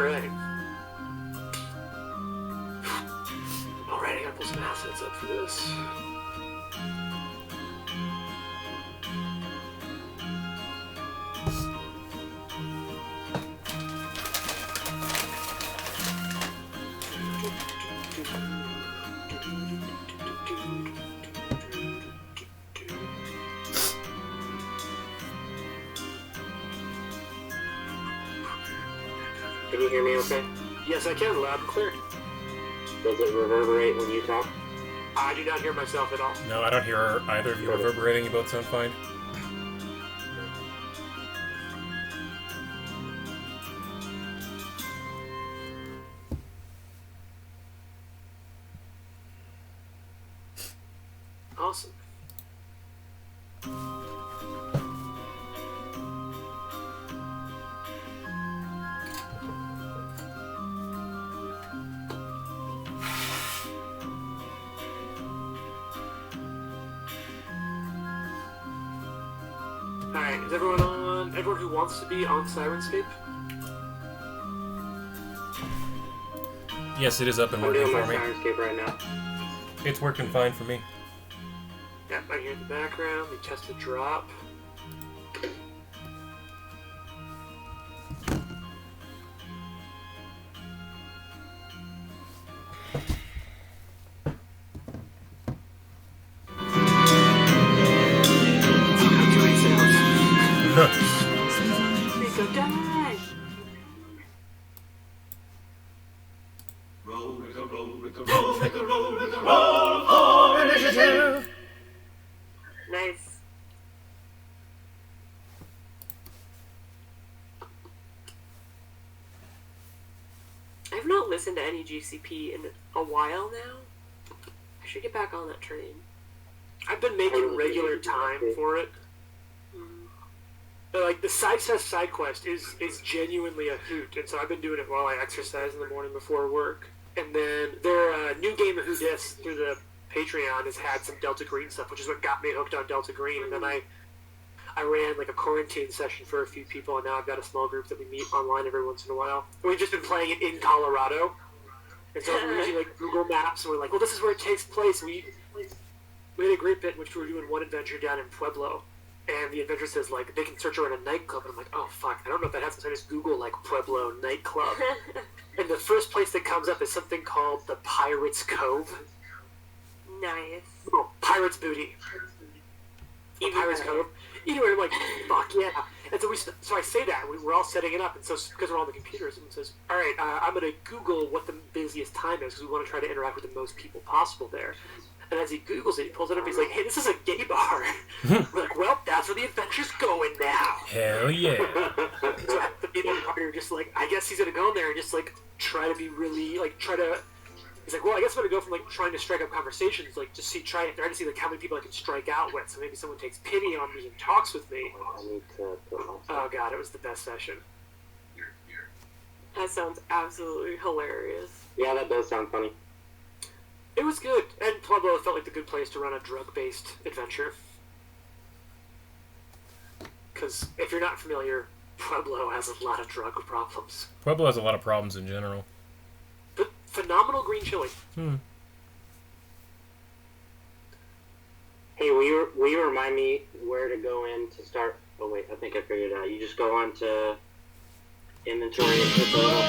Alright. Alright, I gotta pull some assets up for this. Can you hear me okay? Yes, I can, loud and clear. Does it reverberate when you talk? I do not hear myself at all. No, I don't hear either of you reverberating. You both sound fine. Awesome. Alright, is everyone on? Everyone who wants to be on Sirenscape? Yes, it is up and I'm working doing my for me. Sirenscape right now. It's working fine for me. Yep, right here in the background. We test the drop. Rico, die! Roll, Rico, roll, Rico, roll, Rico, roll, Rico, roll for initiative! Nice. I've not listened to any GCP in a while now. I should get back on that train. I've been making regular time for it. But, like, the side quest is genuinely a hoot, and so I've been doing it while I exercise in the morning before work. And then their new game of Who Dis through the Patreon has had some Delta Green stuff, which is what got me hooked on Delta Green. And then I ran like a quarantine session for a few people, and now I've got a small group that we meet online every once in a while. And we've just been playing it in Colorado, and so we're using like Google Maps, and we're like, well, this is where it takes place. We had a great bit in which we were doing one adventure down in Pueblo, and the adventure says like they can search around a nightclub, and I'm like, oh fuck, I don't know if that has to. So I just Google like Pueblo nightclub, and the first place that comes up is something called the Pirates Cove. Nice. Oh, Pirates Booty. Pirates Cove. Anyway, I'm like, fuck yeah. And so I say that, we're all setting it up, and so, because we're on the computers, and it says, alright, I'm going to Google what the busiest time is, because we want to try to interact with the most people possible there. And as he Googles it, he pulls it up, and he's like, hey, this is a gay bar. We're like, well, that's where the adventure's going now. Hell yeah. So the people are just like, I guess he's going to go in there and just, like, try to be really, like, he's like, well, I guess I'm going to go from, like, trying to strike up conversations, like, to try to see, like, how many people I can strike out with, so maybe someone takes pity on me and talks with me. I need to put myself. Oh, God, it was the best session. That sounds absolutely hilarious. Yeah, that does sound funny. It was good, and Pueblo felt like the good place to run a drug-based adventure. Because, if you're not familiar, Pueblo has a lot of drug problems. Pueblo has a lot of problems in general. But phenomenal green chili. Hey, will you remind me where to go in to start? Oh wait, I think I figured it out. You just go on to inventory and hit the little...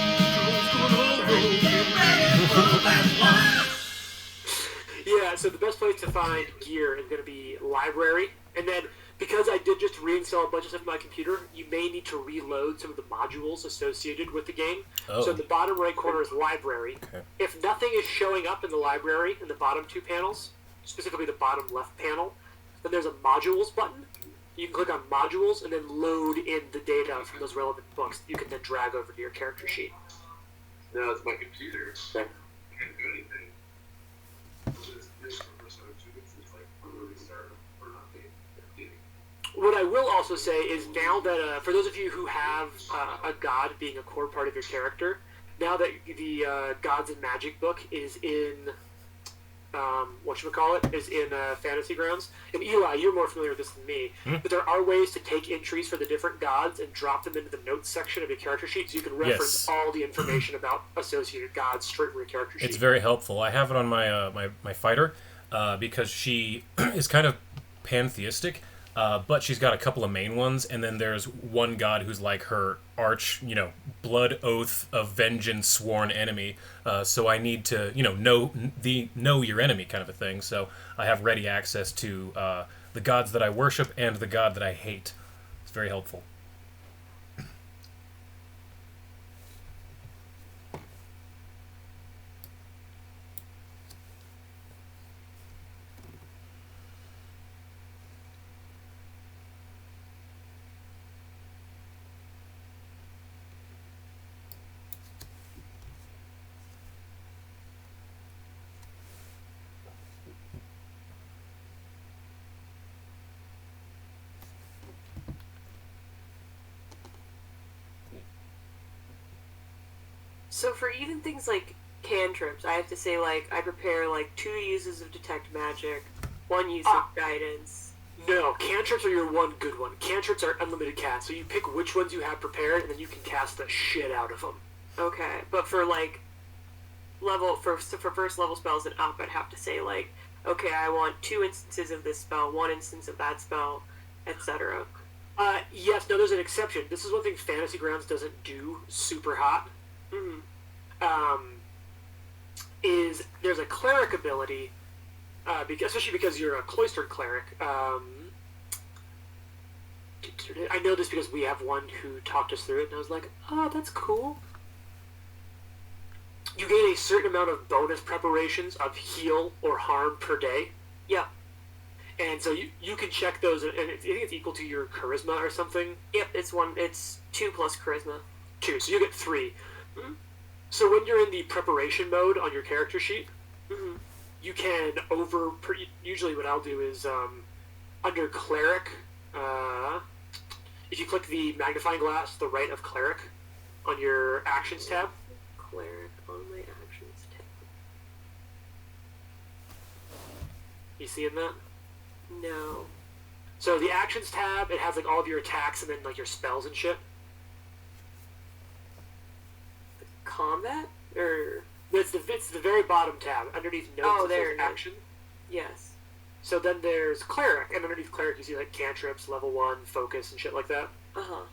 Yeah, so the best place to find gear is going to be library, and then because I did just reinstall a bunch of stuff on my computer, you may need to reload some of the modules associated with the game. Oh. So in the bottom right corner is library. Okay. If nothing is showing up in the library in the bottom two panels, specifically the bottom left panel, then there's a modules button. You can click on modules and then load in the data from those relevant books that you can then drag over to your character sheet. No, it's my computer. Okay. I can't do anything. What I will also say is now that, for those of you who have a god being a core part of your character, now that the Gods and Magic book is in whatchamacallit, is in Fantasy Grounds. And Eli, you're more familiar with this than me, but there are ways to take entries for the different gods and drop them into the notes section of your character sheet, so you can reference all the information about associated gods straight from your character sheet. It's very helpful. I have it on my my fighter because she is kind of pantheistic, but she's got a couple of main ones, and then there's one god who's like her arch, blood oath of vengeance sworn enemy. So I need to, know your enemy kind of a thing. So I have ready access to the gods that I worship and the god that I hate. It's very helpful. So for even things like cantrips, I have to say, like, I prepare, like, 2 uses of Detect Magic, 1 use of Guidance. No, cantrips are your one good one. Cantrips are unlimited cast, so you pick which ones you have prepared, and then you can cast the shit out of them. Okay, but for, like, for first level spells and up, I'd have to say, like, okay, I want 2 instances of this spell, 1 instance of that spell, etc. Yes, no, there's an exception. This is one thing Fantasy Grounds doesn't do super hot. Is there's a cleric ability, especially because you're a cloistered cleric. I know this because we have one who talked us through it, and I was like, oh, that's cool. You gain a certain amount of bonus preparations of heal or harm per day. Yep. And so you can check those, and I think it's equal to your charisma or something. Yep, it's 2 plus charisma. 2, so you get 3. So when you're in the preparation mode on your character sheet, you can usually what I'll do is under cleric, if you click the magnifying glass to the right of cleric on your actions tab. Cleric on my actions tab. You seeing that? No. So the actions tab, it has like all of your attacks and then like your spells and shit. Combat? Or... It's the very bottom tab. Underneath notes, Oh, it there says it is. action. Yes. So then there's cleric, and underneath cleric you see like cantrips, level 1, focus, and shit like that. Uh-huh.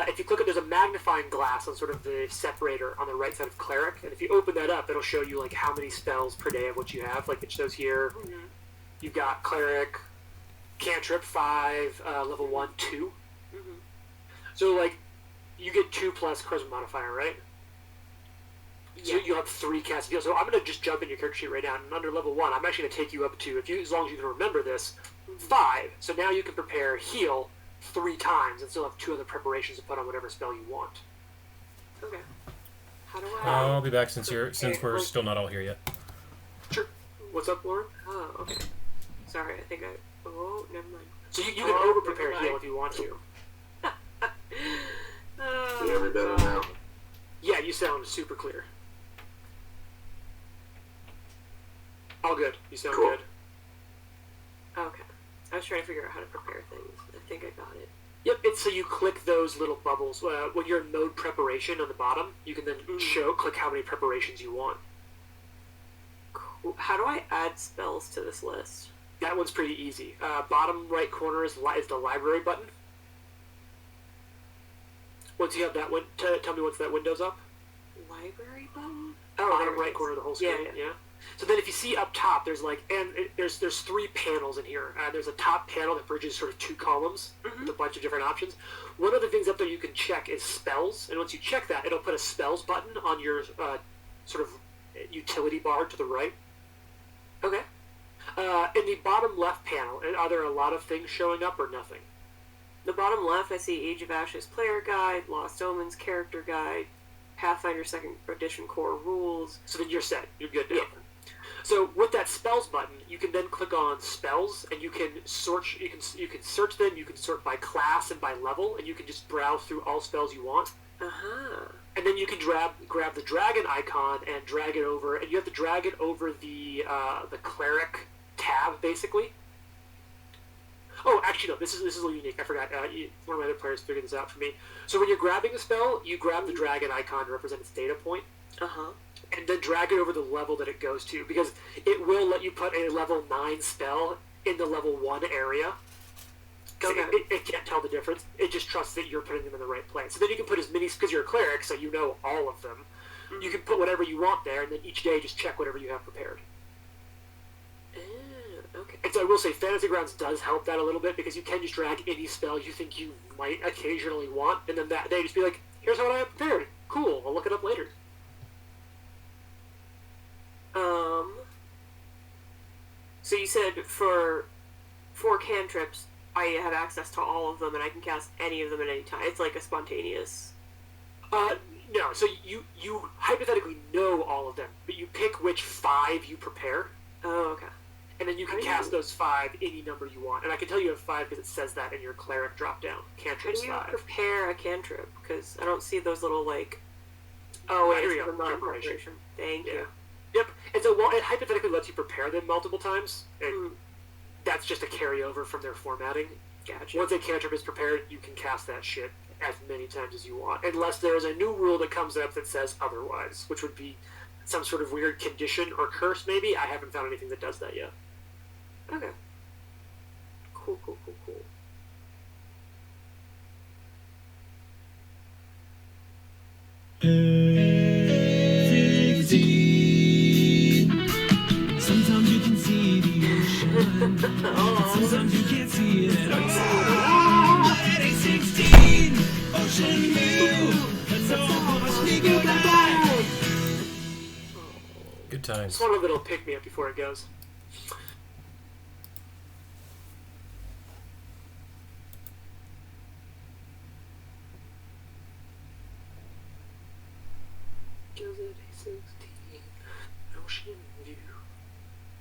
If you click it, there's a magnifying glass on sort of the separator on the right side of cleric, and if you open that up, it'll show you like how many spells per day of what you have. Like it shows here, you've got cleric, cantrip 5, level 1, 2. So like you get 2 plus charisma modifier, right? So you'll have 3 cast deals. So I'm going to just jump in your character sheet right now, and under level 1, I'm actually going to take you up to, as long as you can remember this, 5. So now you can prepare heal 3 times and still have 2 other preparations to put on whatever spell you want. Okay. How do I... I'll be back since we're still not all here yet. Sure. What's up, Lauren? Oh, okay. Sorry, I think I... Oh, never mind. So you can over-prepare heal if you want to. Oh, Yeah, we better now. Yeah, you sound super clear. All good. You sound Cool. good. Okay. I was trying to figure out how to prepare things. I think I got it. Yep, it's so you click those little bubbles. When you're in mode preparation on the bottom, you can then click how many preparations you want. Cool. How do I add spells to this list? That one's pretty easy. Bottom right corner is the library button. Once you have that one, tell me once that window's up. Library button? Bottom there it right is. corner of the whole screen. Yeah. So then if you see up top, there's there's 3 panels in here. There's a top panel that bridges sort of 2 columns with a bunch of different options. One of the things up there you can check is spells, and once you check that, it'll put a spells button on your sort of utility bar to the right. Okay. In the bottom left panel, are there a lot of things showing up or nothing? The bottom left, I see Age of Ashes Player Guide, Lost Omens Character Guide, Pathfinder 2nd Edition Core Rules. So then you're set. You're good now. Yeah. So with that spells button, you can then click on spells, and you can sort. You can search them. You can sort by class and by level, and you can just browse through all spells you want. Uh-huh. And then you can grab the dragon icon and drag it over, and you have to drag it over the cleric tab, basically. Oh, actually, no, this is a little unique. I forgot. One of my other players figured this out for me. So when you're grabbing a spell, you grab the dragon icon to represent its data point. And then drag it over the level that it goes to, because it will let you put a level 9 spell in the level 1 area. So it can't tell the difference. It just trusts that you're putting them in the right place. So then you can put as many, because you're a cleric, so you know all of them. You can put whatever you want there, and then each day just check whatever you have prepared. Okay. And so I will say, Fantasy Grounds does help that a little bit, because you can just drag any spell you think you might occasionally want, and then that day just be like, here's what I have prepared. Cool, I'll look it up later. So you said for 4 cantrips, I have access to all of them, and I can cast any of them at any time. It's like a spontaneous. No, so you hypothetically know all of them, but you pick which 5 you prepare. Oh, okay. And then you can cast those 5 any number you want. And I can tell you have 5 because it says that in your cleric drop-down. Cantrips Can you 5. prepare a cantrip? Because I don't see those little, like... Oh, wait, Here it's we for go. the non-preparation. Thank you. Yep. And so while it hypothetically lets you prepare them multiple times, that's just a carryover from their formatting. Gotcha. Once a cantrip is prepared, you can cast that shit as many times as you want. Unless there is a new rule that comes up that says otherwise, which would be some sort of weird condition or curse, maybe. I haven't found anything that does that yet. Okay. Cool. Sometimes you can see the ocean. Sometimes you can't see it at all. At 16, ocean view. Let's all watch me go by. Good times. Just one of it'll pick me up before it goes. Goes at 16, ocean view.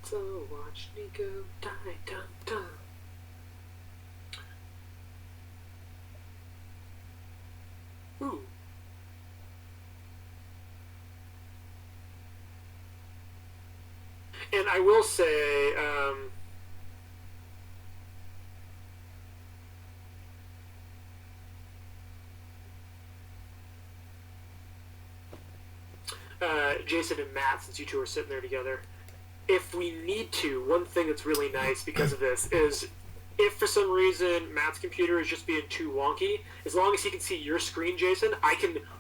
So watch me go, die, dum, dum. Ooh. And I will say, Jason and Matt, since you two are sitting there together, if we need to, one thing that's really nice because of this is if for some reason Matt's computer is just being too wonky, as long as he can see your screen, Jason,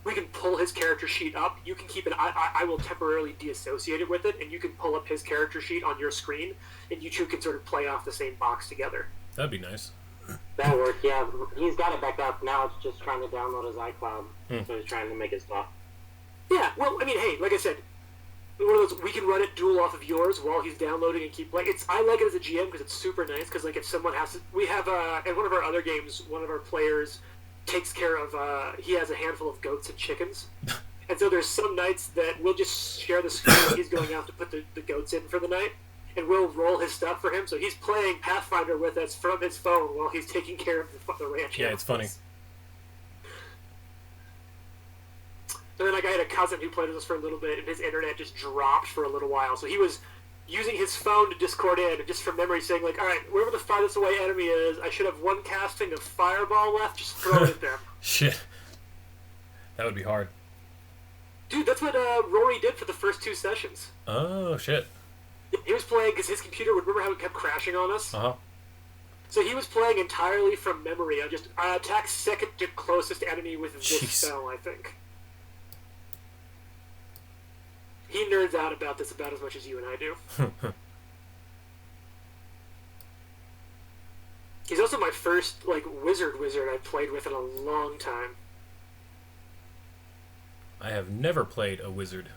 we can pull his character sheet up. You can keep it. I will temporarily deassociate it with it, and you can pull up his character sheet on your screen, and you two can sort of play off the same box together. That'd be nice. That'll work, yeah. He's got it back up. Now it's just trying to download his iCloud. So he's trying to make it stop. Yeah, well, I mean, hey, like I said, one of those, we can run it dual off of yours while he's downloading and keep, like, I like it as a GM because it's super nice, because, like, if someone has to, we have, in one of our other games, one of our players takes care of, he has a handful of goats and chickens, and so there's some nights that we'll just share the screen when he's going out to put the goats in for the night, and we'll roll his stuff for him, so he's playing Pathfinder with us from his phone while he's taking care of the ranch. Yeah, it's funny. And then, like, I had a cousin who played with us for a little bit, and his internet just dropped for a little while. So he was using his phone to Discord in, and just from memory saying, like, all right, wherever the farthest away enemy is, I should have one casting of Fireball left, just throw it at them. Shit. That would be hard. Dude, that's what Rory did for the first 2 sessions. Oh, shit. He was playing, because his computer would, remember how it kept crashing on us? Uh-huh. So he was playing entirely from memory. I just attacked second to closest enemy with this spell, I think. He nerds out about this about as much as you and I do. He's also my first, like, wizard I've played with in a long time. I have never played a wizard.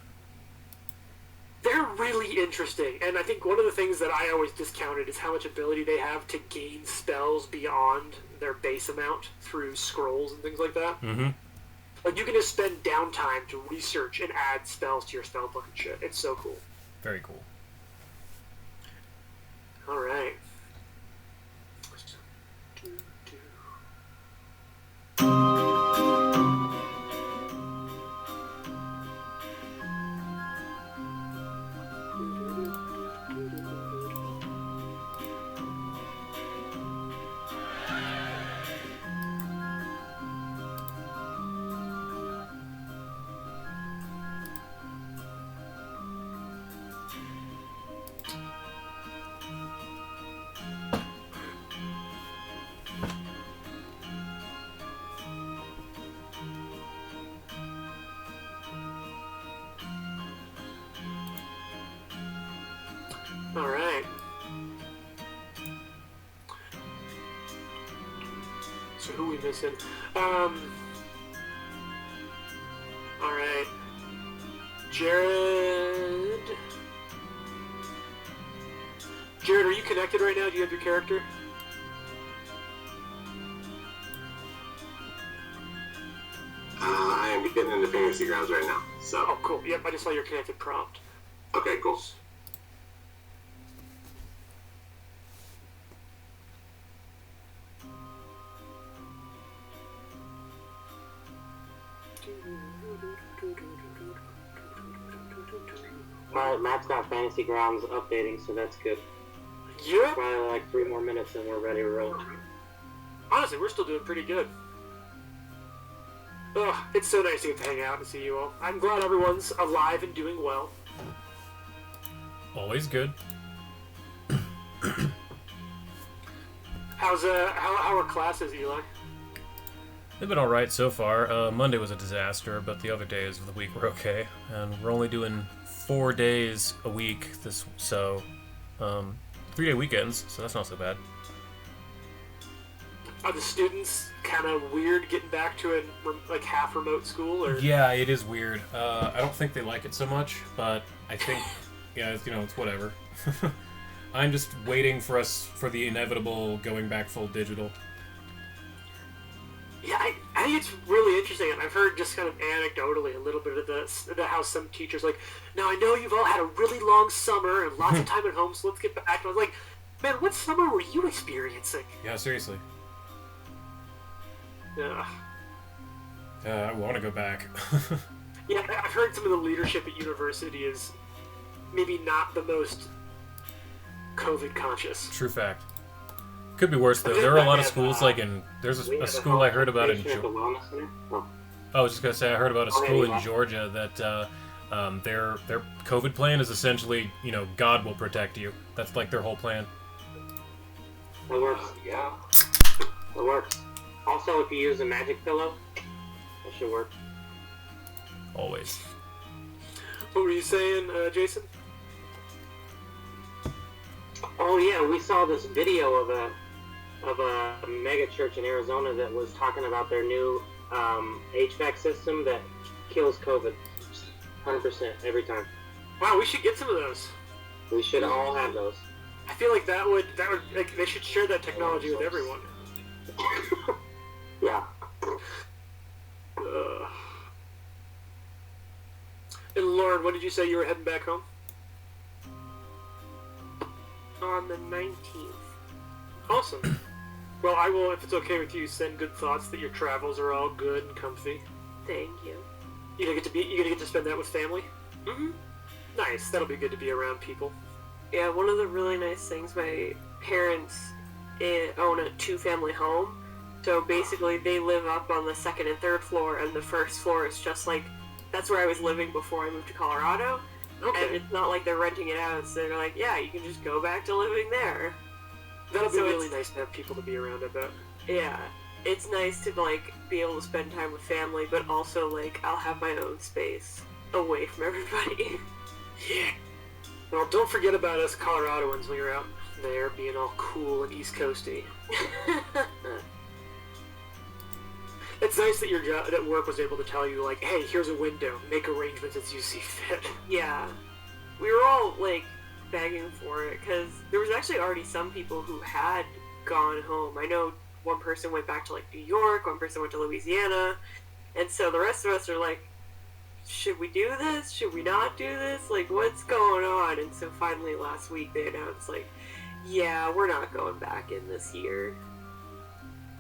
They're really interesting, and I think one of the things that I always discounted is how much ability they have to gain spells beyond their base amount through scrolls and things like that. Mm-hmm. Like, you can just spend downtime to research and add spells to your spellbook and shit. It's so cool. Very cool. Alright. All right. So who we missing? All right. Jared. Jared, are you connected right now? Do you have your character? I am getting into fantasy grounds right now. So. Oh, cool. Yep, I just saw your connected prompt. Okay, cool. Alright, Matt's got Fantasy Grounds updating, so that's good. Yeah. Probably like 3 more minutes and we're ready to roll. Honestly, we're still doing pretty good. Ugh, it's so nice to get to hang out and see you all. I'm glad everyone's alive and doing well. Always good. How are classes, Eli? They've been alright so far. Monday was a disaster, but the other days of the week were okay. And we're only doing 4 days a week, 3-day weekends, so that's not so bad. Are the students kind of weird getting back to a half remote school? Or Yeah, it is weird. I don't think they like it so much, but I think, yeah, it's whatever. I'm just waiting for the inevitable going back full digital. Yeah, I think it's really interesting, and I've heard just kind of anecdotally a little bit of this, about how some teachers now I know you've all had a really long summer and lots of time at home, so let's get back. And I was like, man, what summer were you experiencing? Yeah, seriously. Yeah. I want to go back. Yeah, I've heard some of the leadership at university is maybe not the most COVID conscious. True fact. Could be worse though. There are a lot of schools there's a school I heard about in Georgia. I was just gonna say I heard about a school in Georgia that their COVID plan is essentially God will protect you. That's like their whole plan. That works. Yeah. That works. Also, if you use a magic pillow, that should work. Always. What were you saying, Jason? Oh yeah, we saw this video of a mega church in Arizona that was talking about their new HVAC system that kills COVID 100% every time. Wow, we should get some of those. We should all have those. I feel like that would they should share that technology with everyone. Yeah. And Lauren, when did you say you were heading back home? On the 19th. Awesome. Well, I will, if it's okay with you, send good thoughts that your travels are all good and comfy. Thank you. You gonna get to spend that with family? Mm-hmm. Nice. That'll be good to be around people. Yeah, one of the really nice things, my parents own a 2-family home. So basically, they live up on the 2nd and 3rd floor, and the 1st floor is just that's where I was living before I moved to Colorado. Okay. And it's not like they're renting it out, so they're like, yeah, you can just go back to living there. That'll be So really nice to have people to be around, I bet. Yeah. It's nice to, be able to spend time with family, but also, I'll have my own space away from everybody. Yeah. Well, don't forget about us Coloradoans when you're out there being all cool and East Coasty. It's nice that your job at work was able to tell you, hey, here's a window. Make arrangements as you see fit. Yeah. We were all, begging for it, because there was actually already some people who had gone home. I know one person went back to, New York, one person went to Louisiana, and so the rest of us are like, should we do this? Should we not do this? What's going on? And so finally last week they announced, yeah, we're not going back in this year.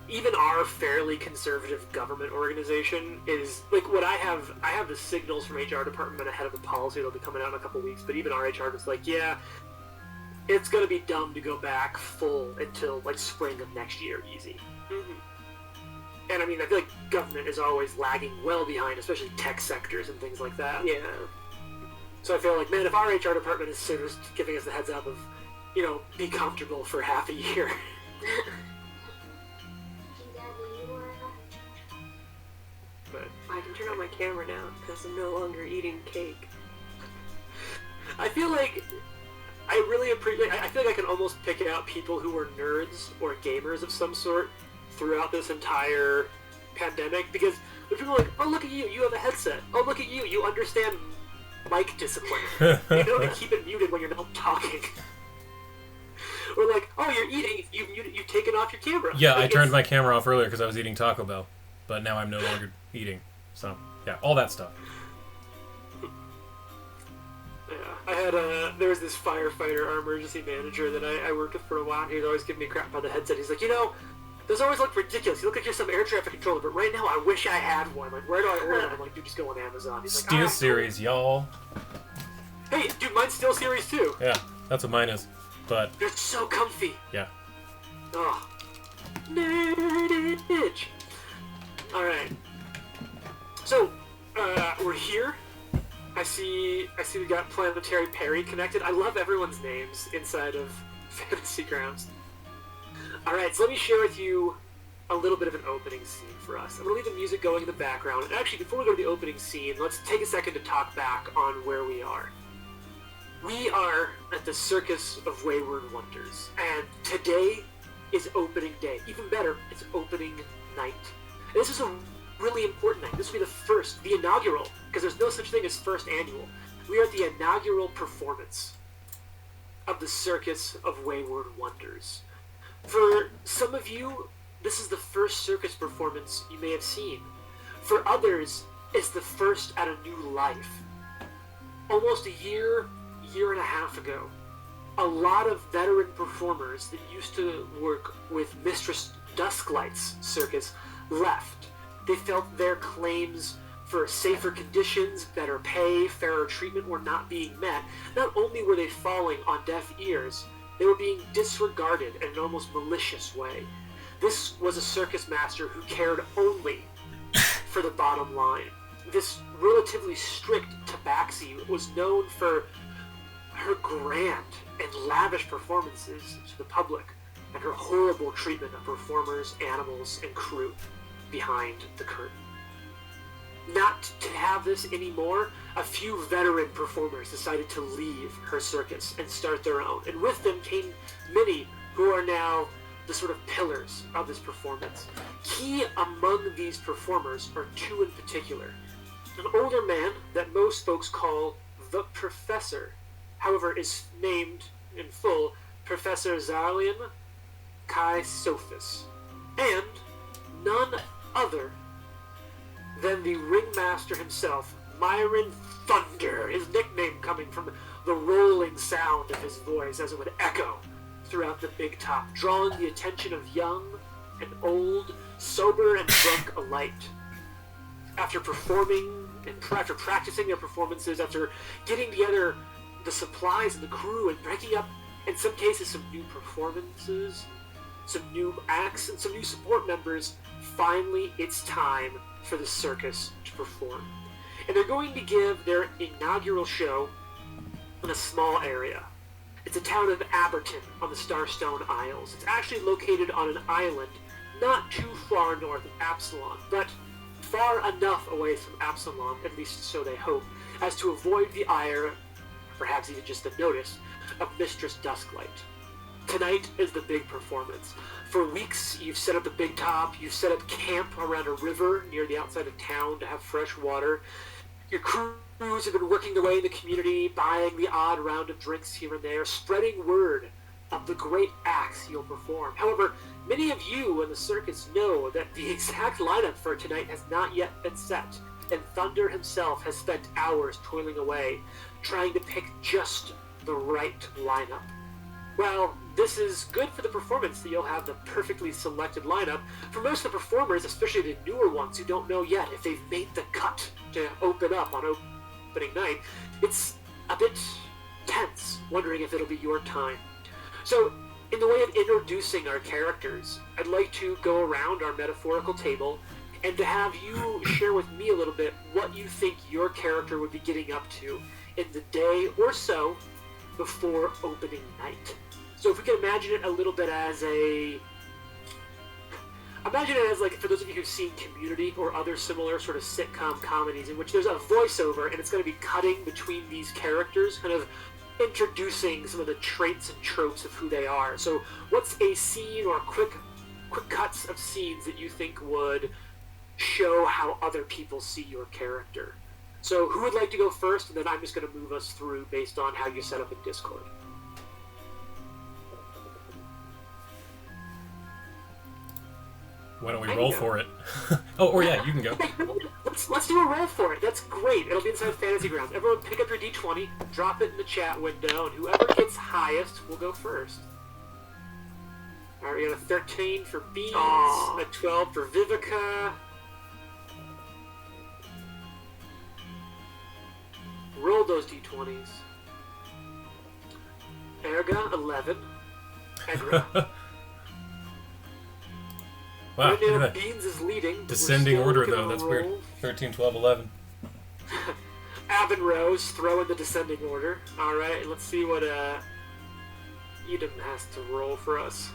Even our fairly conservative government organization is what I have the signals from HR department ahead of the policy that'll be coming out in a couple weeks, but even our HR is yeah, it's gonna be dumb to go back full until spring of next year, easy. Mm-hmm. And I mean, I feel like government is always lagging well behind, especially tech sectors and things like that. Yeah. So I feel like, man, if our HR department is sort of giving us the heads up of, be comfortable for half a year. But I can turn on my camera now because I'm no longer eating cake. I feel like I really appreciate. I feel like I can almost pick out people who were nerds or gamers of some sort throughout this entire pandemic, because the people are like, oh, look at you, you have a headset. Oh, look at you, you understand mic discipline. You know to keep it muted when you're not talking. Or like, oh, you're eating, you've taken off your camera. Yeah, like, I turned my camera off earlier because I was eating Taco Bell, but now I'm no longer eating. So, yeah, all that stuff. Yeah, I had there was this firefighter, our emergency manager that I worked with for a while, and he'd always give me crap about the headset. He's like, you know, those always look ridiculous. You look like you're some air traffic controller, but right now I wish I had one. Like, where do I order them? I'm like, dude, just go on Amazon. He's like, Steel Series, y'all. Hey, dude, mine's Steel Series too. Yeah, that's what mine is. But, They're so comfy. yeah. Oh. Nerdage. Alright. So, we're here. I see we got Planetary Perry connected. I love everyone's names inside of Fantasy Grounds. Alright, so let me share with you a little bit of an opening scene for us. I'm going to leave the music going in the background. And actually, before we go to the opening scene, let's take a second to talk back on where we are. We are at the Circus of Wayward Wonders, and today is opening day. Even better, it's opening night. And this is a really important night. This will be the first, the inaugural, because there's no such thing as first annual. We are at the inaugural performance of the Circus of Wayward Wonders. For some of you, this is the first circus performance you may have seen. For others, it's the first at a new life. Almost a year and a half ago, a lot of veteran performers that used to work with Mistress Dusklight's circus left. They felt their claims for safer conditions, better pay, fairer treatment were not being met. Not only were they falling on deaf ears, they were being disregarded in an almost malicious way. This was a circus master who cared only for the bottom line. This relatively strict tabaxi was known for her grand and lavish performances to the public, and her horrible treatment of performers, animals, and crew behind the curtain. Not to have this anymore, a few veteran performers decided to leave her circus and start their own, and with them came many who are now the sort of pillars of this performance. Key among these performers are two in particular. An older man that most folks call the Professor, however, is named in full Professor Zarlian Kai Sophis, and none other than the ringmaster himself, Myron Thunder, his nickname coming from the rolling sound of his voice as it would echo throughout the big top, drawing the attention of young and old, sober and drunk alike. After performing and after practicing their performances, after getting together the supplies and the crew and breaking up, in some cases, some new performances, some new acts, and some new support members, finally it's time for the circus to perform. And they're going to give their inaugural show in a small area. It's a town of Aberton on the Starstone Isles. It's actually located on an island not too far north of Absalom, but far enough away from Absalom, at least so they hope, as to avoid the ire, perhaps even just the notice, of Mistress Dusklight. Tonight is the big performance. For weeks, you've set up the big top, you've set up camp around a river near the outside of town to have fresh water. Your crews have been working their way in the community, buying the odd round of drinks here and there, spreading word of the great acts you'll perform. However, many of you in the circus know that the exact lineup for tonight has not yet been set, and Thunder himself has spent hours toiling away, trying to pick just the right lineup. Well, this is good for the performance that you'll have the perfectly selected lineup. For most of the performers, especially the newer ones who don't know yet if they've made the cut to open up on opening night, it's a bit tense, wondering if it'll be your time. So, in the way of introducing our characters, I'd like to go around our metaphorical table and to have you share with me a little bit what you think your character would be getting up to in the day or so before opening night. So if we can imagine it a little bit as imagine it as, like, for those of you who've seen Community or other similar sort of sitcom comedies in which there's a voiceover and it's going to be cutting between these characters, kind of introducing some of the traits and tropes of who they are. So, what's a scene or quick cuts of scenes that you think would show how other people see your character? So, who would like to go first? And then I'm just going to move us through based on how you set up in Discord. Why don't we roll for it? Oh, or yeah, you can go. Let's do a roll for it. That's great. It'll be inside Fantasy Grounds. Everyone pick up your D20, drop it in the chat window, and whoever gets highest will go first. Alright, we got a 13 for Beans, a 12 for Vivica. Roll those D20s. Erga, 11. Egra. Wow, Right look now, at that. Beans is leading. but we're Descending still order, gonna though. That's roll. weird. 13, 12, 11. Ab and Rose throw in the descending order. Alright, let's see what Edom has to roll for us.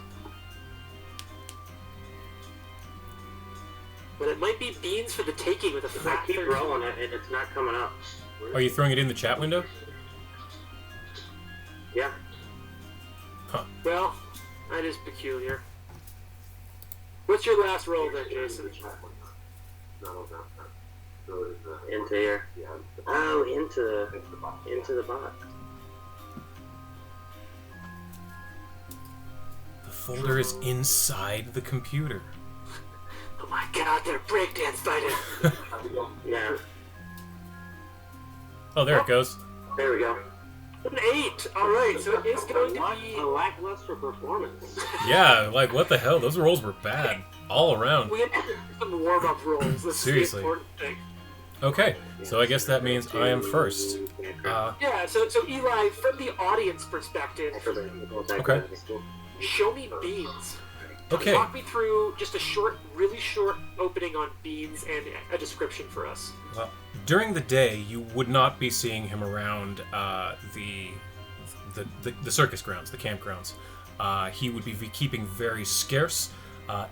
But it might be Beans for the taking with a I fat keep 13. rolling it, and it's not coming up. Are you throwing it in the chat window? Yeah. Well, that is peculiar. What's your last roll then, Jason? Into here. Oh, into the bot. The folder is inside the computer. Oh my god, they're breakdance fighting! Yeah. Oh, there it goes. There we go. An 8! Alright, so it is going to be... A lackluster performance. Yeah, like, what the hell? Those rolls were bad. All around. We have to do some warm-up rolls. This Seriously. is the important thing. Okay, so I guess that means I am first. Yeah, so Eli, from the audience perspective, Okay. show me Beans. Okay. Walk me through just a short, really short opening on Beans and a description for us. Well, during the day, you would not be seeing him around the circus grounds, the campgrounds. He would be keeping very scarce.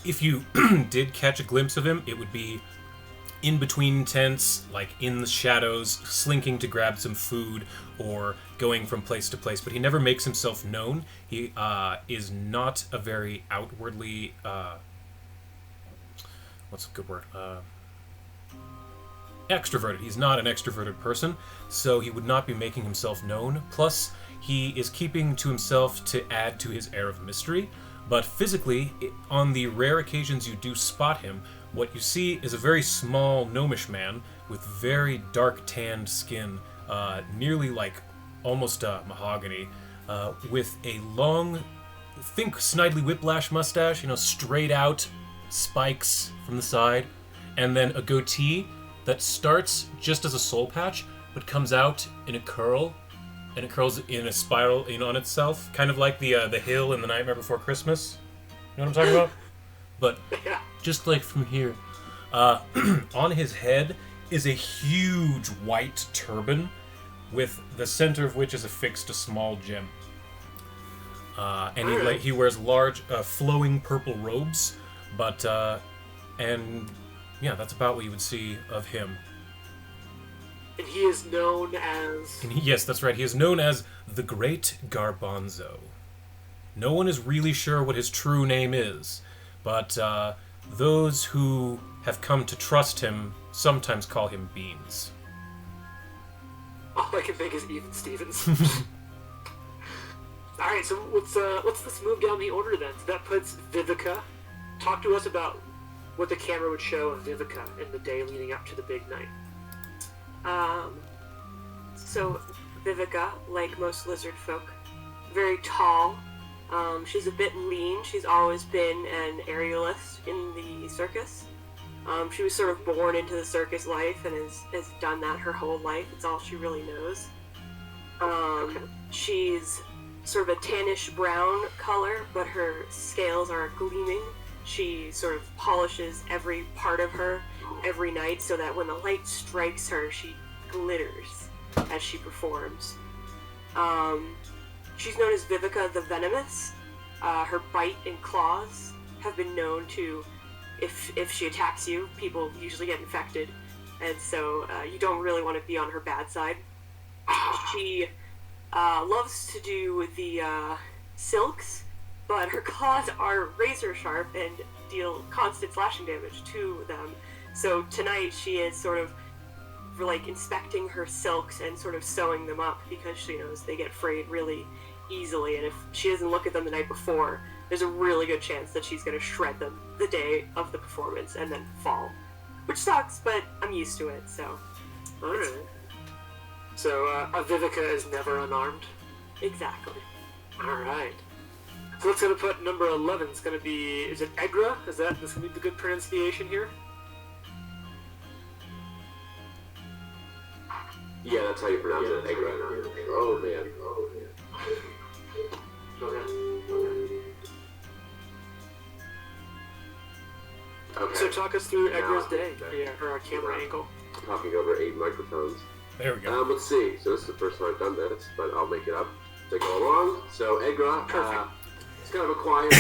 If you did catch a glimpse of him, it would be in between tents, like in the shadows, slinking to grab some food or going from place to place. But he never makes himself known. He is not a very outwardly... what's a good word? Extroverted. He's not an extroverted person, so he would not be making himself known. Plus, he is keeping to himself to add to his air of mystery. But physically, on the rare occasions you do spot him, what you see is a very small gnomish man with very dark tanned skin, nearly like almost mahogany, with a long, think Snidely Whiplash mustache, straight out spikes from the side, and then a goatee that starts just as a soul patch, but comes out in a curl, and it curls in a spiral in on itself, kind of like the hill in The Nightmare Before Christmas. You know what I'm talking about? But just like from here, on his head is a huge white turban, with the center of which is affixed a small gem. And he wears large, flowing purple robes, but and yeah, that's about what you would see of him. And he is known as... Yes, that's right. He is known as the Great Garbanzo. No one is really sure what his true name is, but those who have come to trust him sometimes call him Beans. All I can think is Ethan Stevens. Alright, so let's move down the order then. So that puts Vivica. Talk to us about what the camera would show of Vivica in the day leading up to the big night. So Vivica, like most lizard folk, very tall. She's a bit lean. She's always been an aerialist in the circus. She was sort of born into the circus life and has done that her whole life. It's all she really knows. She's sort of a tannish brown color, but her scales are gleaming. She sort of polishes every part of her every night so that when the light strikes her, she glitters as she performs. She's known as Vivica the Venomous. Her bite and claws have been known to, if she attacks you, people usually get infected, and so you don't really want to be on her bad side. She loves to do the silks, but her claws are razor sharp and deal constant slashing damage to them. So tonight she is sort of like inspecting her silks and sort of sewing them up because she knows they get frayed really easily, and if she doesn't look at them the night before, there's a really good chance that she's going to shred them the day of the performance and then fall. Which sucks, but I'm used to it, so. Alright. So, Vivica is never unarmed? Exactly. Alright. So that's going to put number 11. It's going to be, is it Egra? This going to be the good pronunciation here? Yeah, that's how you pronounce it. Egra. Oh, man. Okay. So talk us through Egra's day, her camera angle. Talking over 8 microphones. There we go. Let's see. So this is the first time I've done this, but I'll make it up as I go along. So Egra, he's kind of a quiet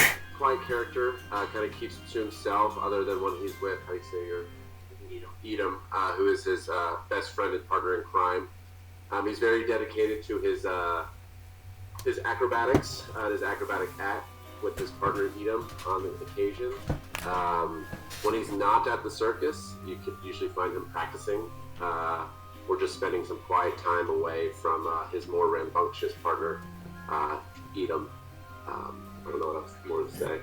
character. Kind of keeps to himself, other than when he's with, how do you say your Edom, who is his best friend and partner in crime. He's very dedicated to his acrobatics, his acrobatic act with his partner Edom on the occasion. When he's not at the circus, you could usually find him practicing or just spending some quiet time away from his more rambunctious partner, Edom. I don't know what else more to say.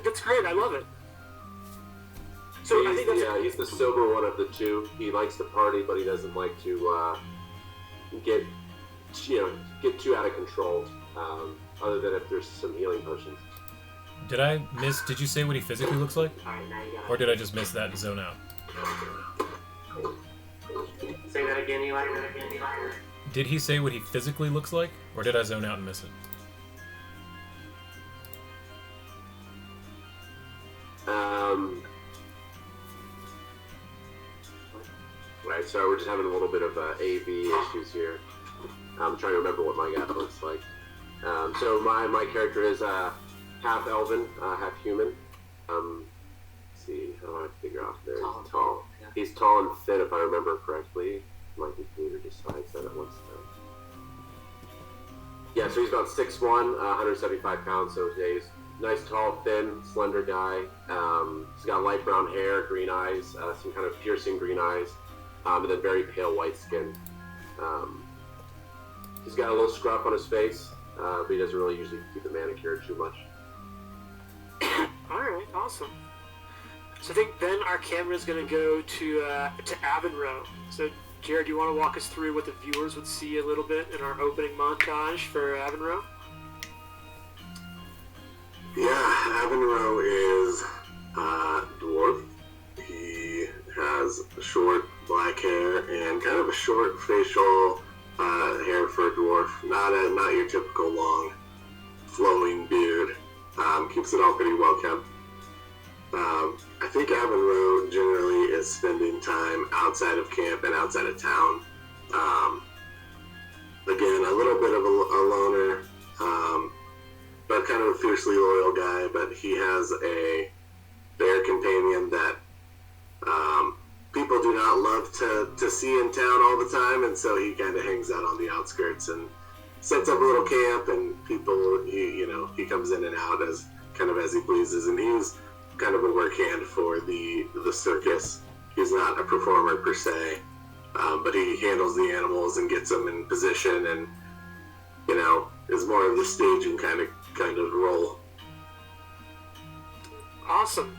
That's great, I love it. So I think he's the sober one of the two. He likes to party, but he doesn't like to get too out of control. Other than if there's some healing potions. Did you say what he physically looks like? Alright, now you got it. Or did I just miss that and zone out? Say that again, Eli. Did he say what he physically looks like? Or did I zone out and miss it? Right, so we're just having a little bit of AV issues here. I'm trying to remember what my guy looks like. So my character is half elven, half human. Let's see, how do I figure out there? He's tall. Yeah. He's tall and thin, if I remember correctly. My computer decides that at once. Yeah, so he's about 6'1", 175 pounds. So yeah, he's nice, tall, thin, slender guy. He's got light brown hair, green eyes, some kind of piercing green eyes, and then very pale white skin. He's got a little scruff on his face, but he doesn't really usually keep it manicured too much. Alright, awesome. So I think then our camera's going to go to Avonroe. So Jared, do you want to walk us through what the viewers would see a little bit in our opening montage for Avonroe? Yeah, Avonroe is dwarf. He has short black hair and kind of a short facial hair for a dwarf. Not your typical long, flowing beard. Keeps it all pretty well kept. I think Avonroe generally is spending time outside of camp and outside of town. Again, a little bit of a loner, but kind of a fiercely loyal guy. But he has a bear companion that people do not love to see in town all the time, and so he kind of hangs out on the outskirts and sets up a little camp, and people, he comes in and out as he pleases, and he's kind of a work hand for the circus. He's not a performer per se, but he handles the animals and gets them in position, and is more of the staging kind of role. Awesome.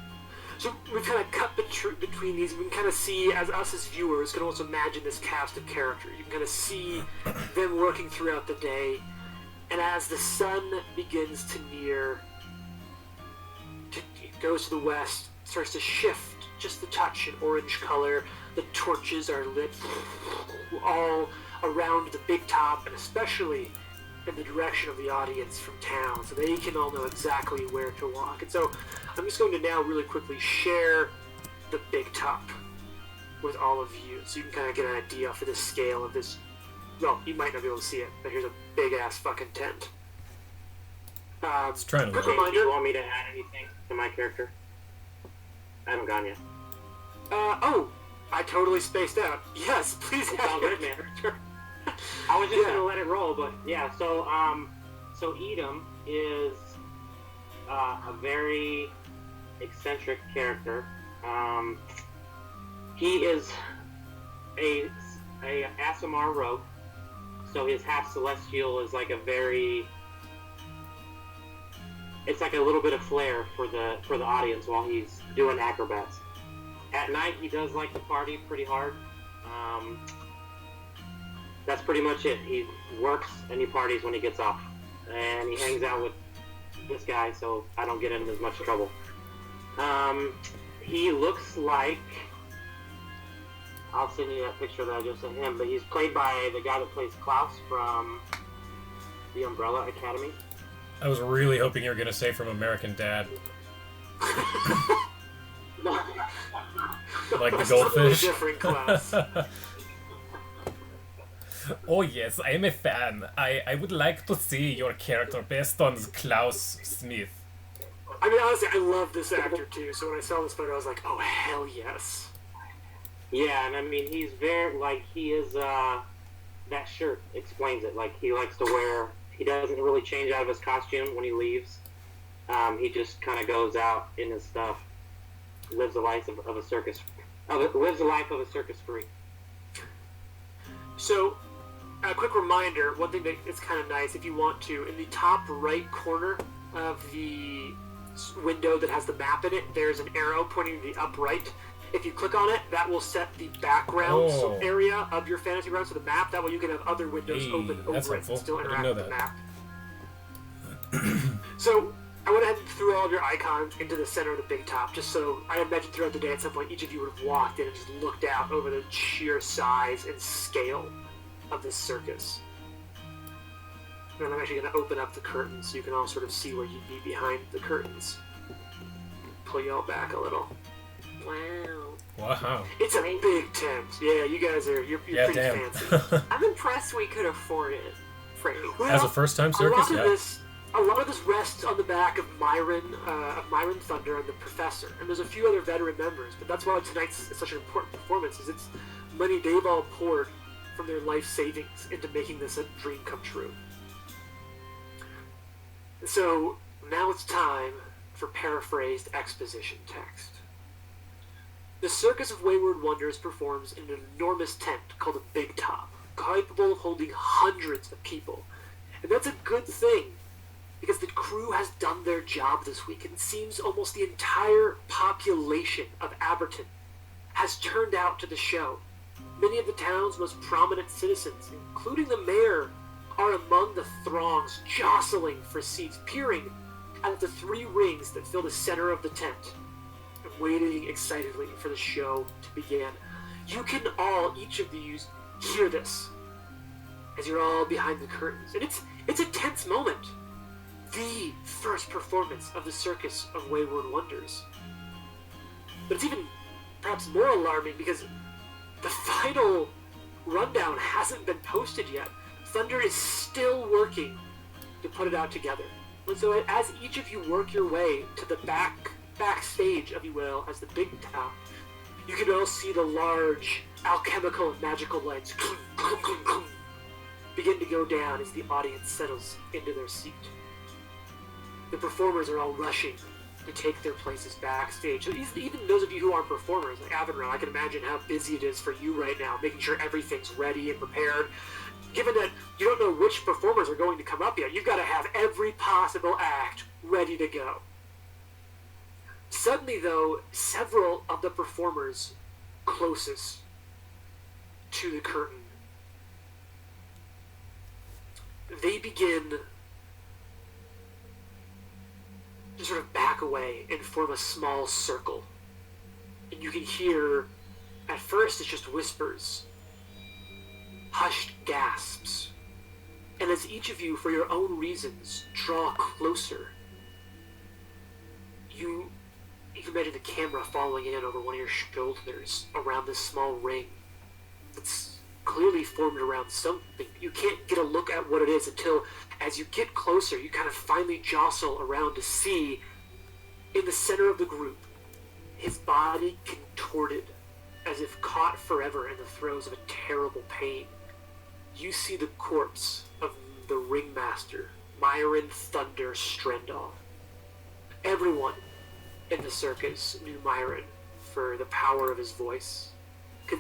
So we kind of cut between these. We can kind of see, as us as viewers can also imagine this cast of characters. You can kind of see them working throughout the day, and as the sun begins to near, goes to the west, starts to shift just a touch in orange color. The torches are lit all around the big top, and especially in the direction of the audience from town, so they can all know exactly where to walk. And so I'm just going to now really quickly share the big top with all of you, so you can kind of get an idea for the scale of this. Well, you might not be able to see it, but here's a big ass fucking tent. It's trying to quick look. Do reminder. you want me to add anything to my character? I haven't gone yet. I totally spaced out. Yes, please It's add all your good, man. character. I was just Yeah. gonna let it roll, but yeah. So Edom is a very eccentric character. He is a Asimar rogue, so his half celestial is like a very. It's like a little bit of flair for the audience while he's doing acrobats. At night, he does like to party pretty hard. That's pretty much it. He works and he parties when he gets off, and he hangs out with this guy, so I don't get in as much trouble. He looks like. I'll send you that picture that I just sent him, but he's played by the guy that plays Klaus from the Umbrella Academy. I was really hoping you were gonna say from American Dad, like the That's totally goldfish. different class. Oh yes, I am a fan. I would like to see your character based on Klaus Smith. I mean, honestly, I love this actor too. So when I saw this photo, I was like, oh hell yes. Yeah, and I mean, he's very, like, he is, that shirt explains it. Like, he likes to wear, he doesn't really change out of his costume when he leaves. He just kind of goes out in his stuff, lives a life of a circus, lives a life of a circus freak. So, a quick reminder, one thing that is kind of nice, if you want to, in the top right corner of the window that has the map in it, there's an arrow pointing to the upright. If you click on it, that will set the background area of your fantasy ground, so the map. That way you can have other windows open that's over it helpful. and still I didn't interact know with the that. map. So I went ahead and threw all of your icons into the center of the big top, just so I imagine throughout the day at some point each of you would have walked in and just looked out over the sheer size and scale of this circus. And I'm actually going to open up the curtains so you can all sort of see where you'd be behind the curtains. Pull you all back a little. Wow. Wow. It's a big tent. Yeah, you guys you're Yeah, pretty damn. fancy. I'm impressed we could afford it, frankly. Well, As a first-time circus, yeah. A lot of this rests on the back of Myron Thunder and the Professor, and there's a few other veteran members. But that's why tonight's such an important performance. Is it's money they've all poured from their life savings into making this a dream come true. So now it's time for paraphrased exposition text. The Circus of Wayward Wonders performs in an enormous tent called a Big Top, capable of holding hundreds of people. And that's a good thing, because the crew has done their job this week, and it seems almost the entire population of Aberton has turned out to the show. Many of the town's most prominent citizens, including the mayor, are among the throngs jostling for seats, peering at the three rings that fill the center of the tent, and waiting excitedly for the show to begin. You can all, each of these, hear this as you're all behind the curtains. And it's a tense moment. The first performance of the Circus of Wayward Wonders. But it's even perhaps more alarming because the final rundown hasn't been posted yet. Thunder is still working to put it out together. And so as each of you work your way to the backstage, if you will, as the big top, you can all see the large alchemical and magical lights begin to go down as the audience settles into their seat. The performers are all rushing to take their places backstage. So even those of you who aren't performers, like Avenrow, I can imagine how busy it is for you right now, making sure everything's ready and prepared. Given that you don't know which performers are going to come up yet, you've got to have every possible act ready to go. Suddenly, though, several of the performers closest to the curtain, they begin to sort of back away and form a small circle. And you can hear, at first it's just whispers, hushed gasps. And as each of you, for your own reasons, draw closer, you can imagine the camera following in over one of your shoulders around this small ring that's clearly formed around something. You can't get a look at what it is until, as you get closer, you kind of finally jostle around to see, in the center of the group, his body contorted as if caught forever in the throes of a terrible pain. you see the corpse of the ringmaster, Myron Thunder Strendall. Everyone in the circus knew Myron for the power of his voice.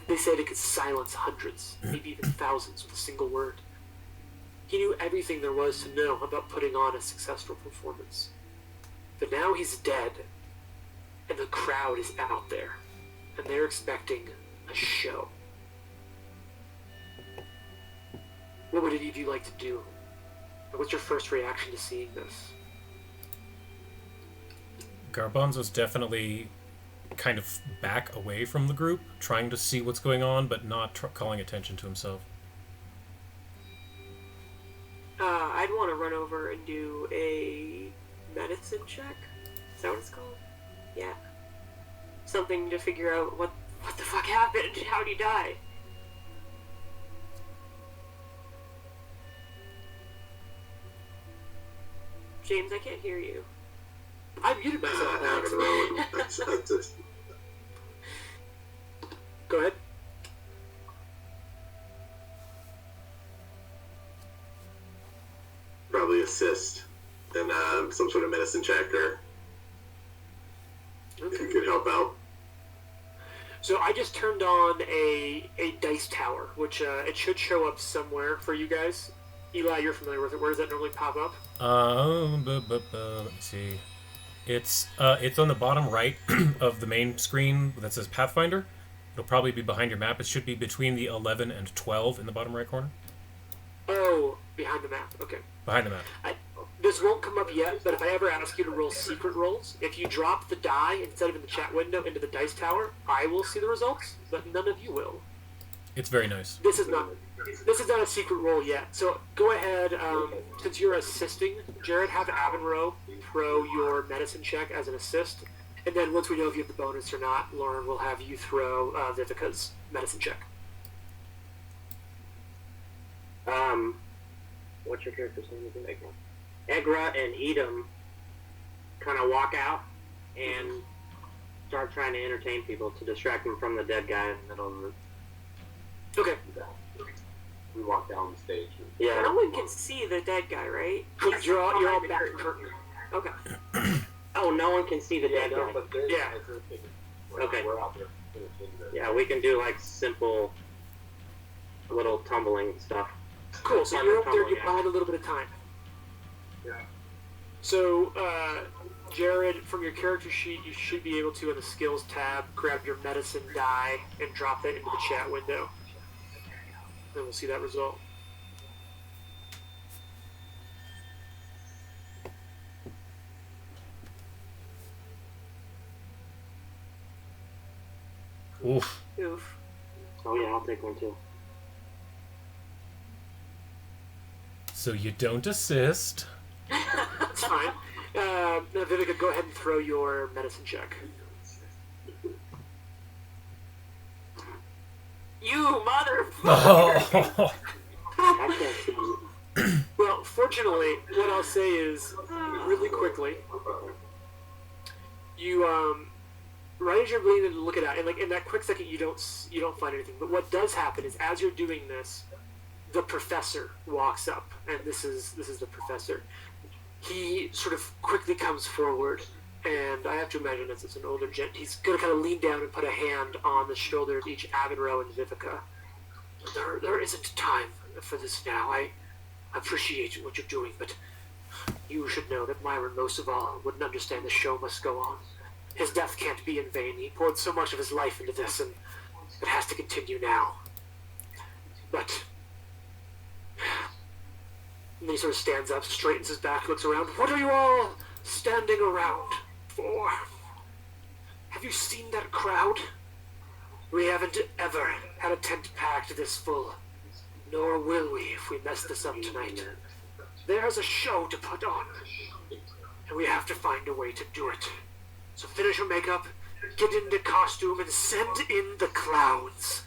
They said it could silence hundreds, maybe even thousands with a single word. He knew everything there was to know about putting on a successful performance. But now he's dead, and the crowd is out there, and they're expecting a show. What would any of you like to do? What's your first reaction to seeing this? Garbanzo's definitely kind of back away from the group, trying to see what's going on, but not calling attention to himself. I'd want to run over and do a medicine check. Is that what it's called? Yeah. Something to figure out what the fuck happened. How'd he die? James, I can't hear you. I muted myself. I don't know. Go ahead. Probably assist in some sort of medicine check, or if you could help out. So I just turned on a dice tower, which it should show up somewhere for you guys. Eli, you're familiar with it. Where does that normally pop up? Let me see. It's on the bottom right of the main screen that says Pathfinder. It'll probably be behind your map. It should be between the 11 and 12 in the bottom right corner. Oh, behind the map. Okay. Behind the map. This won't come up yet, but if I ever ask you to roll secret rolls, if you drop the die instead of in the chat window into the dice tower, I will see the results, but none of you will. It's very nice. This is not a secret roll yet. So go ahead, since you're assisting, Jared, have Avenroe throw your medicine check as an assist, and then once we know if you have the bonus or not, Lauren will have you throw Vivica's medicine check. What's your character's name again? Egra and Edom kind of walk out and start trying to entertain people to distract them from the dead guy in the middle of the... Okay. We walk down the stage. Yeah. No one can see the dead guy, right? You're all back curtain. Okay. Oh, no one can see the dead guy. but there's Yeah. Okay. We're out there entertaining them. Yeah, we can do like simple little tumbling stuff. Cool, so you're up there, you're buying a little bit of time. Yeah. So, Jared, from your character sheet, you should be able to, in the skills tab, grab your medicine die and drop that into the chat window. Then we'll see that result. Oof. Oof. Oh yeah, I'll take one too. So you don't assist. That's fine. Now, Vivica, go ahead and throw your medicine check. You motherfucker! Oh. I can't see you. Well, fortunately, what I'll say is, really quickly, you, right as you're beginning to look it out, and like in that quick second, you don't find anything. But what does happen is, as you're doing this, the professor walks up, and this is the professor. He sort of quickly comes forward, and I have to imagine it's an older gent. He's going to kind of lean down and put a hand on the shoulder of each Avenroe and Vivica. There isn't time for this now. I appreciate what you're doing, but you should know that Myron, most of all, wouldn't understand the show must go on. His death can't be in vain. He poured so much of his life into this, and it has to continue now. But... And then he sort of stands up, straightens his back, looks around. What are you all standing around for? Have you seen that crowd? We haven't ever had a tent packed this full. Nor will we if we mess this up tonight. There's a show to put on. And we have to find a way to do it. So finish your makeup, get into costume, and send in the clowns.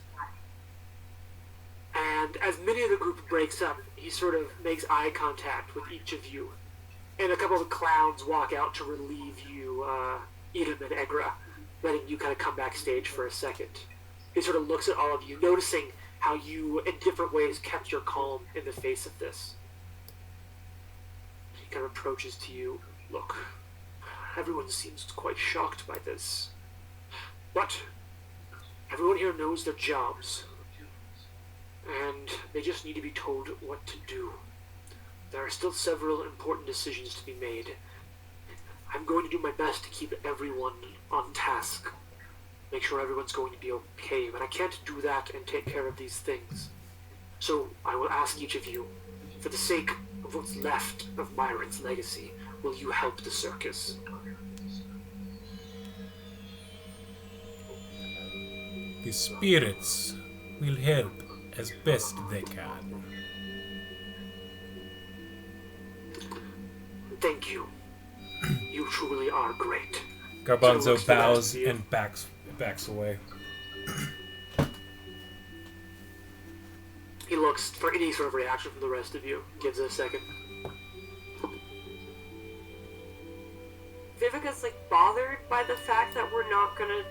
And as many of the group breaks up, he sort of makes eye contact with each of you. And a couple of the clowns walk out to relieve you, Edom and Egra, letting you kind of come backstage for a second. He sort of looks at all of you, noticing how you, in different ways, kept your calm in the face of this. He kind of approaches to you. Look, everyone seems quite shocked by this. But everyone here knows their jobs. And they just need to be told what to do. There are still several important decisions to be made. I'm going to do my best to keep everyone on task. Make sure everyone's going to be okay, but I can't do that and take care of these things. So I will ask each of you, for the sake of what's left of Myron's legacy, will you help the circus? The spirits will help as best they can. Thank you. You truly are great. Garbanzo So, bows to you. and backs away. He looks for any sort of reaction from the rest of you. Gives it a second. Vivica's like bothered by the fact that we're not gonna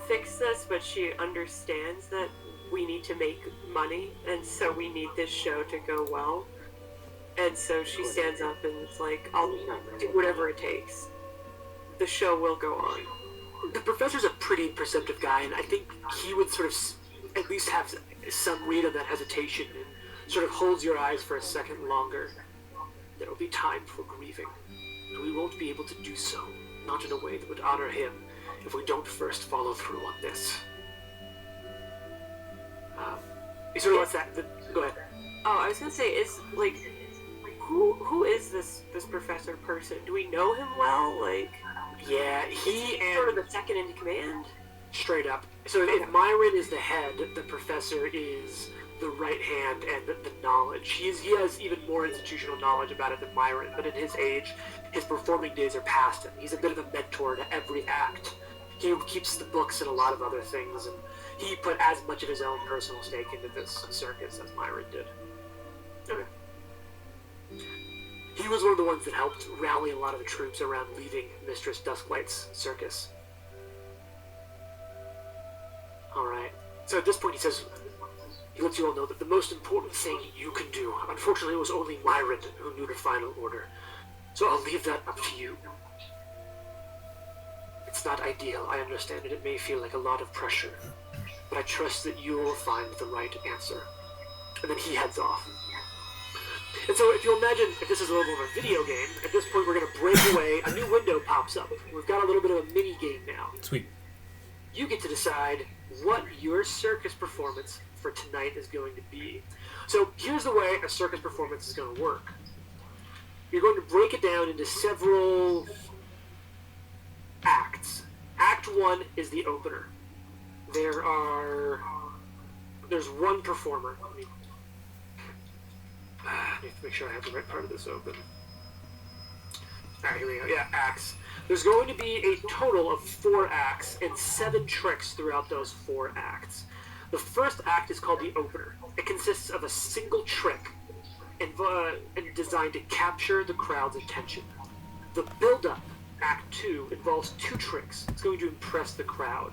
fix this, but she understands that we need to make money, and so we need this show to go well. And so she stands up and is like, I'll do whatever it takes. The show will go on. The professor's a pretty perceptive guy, and I think he would sort of at least have some read on that hesitation and sort of holds your eyes for a second longer. There will be time for grieving, but we won't be able to do so, not in a way that would honor him, if we don't first follow through on this. He sort of lets that. Go ahead. Oh, I was gonna say, is like, who is this professor person? Do we know him well? Like, Yeah, he sort and of the second in command. straight up. So if Myron is the head, the professor is the right hand and the knowledge. He has even more institutional knowledge about it than Myron, but in his age, his performing days are past him. He's a bit of a mentor to every act. He keeps the books and a lot of other things, and he put as much of his own personal stake into this circus as Myron did. Okay. He was one of the ones that helped rally a lot of the troops around leaving Mistress Dusklight's circus. Alright. So at this point he lets you all know that the most important thing you can do, unfortunately it was only Myron who knew the final order. So I'll leave that up to you. It's not ideal, I understand it. It may feel like a lot of pressure. But I trust that you will find the right answer. And then he heads off. And so if you imagine, if this is a little bit of a video game, at this point we're going to break away, a new window pops up. We've got a little bit of a mini game now. Sweet. You get to decide what your circus performance for tonight is going to be. So here's the way a circus performance is going to work. You're going to break it down into several acts. Act 1 is the opener. There's one performer. I need to make sure I have the right part of this open. Alright, here we go. Yeah, acts. There's going to be a total of 4 acts and 7 tricks throughout those 4 acts. The first act is called the opener. It consists of a single trick and designed to capture the crowd's attention. The build-up, Act 2, involves 2 tricks. It's going to impress the crowd.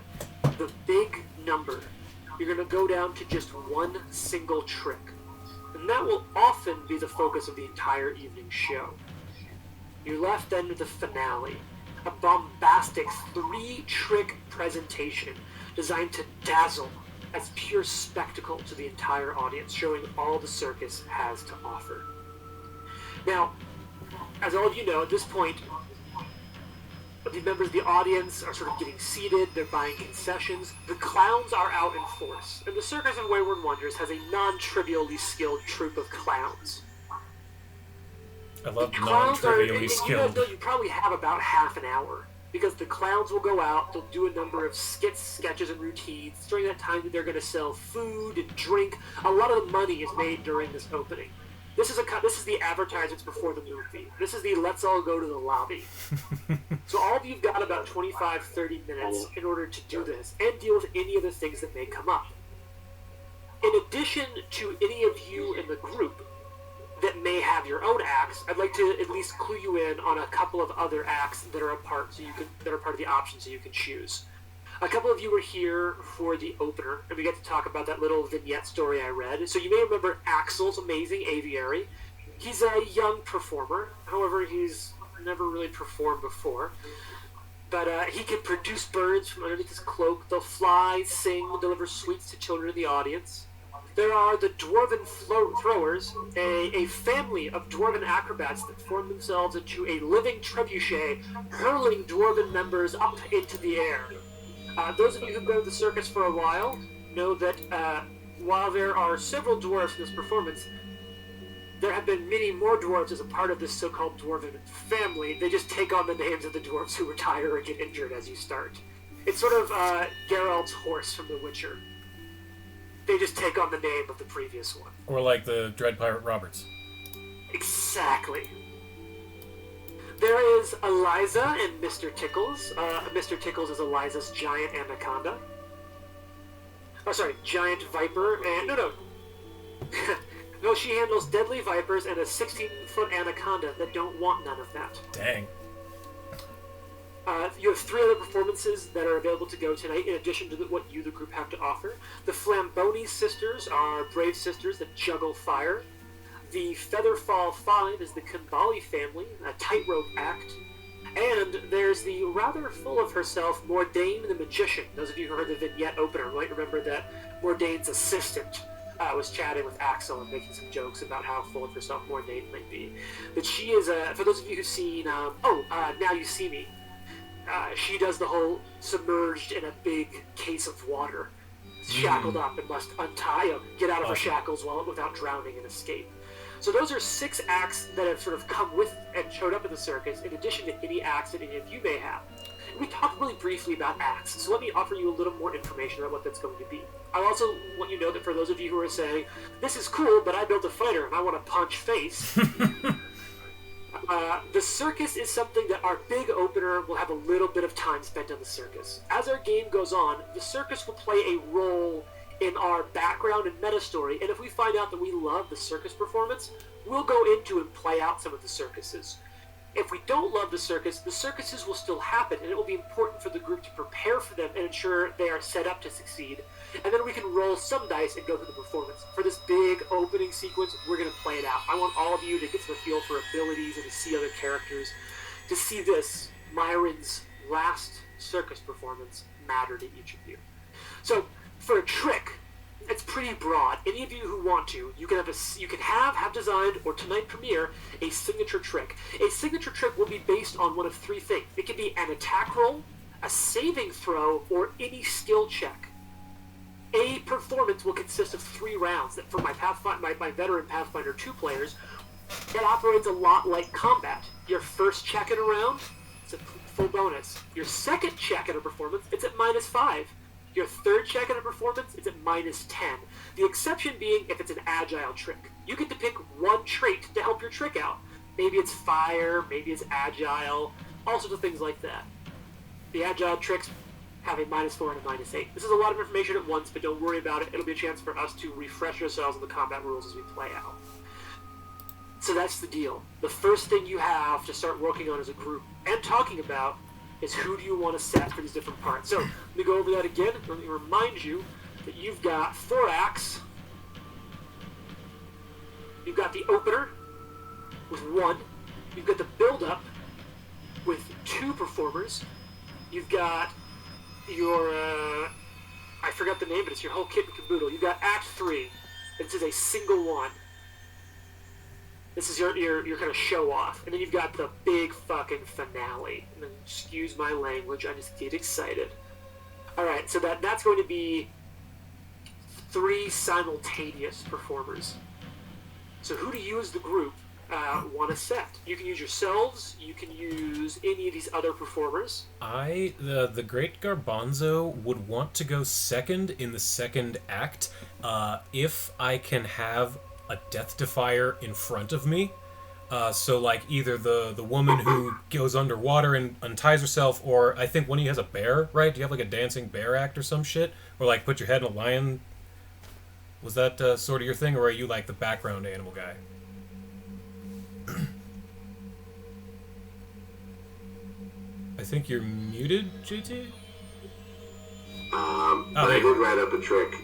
The big number, you're going to go down to just one single trick. And that will often be the focus of the entire evening show. You're left then with the finale, a bombastic 3-trick presentation designed to dazzle as pure spectacle to the entire audience, showing all the circus has to offer. Now, as all of you know, at this point, the members of the audience are sort of getting seated, they're buying concessions, the clowns are out in force, and the Circus of Wayward Wonders has a non-trivially skilled troupe of clowns. I love Clowns non-trivially and you skilled. guys know you probably have about half an hour, because the clowns will go out, they'll do a number of skits, sketches, and routines. During that time that they're going to sell food and drink. A lot of the money is made during this opening. This is the advertisements before the movie. This is the let's all go to the lobby. So all of you've got about 25, 30 minutes in order to do this and deal with any of the things that may come up. In addition to any of you in the group that may have your own acts, I'd like to at least clue you in on a couple of other acts that are that are part of the options so you can choose. A couple of you were here for the opener, and we get to talk about that little vignette story I read. So you may remember Axel's amazing aviary. He's a young performer. However, he's never really performed before. But he can produce birds from underneath his cloak. They'll fly, sing, deliver sweets to children in the audience. There are the Dwarven Throwers, a family of Dwarven acrobats that form themselves into a living trebuchet, hurling Dwarven members up into the air. Those of you who've been to the circus for a while know that while there are several dwarves in this performance, there have been many more dwarves as a part of this so-called Dwarven family. They just take on the names of the dwarves who retire or get injured as you start. It's sort of Geralt's horse from The Witcher. They just take on the name of the previous one. Or like the Dread Pirate Roberts. Exactly. There is Eliza and Mr. Tickles. Mr. Tickles is Eliza's giant anaconda. Oh, sorry, giant viper. And no. No, she handles deadly vipers and a 16-foot anaconda that don't want none of that. Dang. You have 3 other performances that are available to go tonight, in addition to what you, the group, have to offer. The Flamboni sisters are brave sisters that juggle fire. The Featherfall Five is the Kumbali family, a tightrope act. And there's the rather full of herself Mordain the Magician. Those of you who heard the vignette opener might remember that Mordain's assistant was chatting with Axel and making some jokes about how full of herself Mordain might be. But she is, for those of you who've seen, Now You See Me, she does the whole submerged in a big case of water, shackled up and must untie, get out of her shackles without drowning and escape. So those are 6 acts that have sort of come with and showed up in the circus, in addition to any acts that any of you may have. We talked really briefly about acts, so let me offer you a little more information about what that's going to be. I also want you to know that for those of you who are saying, this is cool, but I built a fighter and I want to punch face, the circus is something that our big opener will have a little bit of time spent on the circus. As our game goes on, the circus will play a role in our background and meta story, and if we find out that we love the circus performance, we'll go into and play out some of the circuses. If we don't love the circuses will still happen, and it will be important for the group to prepare for them and ensure they are set up to succeed. And then we can roll some dice and go through the performance. For this big opening sequence, we're going to play it out. I want all of you to get some feel for abilities and to see other characters. To see this, Myron's last circus performance, matter to each of you. So, for a trick, it's pretty broad. Any of you who want to, you can have designed or tonight premiere a signature trick. A signature trick will be based on one of 3 things. It can be an attack roll, a saving throw, or any skill check. A performance will consist of 3 rounds. That for my veteran Pathfinder 2 players, it operates a lot like combat. Your first check in a round, it's a full bonus. Your second check in a performance, it's at -5. Your third check in a performance, it's at -10. The exception being if it's an agile trick. You get to pick one trait to help your trick out. Maybe it's fire, maybe it's agile, all sorts of things like that. The agile tricks have a -4 and a -8. This is a lot of information at once, but don't worry about it. It'll be a chance for us to refresh ourselves on the combat rules as we play out. So that's the deal. The first thing you have to start working on as a group and talking about is who do you want to set for these different parts. So let me go over that again. Let me remind you that you've got 4 acts. You've got the opener with 1. You've got the build-up with 2 performers. You've got your, I forgot the name, but it's your whole kit and caboodle. You've got Act 3. This is a single one. This is your kind of show off. And then you've got the big fucking finale. And then, excuse my language, I just get excited. Alright, so that's going to be 3 simultaneous performers. So who do you as the group want to set? You can use yourselves, you can use any of these other performers. The Great Garbanzo would want to go second in the second act if I can have a Death Defier in front of me. So like either the woman who goes underwater and unties herself, or I think one of you has a bear, right? Do you have like a dancing bear act or some shit? Or like put your head in a lion? Was that sort of your thing, or are you like the background animal guy? I think you're muted, JT? But I did write up a trick.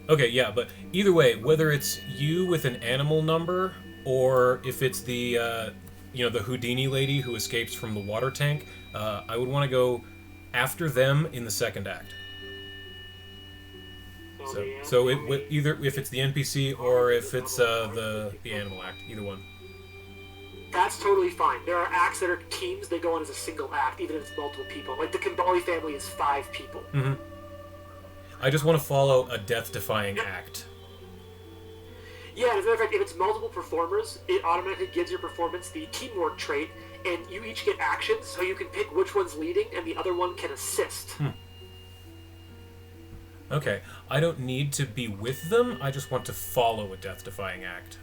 Okay, yeah, but either way, whether it's you with an animal number or if it's the the Houdini lady who escapes from the water tank, I would want to go after them in the second act. So either if it's the NPC or if it's the animal act, either one. That's totally fine. There are acts that are teams that go on as a single act, even if it's multiple people. Like the Kimbali family is 5 people. Mm-hmm. I just want to follow a death-defying act. Yeah, as a matter of fact, if it's multiple performers, it automatically gives your performance the teamwork trait, and you each get actions, so you can pick which one's leading, and the other one can assist. Okay, I don't need to be with them, I just want to follow a death-defying act.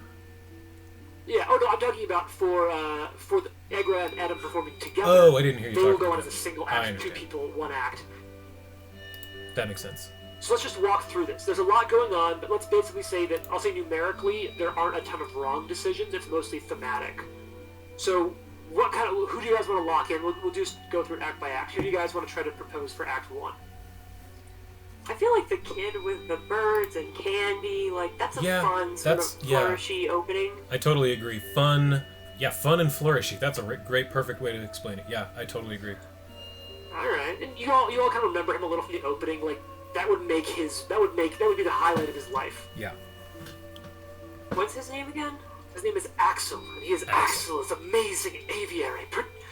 Yeah, oh no, I'm talking about for the Egra and Adam performing together. Oh, I didn't hear you They talking will go about on as that. a single I act, 2 understand. people, 1 act. That makes sense. So let's just walk through this. There's a lot going on, but let's basically say that, I'll say numerically, there aren't a ton of wrong decisions, it's mostly thematic. So, who do you guys want to lock in? We'll just go through it act by act. Who do you guys want to try to propose for Act 1? I feel like the kid with the birds and candy, like, that's a fun sort of flourishy opening. I totally agree. Fun and flourishy. That's a great, perfect way to explain it. Yeah, I totally agree. Alright, and you all kind of remember him a little from the opening, like, that would be the highlight of his life. Yeah. What's his name again? His name is Axel, and he is Axel, this amazing aviary.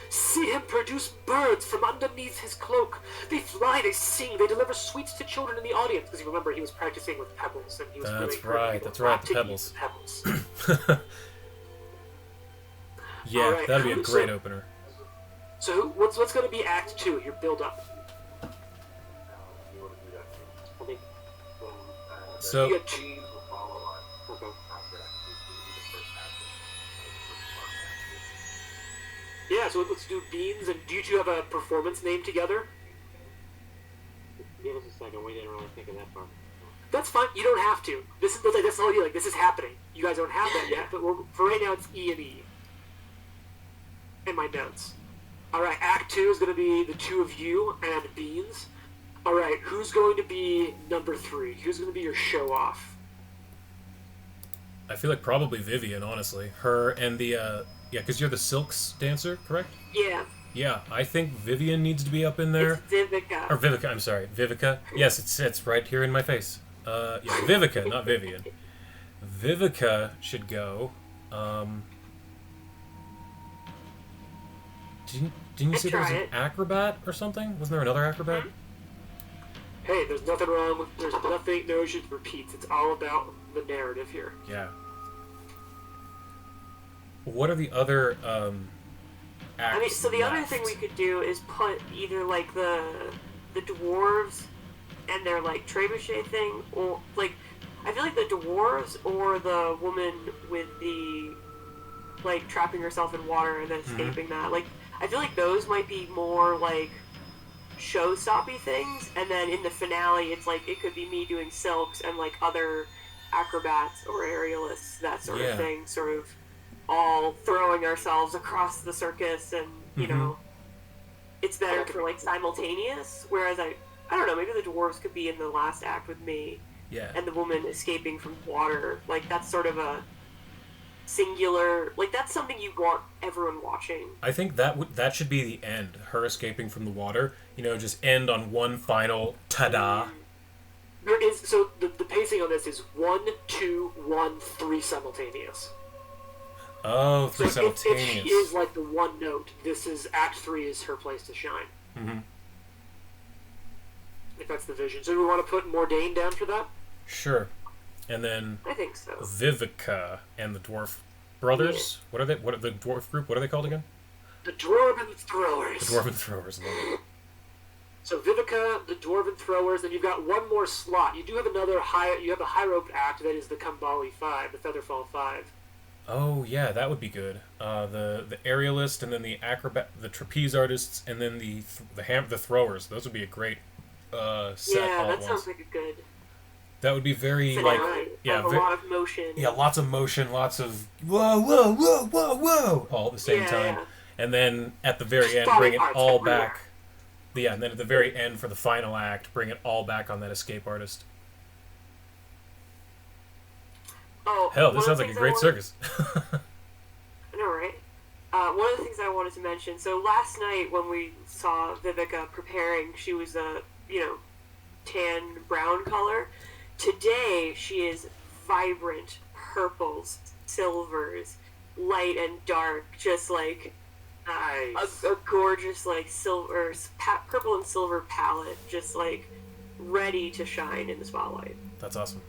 See him produce birds from underneath his cloak. They fly, they sing, they deliver sweets to children in the audience. Because you remember, he was practicing with pebbles, and he was That's really right, the pebbles. pebbles. Yeah, right, that'd be a great opener. So, what's going to be Act 2, your build-up? I think. So, You got 2. Okay. Yeah, so let's do Beans, and do you 2 have a performance name together? Give us a second. We didn't really think of that part. That's fine. You don't have to. That's the whole deal. Like, this is happening. You guys don't have that yet, but for right now, it's E and E. In my notes. All right, Act 2 is going to be the 2 of you and Beans. All right, who's going to be number 3? Who's going to be your show-off? I feel like probably Vivian, honestly. Her and the, because you're the Silks dancer, correct? Yeah. Yeah, I think Vivian needs to be up in there. It's Vivica. Or Vivica, I'm sorry. Vivica. Yes, it's right here in my face. Yeah, Vivica, not Vivian. Vivica should go. Didn't you say there was an acrobat or something? Wasn't there another acrobat? Hey, there's nothing wrong with... There's nothing... No issues repeats. It's all about the narrative here. Yeah. What are the other, acts I mean, so the other left? thing we could do is put either, like, the dwarves and their, like, trebuchet thing, or, like, I feel like the dwarves or the woman with the, like, trapping herself in water and then escaping that, like, I feel like those might be more, like, show-stoppy things, and then in the finale, it's like, it could be me doing silks and, like, other acrobats or aerialists, that sort of thing, sort of all throwing ourselves across the circus, and, you know, it's better for, like, simultaneous, whereas I don't know, maybe the dwarves could be in the last act with me, and the woman escaping from water, like, that's sort of a singular, like, that's something you want everyone watching. I think that should be the end. Her escaping from the water. You know, just end on one final ta-da. There is... So, the pacing on this is 1, 2, 1, 3 simultaneous. Oh, 3 so simultaneous. If she is, like, the one note, this is... Act 3 is her place to shine. Mm-hmm. If that's the vision. So do we want to put Mordain down for that? Sure. And then I think so. Vivica and the Dwarf Brothers. What are they? What are the dwarf group? What are they called again? The Dwarven Throwers. The Dwarven Throwers. Love it. So Vivica, the Dwarven Throwers, then you've got one more slot. You do have another you have a high rope act that is the Kambali 5, the Featherfall 5. Oh yeah, that would be good. The aerialist, and then the acrobat, the trapeze artists, and then the throwers. Those would be a great set. Yeah, all that at sounds once. like a good That would be very finale. yeah, a lot of motion. Yeah, lots of motion, lots of whoa, whoa, whoa, whoa, whoa, all at the same time. Yeah. And then at the very end, Body bring it parts all everywhere. back. Yeah, and then at the very end for the final act, bring it all back on that escape artist. Oh, Hell, this one of sounds the like a things I great wanted- circus. I know, right? One of the things I wanted to mention. So last night when we saw Vivica preparing, she was a tan brown color. Today she is vibrant purples, silvers, light and dark, just like Nice. a gorgeous like silver, purple and silver palette, just like ready to shine in the spotlight. That's awesome.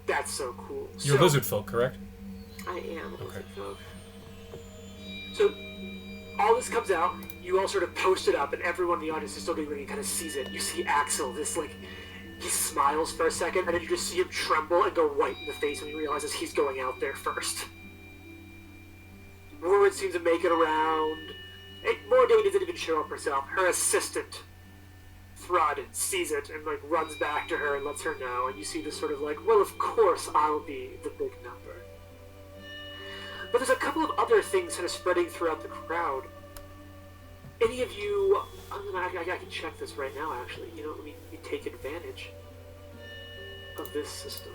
That's so cool. You're so, lizard folk, correct? I am. Okay. So all this comes out. You all sort of post it up, and everyone in the audience is still getting ready and kind of sees it. You see Axel, this like he smiles for a second, and then you just see him tremble and go white in the face when he realizes he's going out there first. Word seems to make it around. Morday doesn't even show up herself. Her assistant, Thrud, sees it and like runs back to her and lets her know. And you see this sort of like, well, of course I'll be the big number. But there's a couple of other things kind of spreading throughout the crowd. Any of you? I can check this right now. Actually, let me take advantage of this system.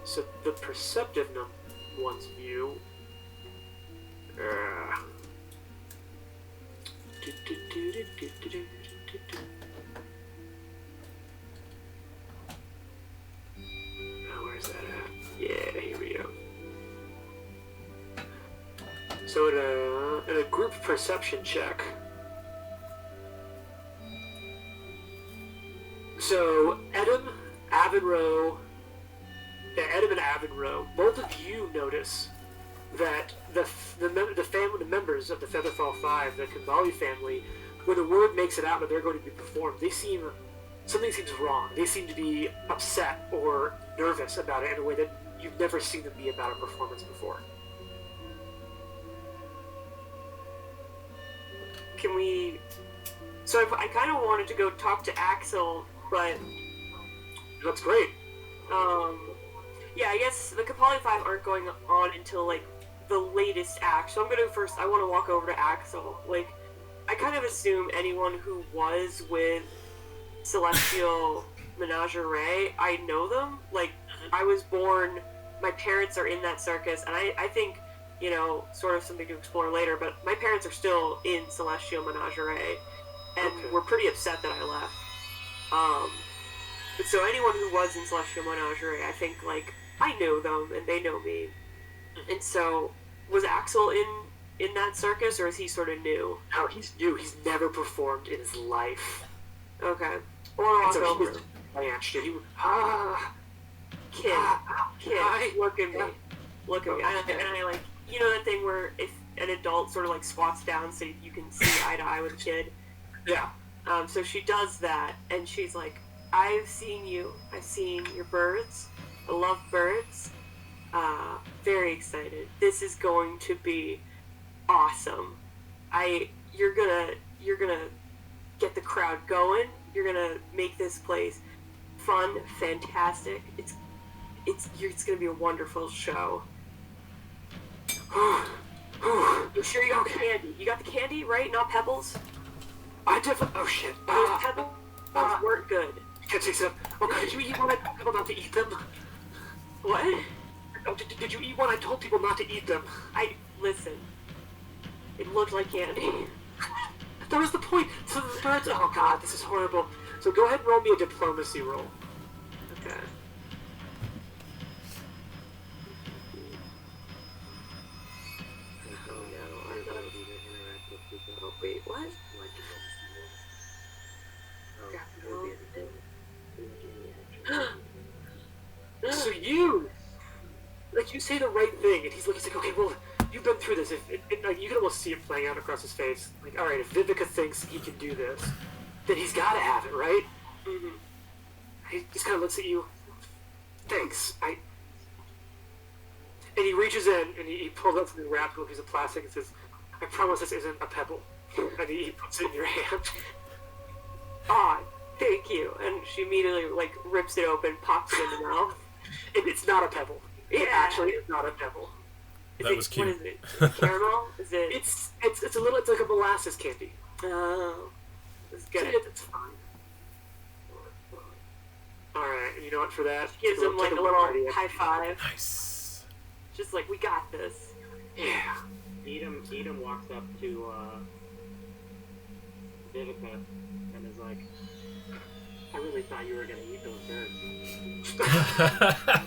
So the perceptive one's view. Now where's that at? Yeah, here we go. So in a group perception check. So Edom, Avinrow, Edom and Avinrow, both of you notice that the members of the Featherfall Five, the Kimbali family, when the word makes it out that they're going to be performed, something seems wrong. They seem to be upset or nervous about it in a way that you've never seen them be about a performance before. Can we? So I kind of wanted to go talk to Axel, but That's great. yeah, I guess the Kapali Five aren't going on until like the latest act. So I'm gonna first. I want to walk over to Axel. Like, I kind of assume anyone who was with Celestial Menagerie, I know them. Like, I was born. My parents are in that circus, and I think, sort of something to explore later. But my parents are still in Celestial Menagerie, and Okay. were pretty upset that I left. But so anyone who was in Celestial Menagerie, I think like I know them and they know me. And so, was Axel in that circus, or is he sort of new? No, he's new. He's never performed in his life. Okay. I And want to so walk he over. was blanched. He was, Kid, hi. look at me. Look at me. And I like, that thing where if an adult sort of like squats down so you can see eye to eye with a kid? Yeah. So she does that, and she's like, I've seen you. I've seen your birds. I love birds. Very excited. This is going to be awesome. You're gonna get the crowd going. You're gonna make this place fun, fantastic. It's gonna be a wonderful show. You sure you got the candy? You got the candy, right? Not pebbles? I definitely. Oh shit. Those pebbles weren't good. Can't take some. Okay, did you eat one? I told people not to eat them. What? Oh, did you eat one? I told people not to eat them. Listen. It looked like candy. That was the point. So the birds. Oh god, this is horrible. So go ahead and roll me a diplomacy roll. Okay. Oh, wait, what? So you say the right thing, and he's like, okay, well, you've been through this. Like, you can almost see it playing out across his face. Like, all right, if Vivica thinks he can do this, then he's got to have it, right? Mm-hmm. He just kind of looks at you. Thanks. And he reaches in and he pulls out something wrapped in a piece of plastic and says, I promise this isn't a pebble. And he puts it in your hand. Ah, thank you. And she immediately, like, rips it open, pops it in the mouth. And it's not a pebble. It Yeah. actually is not a pebble. Is That it, was cute. What is it? Caramel? Is it? It's like a molasses candy. Oh, it's good. It's fine. All right, and you know what? For that, Gives we'll him like take a little party. high five. Nice. Just like, we got this. Yeah. Edom walks up to Vivica and is like, I really thought you were gonna eat those birds.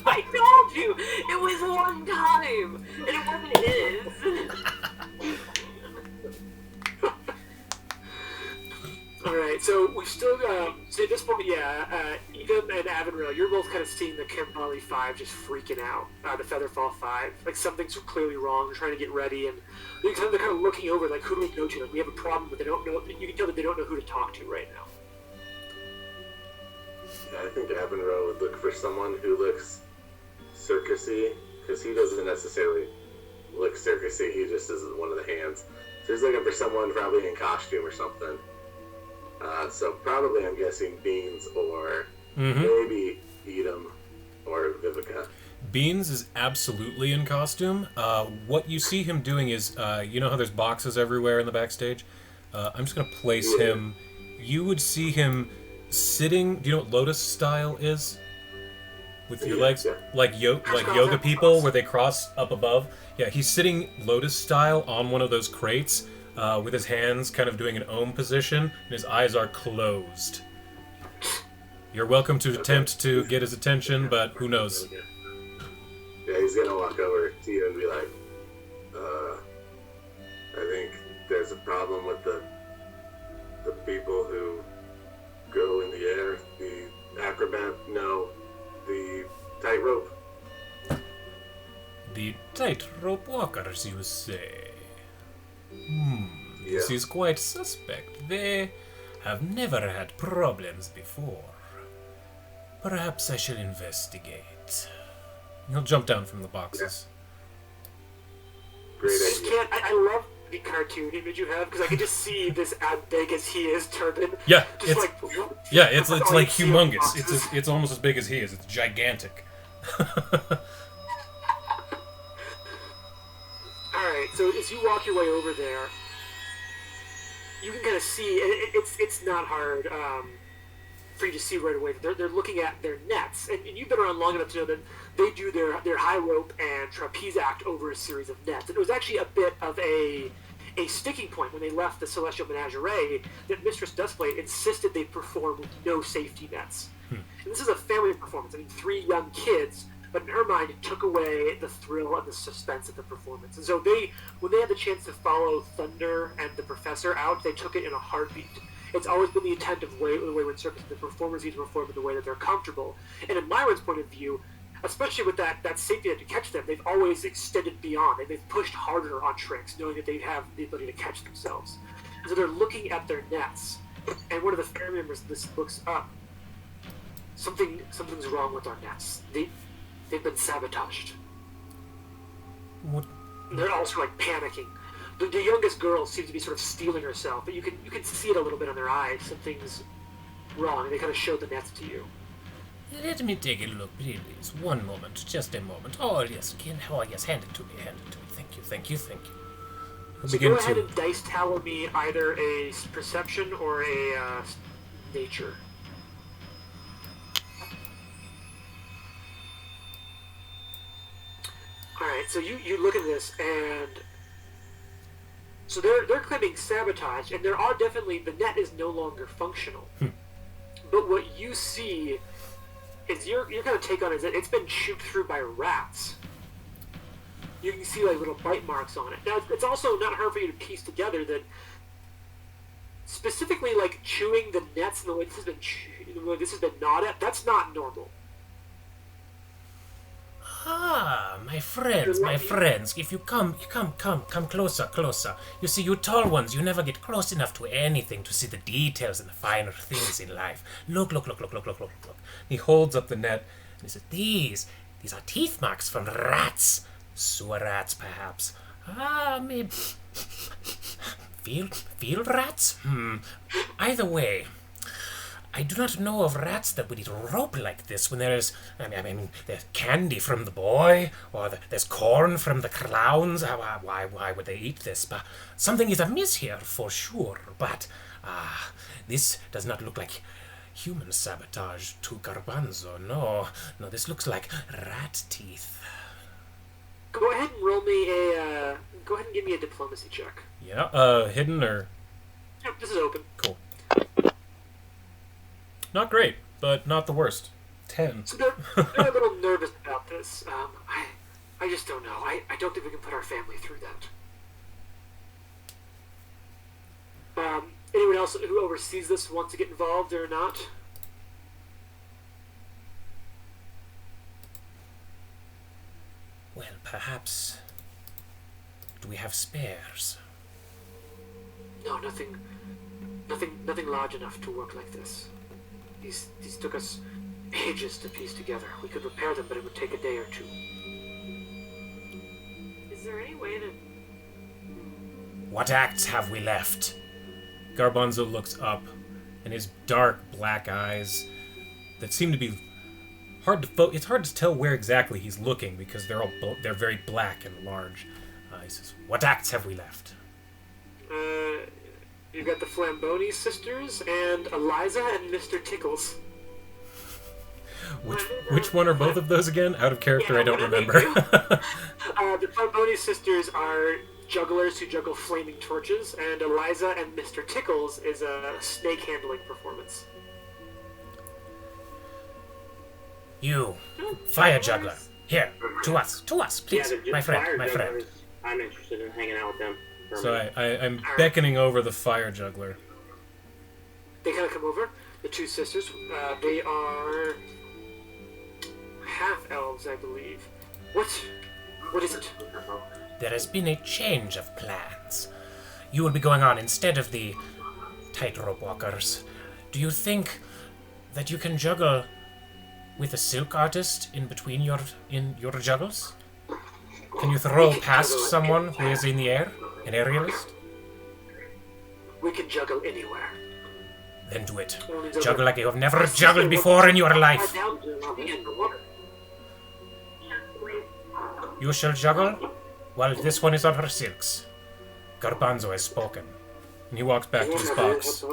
I told you! It was one time! And it wasn't his! Alright, so we've still got, so at this point, Edom and Avenrail, you're both kind of seeing the Kimberly 5 just freaking out, the Featherfall 5. Like, something's clearly wrong, they're trying to get ready, and they're kind of looking over, like, who do we go to? Like, we have a problem, but they don't know, you can tell that they don't know who to talk to right now. I think Avenroe would look for someone who looks circusy, because he doesn't necessarily look circusy, he just is one of the hands. So he's looking for someone probably in costume or something. So probably I'm guessing Beans or maybe Edom or Vivica. Beans is absolutely in costume. What you see him doing is, you know how there's boxes everywhere in the backstage? I'm just going to place him. You would see him sitting. Do you know what lotus style is? With your legs? Like yoga people where they cross up above? Yeah, he's sitting lotus style on one of those crates with his hands kind of doing an Om position, and his eyes are closed. You're welcome to attempt to get his attention, but who knows? Yeah, he's gonna walk over to you and be like, I think there's a problem with the people who go in the air, the acrobat, no, the tightrope. The tightrope walkers, you say? This Yeah. is quite suspect. They have never had problems before. Perhaps I shall investigate. He'll jump down from the boxes. Great I just idea. can't, I love the cartoon image you have, because I can just see this as big as he is turban. Yeah, Just it's like, it's all like you see are humongous. boxes. It's almost as big as he is. It's gigantic. Alright, so as you walk your way over there, you can kind of see, and it's not hard for you to see right away. They're looking at their nets, and you've been around long enough to know that they do their high rope and trapeze act over a series of nets. And it was actually a bit of a sticking point when they left the Celestial Menagerie that Mistress Dustblade insisted they perform with no safety nets. And this is a family performance. I mean, 3 young kids, but in her mind, it took away the thrill and the suspense of the performance. And so when they had the chance to follow Thunder and the Professor out, they took it in a heartbeat. It's always been the intent of Wayward Circus that the performers need to perform in the way that they're comfortable. And in Myron's point of view, especially with that safety net to catch them, they've always extended beyond. They've pushed harder on tricks, knowing that they have the ability to catch themselves. And so they're looking at their nets. And one of the family members of this looks up. Something's wrong with our nets. They've been sabotaged. What? And they're also like panicking. The youngest girl seems to be sort of stealing herself, but you can see it a little bit in their eyes. Something's wrong, and they kind of show the nets to you. Let me take a look, please. One moment, just a moment. Oh yes, hand it to me. Thank you. I'll So begin go ahead to. and dice tower me either a perception or a nature. Alright, so you look at this, and so they're claiming sabotage, and there are definitely, the net is no longer functional. But what you see is your kind of take on it is that it's been chewed through by rats. You can see like little bite marks on it. Now it's also not hard for you to piece together that specifically like chewing the nets and the way this has been gnawed at, that's not normal. Ah, my friends, if you come closer. You see, you tall ones, you never get close enough to anything to see the details and the finer things in life. Look. He holds up the net. And he says, these are teeth marks from rats. Sewer rats, perhaps. Ah, maybe... Field rats? Either way, I do not know of rats that would eat rope like this when there's, I mean, there's candy from the boy, or there's corn from the clowns. Why would they eat this? But something is amiss here for sure. But, this does not look like human sabotage to Garbanzo. No, this looks like rat teeth. Go ahead and roll me a. Go ahead and give me a diplomacy check. Yeah, hidden or... Yep, this is open. Cool. Not great, but not the worst. 10. So they're a little nervous about this. I just don't know. I don't think we can put our family through that. Anyone else who oversees this wants to get involved or not? Well, perhaps... Do we have spares? No, nothing large enough to work like this. These took us ages to piece together. We could repair them, but it would take a day or two. Is there any way to... What acts have we left? Garbanzo looks up, and his dark black eyes that seem to be hard to it's hard to tell where exactly he's looking because they're very black and large. He says, "What acts have we left?" You've got the Flamboni sisters and Eliza and Mr. Tickles. Which one are both of those again? Out of character, Yeah, I don't what do they remember. The Flamboni sisters are jugglers who juggle flaming torches, and Eliza and Mr. Tickles is a snake handling performance. You, fire juggler. Here, to us, please, Yeah, my friend, fire my friend. jugglers, I'm interested in hanging out with them. For a So minute. I'm beckoning over the fire juggler. They kind of come over. The two sisters, they are half elves, I believe. What is it? There has been a change of plans. You will be going on instead of the tightrope walkers. Do you think that you can juggle with a silk artist in between your juggles? Can you throw past someone who is in the air? An aerialist? We can juggle anywhere. Then do it. Juggle like you have never juggled before in your life. You shall juggle while this one is on her silks. Garbanzo has spoken. And he walks back to his box.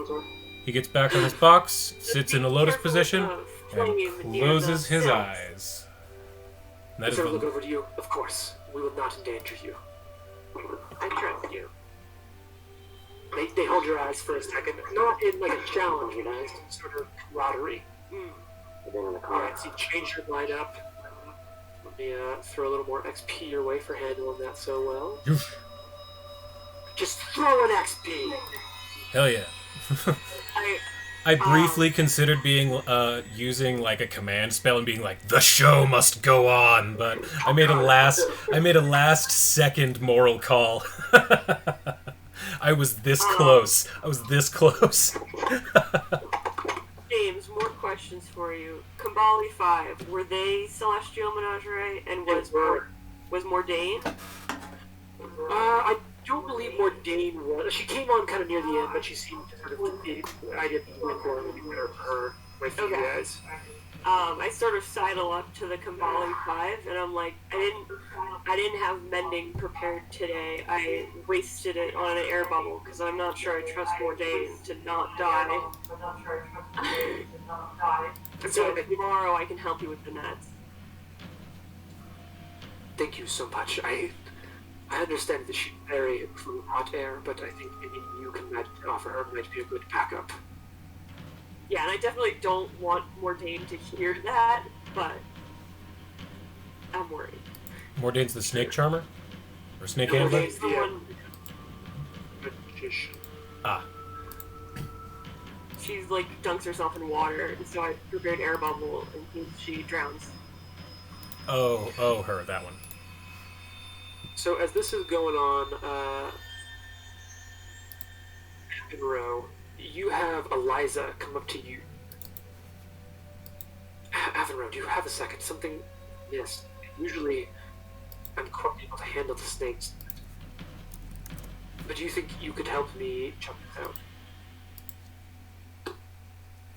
He gets back on his box, sits in a lotus position, and closes his eyes. And that is Sir, look the, over to you. Of course, we will not endanger you. I trust you. They hold your eyes for a second, not in like a challenge, just sort of camaraderie. Alright, so you change your mind up. Let me throw a little more XP your way for handling that so well. Just throw an XP! hell yeah. I briefly considered using like a command spell and being like, the show must go on, but I made a last second moral call. I was this close. James, more questions for you. Kambali 5, were they Celestial Menagerie, and was Mordain? I don't believe Mordain was. She came on kind of near the end, but she seemed to sort of I didn't win for better for her. My few guys. I sort of sidle up to the Kambali 5, and I'm like, I didn't have mending prepared today. I wasted it on an air bubble because I'm not sure I trust Mordain to not die. So tomorrow I can help you with the nets. Thank you so much. I understand that she's very from hot air, but I think anything you can offer her might be a good backup. Yeah, and I definitely don't want Mordain to hear that, but I'm worried. Mordain's the snake charmer? Or snake handler? Mordain's the magician. Ah. She's like dunks herself in water, and so I prepared air bubble in case she drowns. Oh, her, that one. So as this is going on, in row, you have Eliza come up to you. Avenro, do you have a second? Something... Yes. Usually, I'm quite able to handle the snakes. But do you think you could help me check this out?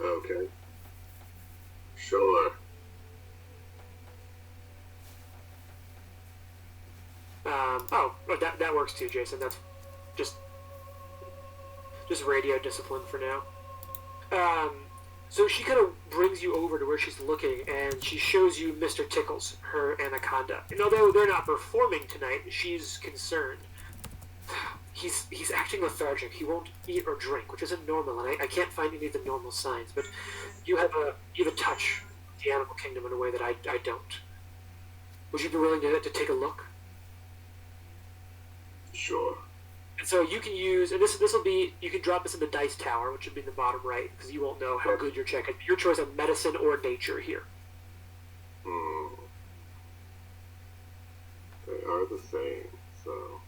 Okay. Sure. That works too, Jason. That's just radio discipline for now. So she kind of brings you over to where she's looking, and she shows you Mr. Tickles, her anaconda. And although they're not performing tonight, she's concerned. He's acting lethargic. He won't eat or drink, which isn't normal, and I can't find any of the normal signs. But you have a touch the animal kingdom in a way that I don't. Would you be willing to take a look? Sure. And so you can use, and this will be, you can drop this in the dice tower, which would be in the bottom right, because you won't know how good your check is. Your choice of medicine or nature here. They are the same, so.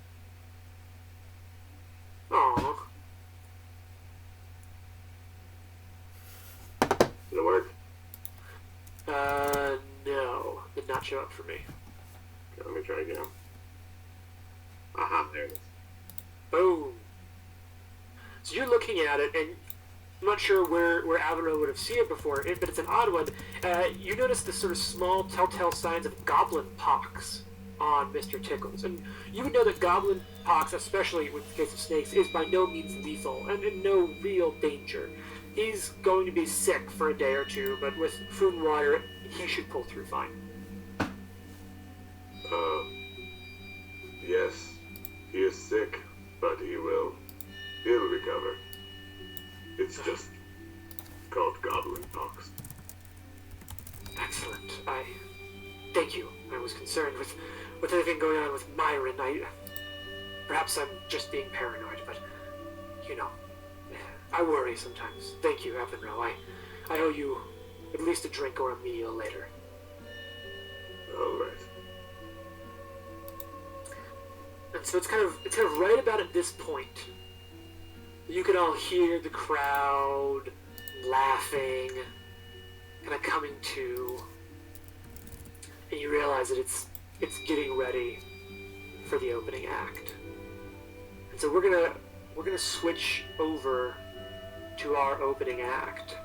Aww. Did it work? No. Did not show up for me. Okay, let me try again. Aha, there it is. Boom. So you're looking at it, and I'm not sure where Avero would have seen it before, but it's an odd one. You notice the sort of small telltale signs of goblin pox on Mr. Tickles. And you would know that goblin pox, especially with the case of snakes, is by no means lethal and in no real danger. He's going to be sick for a day or two, but with food and water, he should pull through fine. Yes, he is sick, but he'll recover. It's just called goblin pox. Excellent. Thank you. I was concerned with everything going on with Myron. Perhaps I'm just being paranoid, but, I worry sometimes. Thank you, Avero. I owe you at least a drink or a meal later. All right. And so it's kind of right about at this point. You can all hear the crowd laughing, kind of coming to, and you realize that it's getting ready for the opening act. And so we're gonna switch over to our opening act.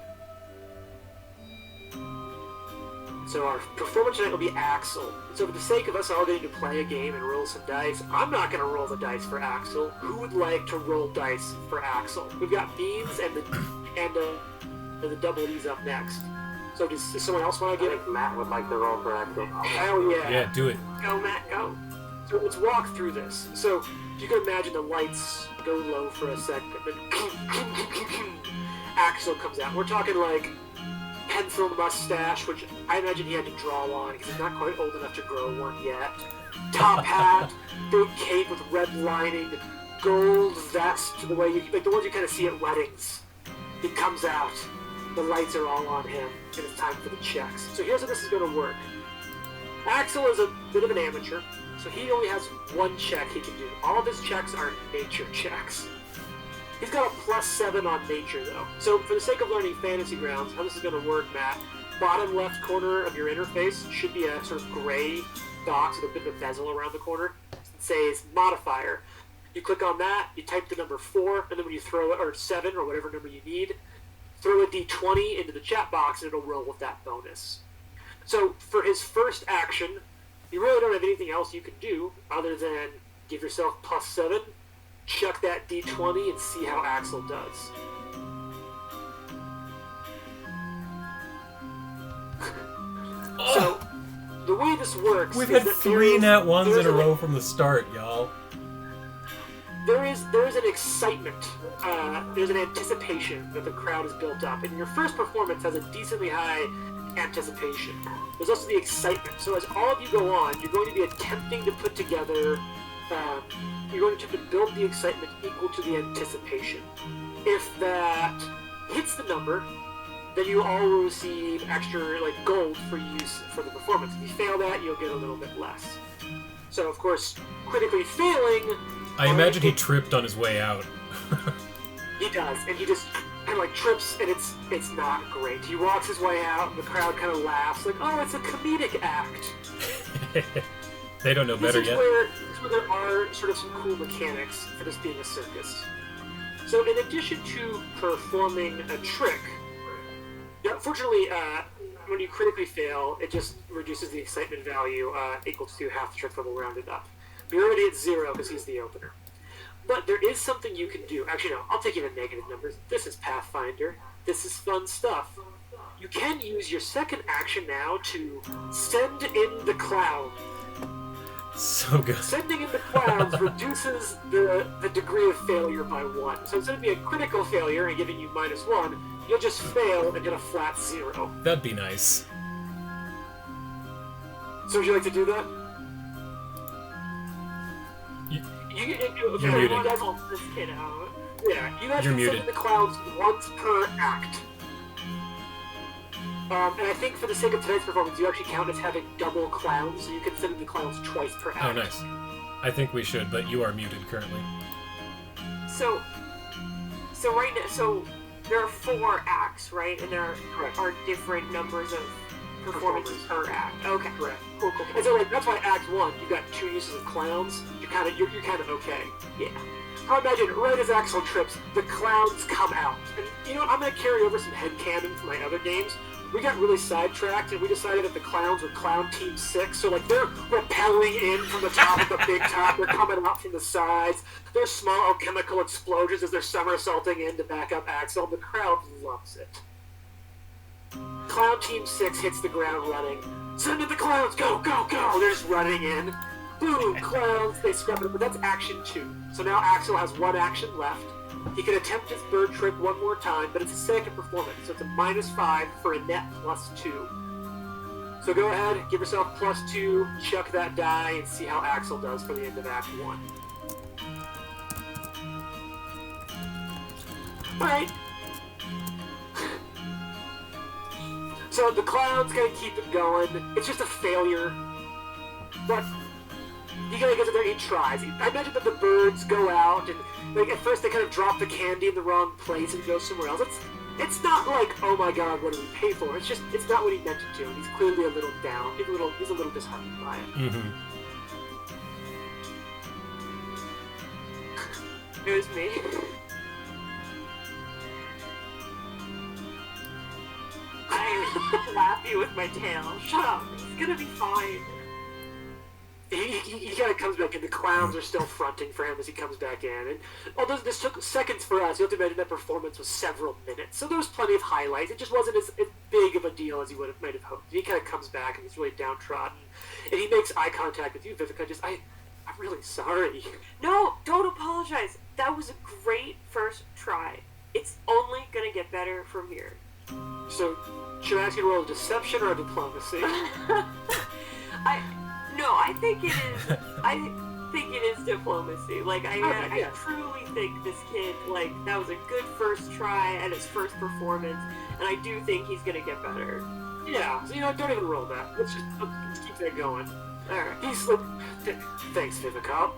So our performance tonight will be Axel. So for the sake of us all getting to play a game and roll some dice, I'm not going to roll the dice for Axel. Who would like to roll dice for Axel? We've got Beans and the double E's up next. So does someone else want to I get it? think Matt would like to roll for Axel. Hell yeah. Yeah, do it. Go, Matt, go. So let's walk through this. So if you can imagine the lights go low for a second, then Axel comes out. We're talking like pencil mustache, which I imagine he had to draw on because he's not quite old enough to grow one yet. Top hat, big cape with red lining, gold vest, the way the ones you kind of see at weddings. He comes out, the lights are all on him, and it's time for the checks. So here's how this is going to work. Axel is a bit of an amateur, so he only has one check he can do. All of his checks are nature checks. He's got a +7 on nature, though. So for the sake of learning Fantasy Grounds, how this is going to work, Matt, bottom left corner of your interface should be a sort of gray box with a bit of a bezel around the corner. It says modifier. You click on that, you type the number 4, and then when you throw it, or 7, or whatever number you need, throw a d20 into the chat box, and it'll roll with that bonus. So for his first action, you really don't have anything else you can do other than give yourself +7, chuck that d20, and see how Axel does. So, the way this works We've is had that 3 nat ones in a there's row from the start, y'all. There is an excitement, there's an anticipation that the crowd has built up, and your first performance has a decently high anticipation. There's also the excitement. So as all of you go on, you're going to be attempting to put together, you're going to build the excitement equal to the anticipation. If that hits the number, then you all will receive extra gold for use for the performance. If you fail that, you'll get a little bit less. So of course, critically failing, I imagine he tripped on his way out. he does, and he just kind of trips, and it's not great. He walks his way out, and the crowd kind of laughs, like, oh, it's a comedic act. They don't know better This is yet. where there are sort of some cool mechanics for this being a circus. So in addition to performing a trick, Yeah, fortunately, when you critically fail, it just reduces the excitement value equal to half the trick level rounded up. But you're already at 0 because he's the opener. But there is something you can do. Actually, no, I'll take you to negative numbers. This is Pathfinder. This is fun stuff. You can use your second action now to send in the clown. So good. Sending in the clowns reduces the degree of failure by 1. So instead of being a critical failure and giving you -1, you'll just fail and get a flat 0. That'd be nice. So would you like to do that? You're muted. Let's help this kid out. Yeah, you guys You're can send muted. in the clowns once per act. And I think for the sake of tonight's performance, you actually count as having double clowns, so you can send in the clowns twice per act. Oh, nice. I think we should, but you are muted currently. So right now, so there are 4 acts, right? And there Correct. are different numbers of performances per act. Okay. Correct. Cool. And so, like, that's why Act 1, you've got 2 uses of clowns. You're kind of okay. Yeah. I imagine right as Axel trips, the clowns come out. And you know what? I'm going to carry over some headcanon from my other games. We got really sidetracked, and we decided that the clowns were Clown Team 6. So, like, they're rappelling in from the top of the big top. They're coming out from the sides. There's small alchemical explosions as they're somersaulting in to back up Axel. The crowd loves it. Clown Team 6 hits the ground running. Send in the clowns! Go, go, go! They're just running in. Boom! Clowns! They scrap it up. But that's action 2. So now Axel has 1 action left. He can attempt his bird trick one more time, but it's a second performance, so it's a -5 for a net +2. So go ahead, give yourself +2, chuck that die, and see how Axel does for the end of Act 1. Alright. So the clown's gonna keep it going. It's just a failure. But you gotta get to there, he tries. I imagine that the birds go out and, like, at first they kind of drop the candy in the wrong place and go somewhere else. It's not like, oh my god, what did we pay for? It's just, it's not what he meant to do. And he's clearly a little down. He's a little disheartened by it. Mm-hmm. It was me. I slap you with my tail. Shut up. It's gonna be fine. He kind of comes back in. The clowns are still fronting for him as he comes back in. And although this took seconds for us, you have to imagine that performance was several minutes. So there was plenty of highlights. It just wasn't as big of a deal as you might have hoped. He kind of comes back and he's really downtrodden. And he makes eye contact with you, Vivica. I'm really sorry. No, don't apologize. That was a great first try. It's only gonna get better from here. So, should I ask you to roll a deception or a diplomacy? I think it is. I think it is diplomacy. Like I yeah. truly think this kid, like, that was a good first try at his first performance, and I do think he's gonna get better. Yeah. So, don't even roll that. Let's keep that going. All right. He's like, thanks, Vivica.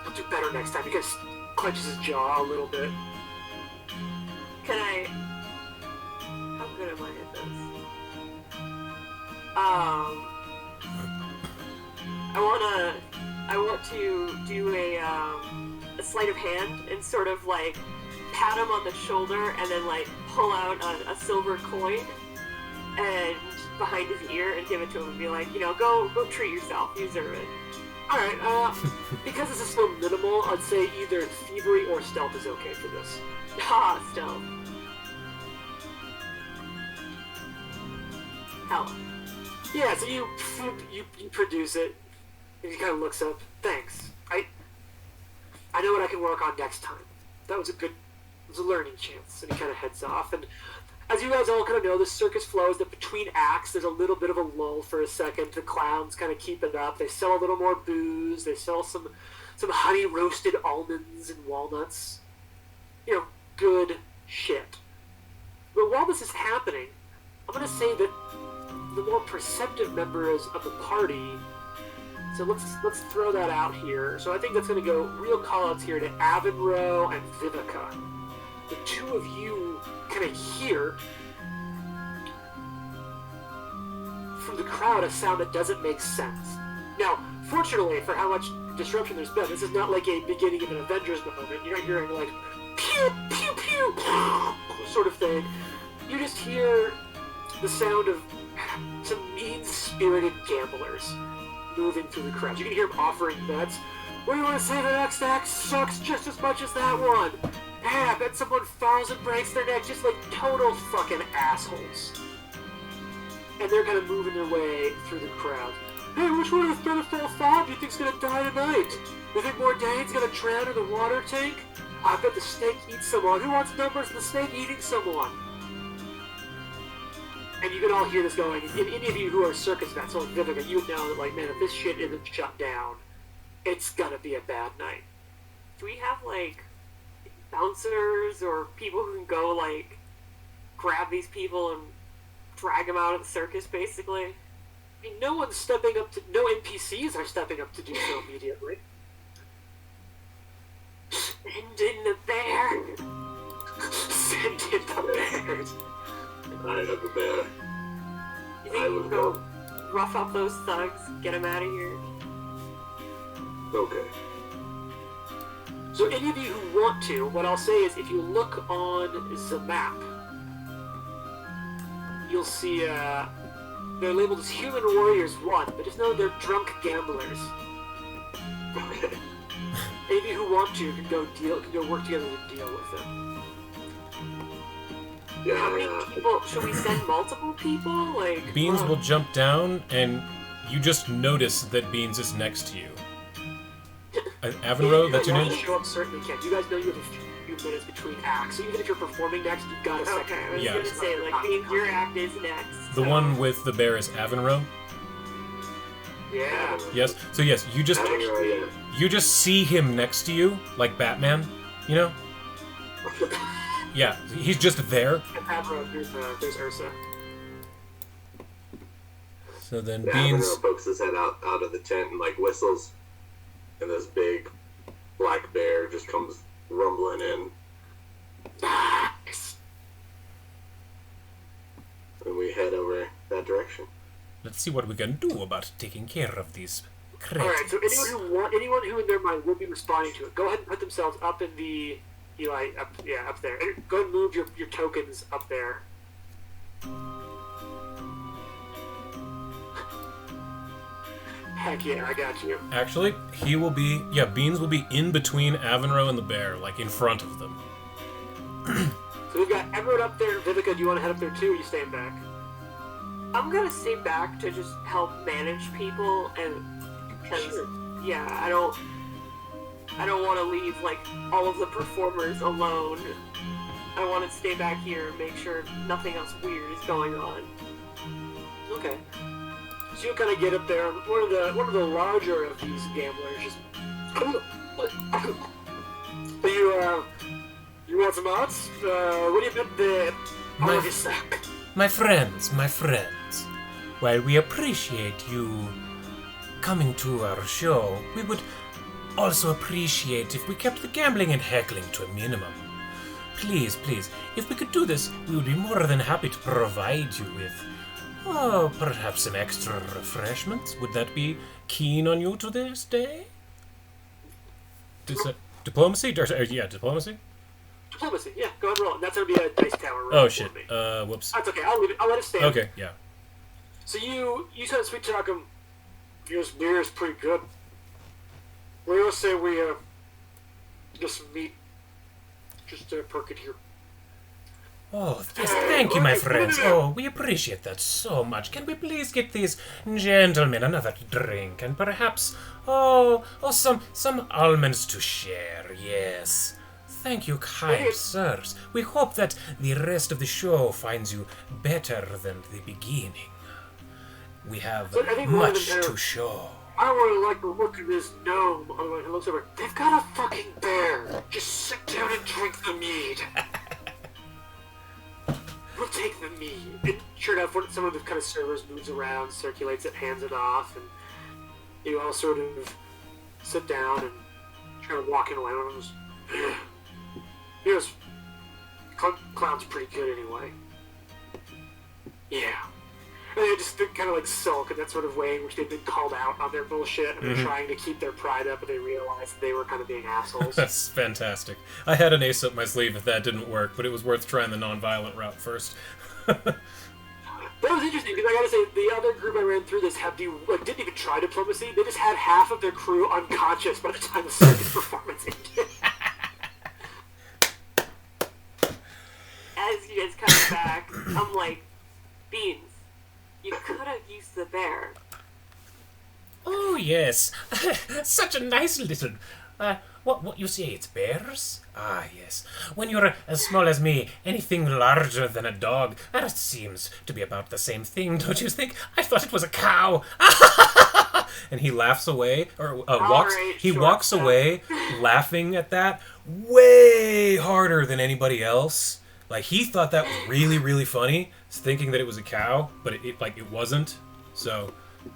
I'll do better next time. He kind of clenches his jaw a little bit. Can I? How good am I at this? I want to do a sleight of hand and sort of like pat him on the shoulder and then like pull out a silver coin and behind his ear and give it to him and be like, go treat yourself. You deserve it. All right. Because this is so minimal, I'd say either thievery or stealth is okay for this. Stealth. Hell. Yeah. So you produce it, and he kind of looks up. Thanks. I know what I can work on next time. That was it was a learning chance. And he kind of heads off. And as you guys all kind of know, the circus flow is that between acts, there's a little bit of a lull for a second. The clowns kind of keep it up. They sell a little more booze. They sell some honey roasted almonds and walnuts. Good shit. But while this is happening, I'm going to say that the more perceptive members of the party. So let's throw that out here. So I think that's going to go real call-outs here to Avenro and Vivica. The two of you kind of hear from the crowd a sound that doesn't make sense. Now, fortunately for how much disruption there's been, this is not like a beginning of an Avengers moment. You're not hearing like pew pew pew sort of thing. you just hear the sound of some mean-spirited gamblers moving through the crowd. You can hear them offering bets. What do you want to say the next act sucks just as much as that one? Hey, I bet someone falls and breaks their neck, just like total fucking assholes. And they're kind of moving their way through the crowd. Hey, which one of the Featherfall 5 do you think's gonna die tonight? You think Mordane's gonna drown in the water tank? I bet the snake eats someone. Who wants numbers of the snake eating someone? And you can all hear this going. And any of you who are circus vets, like Vivica, you know that, like, man, if this shit isn't shut down, it's gonna be a bad night. Do we have, like, bouncers or people who can go, like, grab these people and drag them out of the circus, basically? I mean, no one's stepping up to... No NPCs are stepping up to do so immediately. Send in the bear! Send in the bears. I have a bear. You think I you will can go go. rough up those thugs, get them out of here? Okay. So any of you who want to, what I'll say is if you look on the map, you'll see they're labeled as Human Warriors 1, but just know they're drunk gamblers. Okay. Any of you who want to can go work together to deal with it. Yeah, How many people? Should we send multiple people? Like, Beans will jump down, and you just notice that Beans is next to you. Avenro, that's your If you name? show up, certainly can. You guys know you have a few minutes between acts, so even if you're performing next, you've got a second. okay, I was Yeah. gonna say, like, Beans, your act is next. The so- one with the bear is Avenro? Yeah. Yes. So yes, you just see him next to you, like Batman, you know? Yeah, he's just there. And Avro, there's Ursa. So then Yeah, Beans. Avenel pokes his head out of the tent and like whistles, and this big black bear just comes rumbling in, and we head over that direction. Let's see what we can do about taking care of these Alright, so cretins. anyone who in their mind will be responding to it, go ahead and put themselves up in the Eli, up there. And go ahead and move your tokens up there. Heck yeah, I got you. Actually, Beans will be in between Avenro and the bear, like in front of them. So we've got Everett up there. Vivica, do you want to head up there too, or are you staying back? I'm gonna stay back to just help manage people, and because yeah, I don't want to leave like all of the performers alone. I want to stay back here and make sure nothing else weird is going on. Okay. So you kind of get up there. One of the larger of these gamblers just. You want some odds? What do you bet the all of you suck? My friends, while we appreciate you coming to our show, we would also appreciate if we kept the gambling and heckling to a minimum. Please, if we could do this, we would be more than happy to provide you with, perhaps some extra refreshments. Would that be keen on you to this day? Diplomacy? Yeah, diplomacy? Diplomacy, yeah, go ahead and roll it. That's gonna be a dice tower roll. Oh for shit. me. Whoops. That's okay. I'll leave it. I'll let it stand. Okay, yeah. So you said sweet talk him. Yours beer is pretty good. We'll say we get some meat. Just perk it here. Oh, yes, thank you, my friends. Oh, we appreciate that so much. Can we please get these gentlemen another drink and perhaps, some almonds to share? Yes. Thank you, kind sirs. We hope that the rest of the show finds you better than the beginning. We have So I think one of much them to show. I really like the look of this gnome. Otherwise, he looks over. They've got a fucking bear. Just sit down and drink the mead. We'll take the mead. And sure enough, some of the kind of servers moves around, circulates it, hands it off, and you all sort of sit down and kind of walking away. One of them's, Here's Clown's pretty good anyway. Yeah. they just kind of like sulk in that sort of way in which they've been called out on their bullshit and they're trying to keep their pride up, but they realize that they were kind of being assholes. That's fantastic. I had an ace up my sleeve if that didn't work, but it was worth trying the non-violent route first. That was interesting because I gotta say the other group I ran through this didn't even try diplomacy. They just had half of their crew unconscious by the time the second performance ended. As you guys come back, I'm like, Beans, you could have used the bear. Oh, yes. Such a nice little... what you say, it's bears? Ah, yes. When you're as small as me, anything larger than a dog, that seems to be about the same thing, don't you think? I thought it was a cow. And he laughs away, or walks away laughing at that way harder than anybody else. Like, he thought that was really, really funny, thinking that it was a cow, but it wasn't. So,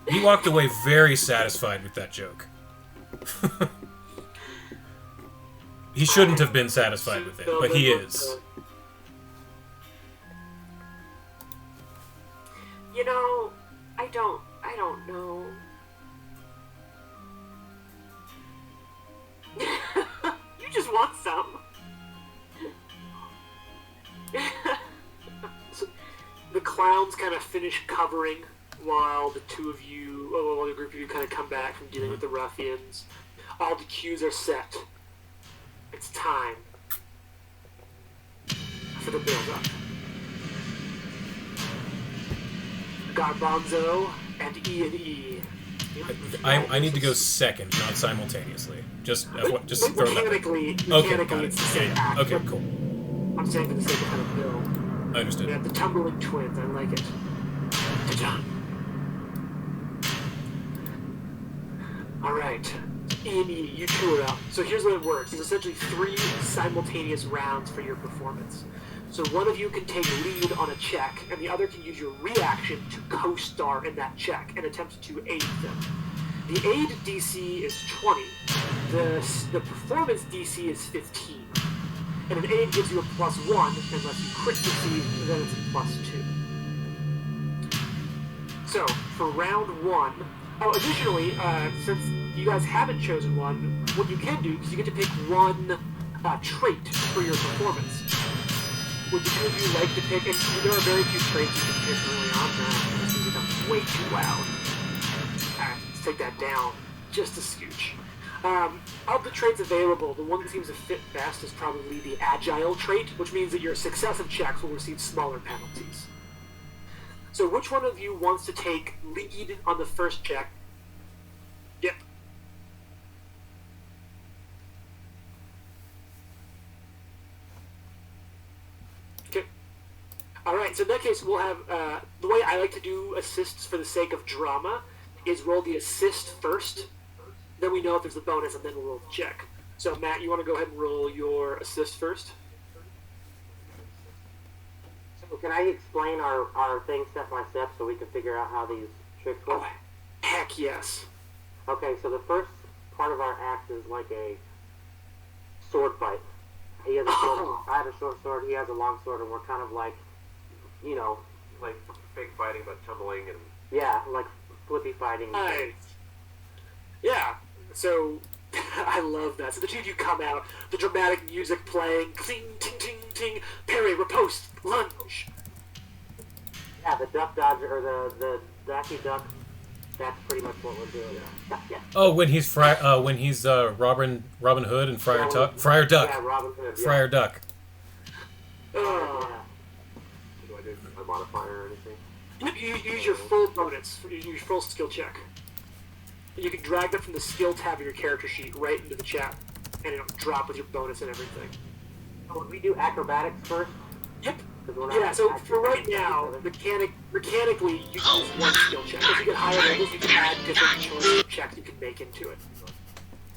he walked away very satisfied with that joke. He shouldn't have been satisfied with it, but he is. You know, I don't know. You just want some. So the clowns kind of finish covering while the group of you kind of come back from dealing with the ruffians. All the cues are set. It's time for the build-up. Garbanzo and E&E. I need to go second, not simultaneously. Just throw it Mechanically, okay, it's the same act. Okay, cool. I'm saying for the sake of kind of build. I understood. We have the tumbling twins. I like it. Ta-da. All right. E&E, you two are up. So here's what it works. There's essentially 3 simultaneous rounds for your performance. So one of you can take lead on a check, and the other can use your reaction to co-star in that check and attempt to aid them. The aid DC is 20. The performance DC is 15. And an aid gives you a +1, unless you crit succeed, then it's a +2. So, for round 1... Oh, additionally, since you guys haven't chosen one, what you can do is you get to pick one trait for your performance. Would the two of you like to pick, and there are very few traits you can pick early on, this is become way too loud. Alright, let's take that down just a scooch. Of the traits available, the one that seems to fit best is probably the Agile trait, which means that your successive checks will receive smaller penalties. So which one of you wants to take lead on the first check? Yep. Okay. Alright, so in that case, we'll have, the way I like to do assists for the sake of drama is roll the assist first, then we know if there's a bonus, and then we'll roll the check. So Matt, you want to go ahead and roll your assist first? Can I explain our thing step by step so we can figure out how these tricks work? Oh, heck yes. Okay, so the first part of our act is like a sword fight. He has a short, I have a short sword, he has a long sword, and we're kind of like, you know... Like fake fighting, but tumbling and... Yeah, like flippy fighting. Nice. Yeah, so I love that. So the two of you come out, the dramatic music playing, cling, ting, ting, ting, parry, riposte, lunge. Yeah, the duck dodge, or the dacky duck, that's pretty much what we're doing. Yeah. Oh, when he's Robin Hood and Friar Duck. Yeah, Robin Hood. Yeah. Friar Duck. Yeah. Do I do a modifier or anything? You use your full bonus, you use your full skill check. You can drag that from the skill tab of your character sheet right into the chat, and it'll drop with your bonus and everything. So would we do acrobatics first? Yep. Yeah, so for right now, mechanically, you can use one skill check. As you get higher levels, you can add different choices of checks you can make into it.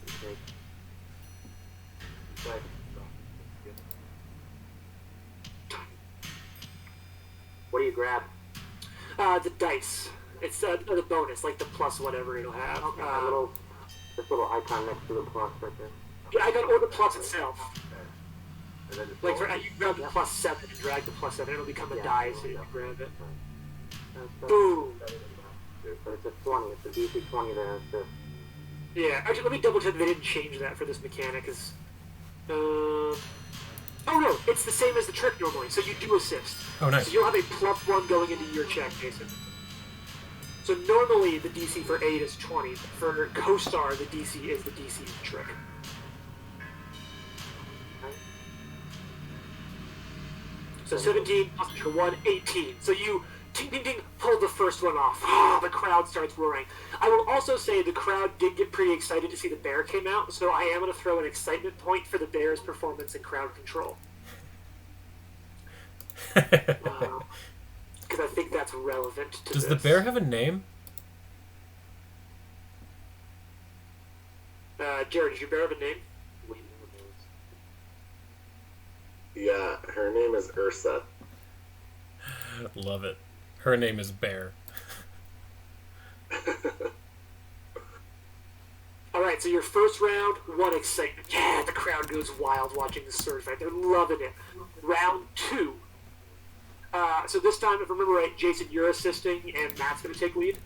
Okay. What do you grab? The dice. It's the bonus, like the plus whatever it'll have. This little icon next to the plus right there. Yeah, I got or the plus itself. And then just Like you grab the +7 and drag the +7, it'll become a die, so you can grab it. Boom. But it's a 20. It's a DC 20 there. So. Yeah, actually, let me double check they didn't change that for this mechanic. Oh no, it's the same as the trick normally, so you do assist. Oh, nice. So you'll have a +1 going into your check, Jason. So normally the DC for 8 is 20. For Co-Star, the DC is the DC of the trick. So 17 plus your 1, 18. So you ting ting ting pull the first one off. The crowd starts roaring. I will also say the crowd did get pretty excited to see the bear came out, so I am going to throw an excitement point for the bear's performance in crowd control. Because I think that's relevant to Does this. the bear have a name? Jared, does your bear have a name? Yeah, her name is Ursa. Love it. Her name is Bear. Alright, so your first round, 1 excitement. Yeah, the crowd goes wild watching the sword fight. They're loving it. Round 2. So this time, if I remember right, Jason, you're assisting, and Matt's going to take lead?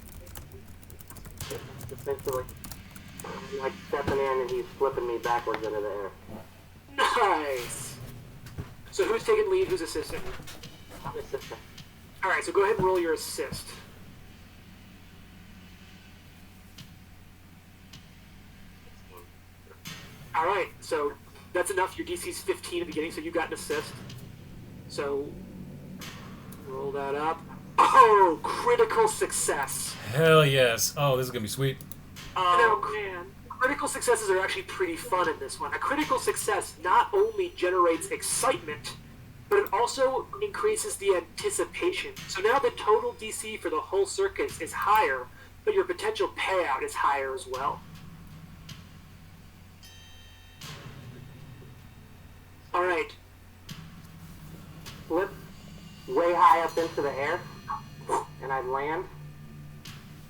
Essentially. I'm like stepping in and he's flipping me backwards into the air. Nice! So who's taking lead, who's assisting? I'm assisting. Alright, so go ahead and roll your assist. Alright, so that's enough. Your DC's 15 at the beginning, so you got an assist. So, roll that up. Oh, critical success. Hell yes. Oh, this is gonna be sweet. Now, Man. critical successes are actually pretty fun in this one. A critical success not only generates excitement, but it also increases the anticipation. So now the total DC for the whole circus is higher, but your potential payout is higher as well. Alright, Flip way high up into the air, and I land,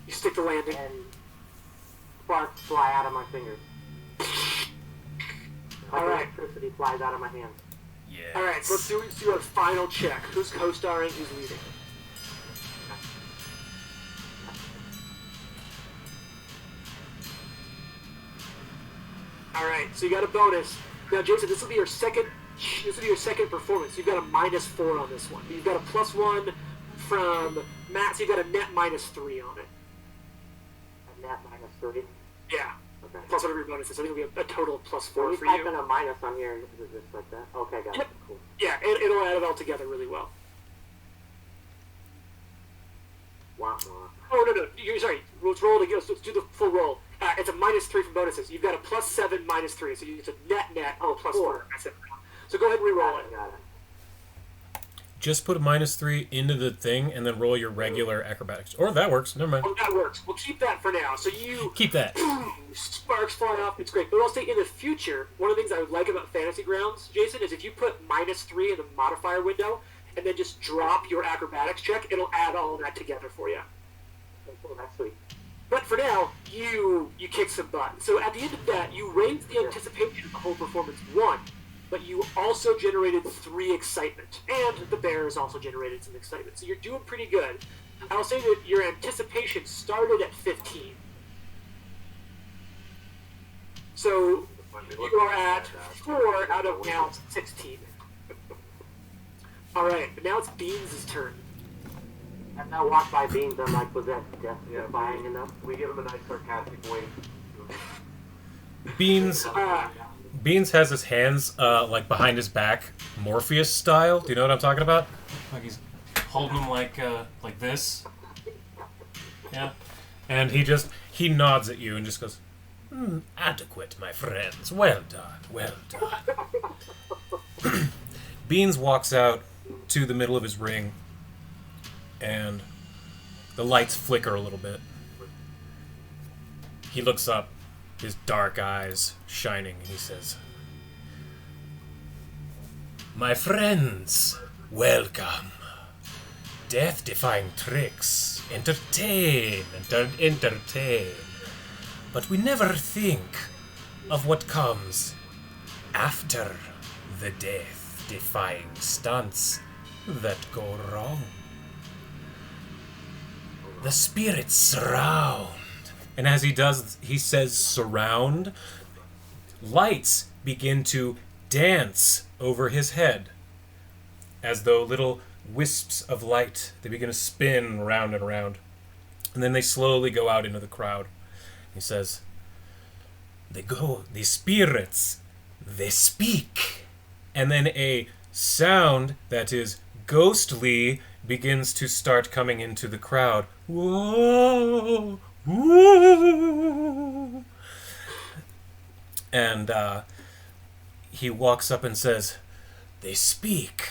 you stick the landing. and sparks fly out of my fingers. Like Alright. electricity flies out of my hands. Yes. Alright, so let's do a final check. Who's co-starring, who's leading? Alright, so you got a bonus. Now, Jason, this will be your second. This will be your second performance. You've got a -4 on this one. You've got a +1 from Matt, so you've got a net -3 on it. A net -3. Yeah, Okay. plus whatever your bonus is. So I think it'll be a total of When +4 you for type in you. a minus on here, is it just like that? Okay, got it. Yep. Cool. Yeah, it'll add it all together really well. Wow. wow. Oh no, you're sorry. Let's roll it again. Let's do the full roll. It's a -3 from bonuses. You've got a +7, -3, so it's a net. Oh, +4. I said. So go ahead and re-roll Got it. it, got it. Just put a -3 into the thing and then roll your regular acrobatics. Or that works. Never mind. Oh, that works. We'll keep that for now. So you Keep that. sparks fly off. It's great. But I'll say in the future, one of the things I would like about Fantasy Grounds, Jason, is if you put -3 in the modifier window and then just drop your acrobatics check, it'll add all of that together for you. Cool, that's sweet. But for now, you kick some butt. So at the end of that, you raised the anticipation of the whole performance 1, but you also generated 3 excitement. And the bears also generated some excitement. So you're doing pretty good. I'll say that your anticipation started at 15. So you are at 4 out of now 16. Alright, but now it's Beans' turn. As I walk by Beans, I'm like, was that death defying enough? We give him a nice sarcastic wink. Beans Beans has his hands like behind his back, Morpheus style. Do you know what I'm talking about? Like he's holding them like this. Yeah. And he nods at you and just goes, adequate, my friends. Well done, well done. Beans walks out to the middle of his ring, and the lights flicker a little bit. He looks up, his dark eyes shining, and he says, my friends, welcome. Death-defying tricks entertain and entertain. But we never think of what comes after the death-defying stunts that go wrong. The spirits surround. And as he does, he says surround. Lights begin to dance over his head. As though little wisps of light. They begin to spin round and round. And then they slowly go out into the crowd. He says, the spirits, they speak. And then a sound that is ghostly begins to start coming into the crowd. Whoa! Whoa! And he walks up and says, they speak.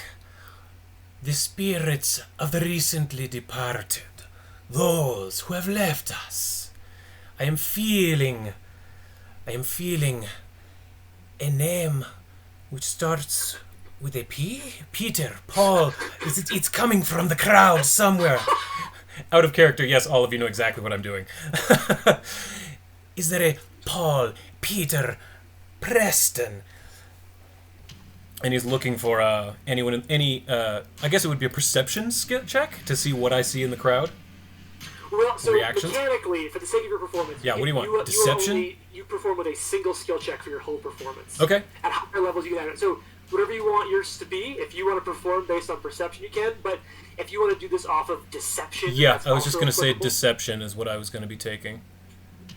The spirits of the recently departed. Those who have left us. I am feeling a name which starts with a P? Peter, Paul. It's coming from the crowd somewhere. Out of character, yes, all of you know exactly what I'm doing. Is there a Paul, Peter, Preston? And he's looking for anyone, I guess it would be a perception skill check to see what I see in the crowd. Well, so Reactions? mechanically, for the sake of your performance, Yeah, what do you want? Deception? You perform with a single skill check for your whole performance. Okay. At higher levels, you can add it. So whatever you want yours to be, if you want to perform based on perception, you can. But if you want to do this off of deception, Yeah, that's I was just also going to say applicable. deception is what I was going to be taking.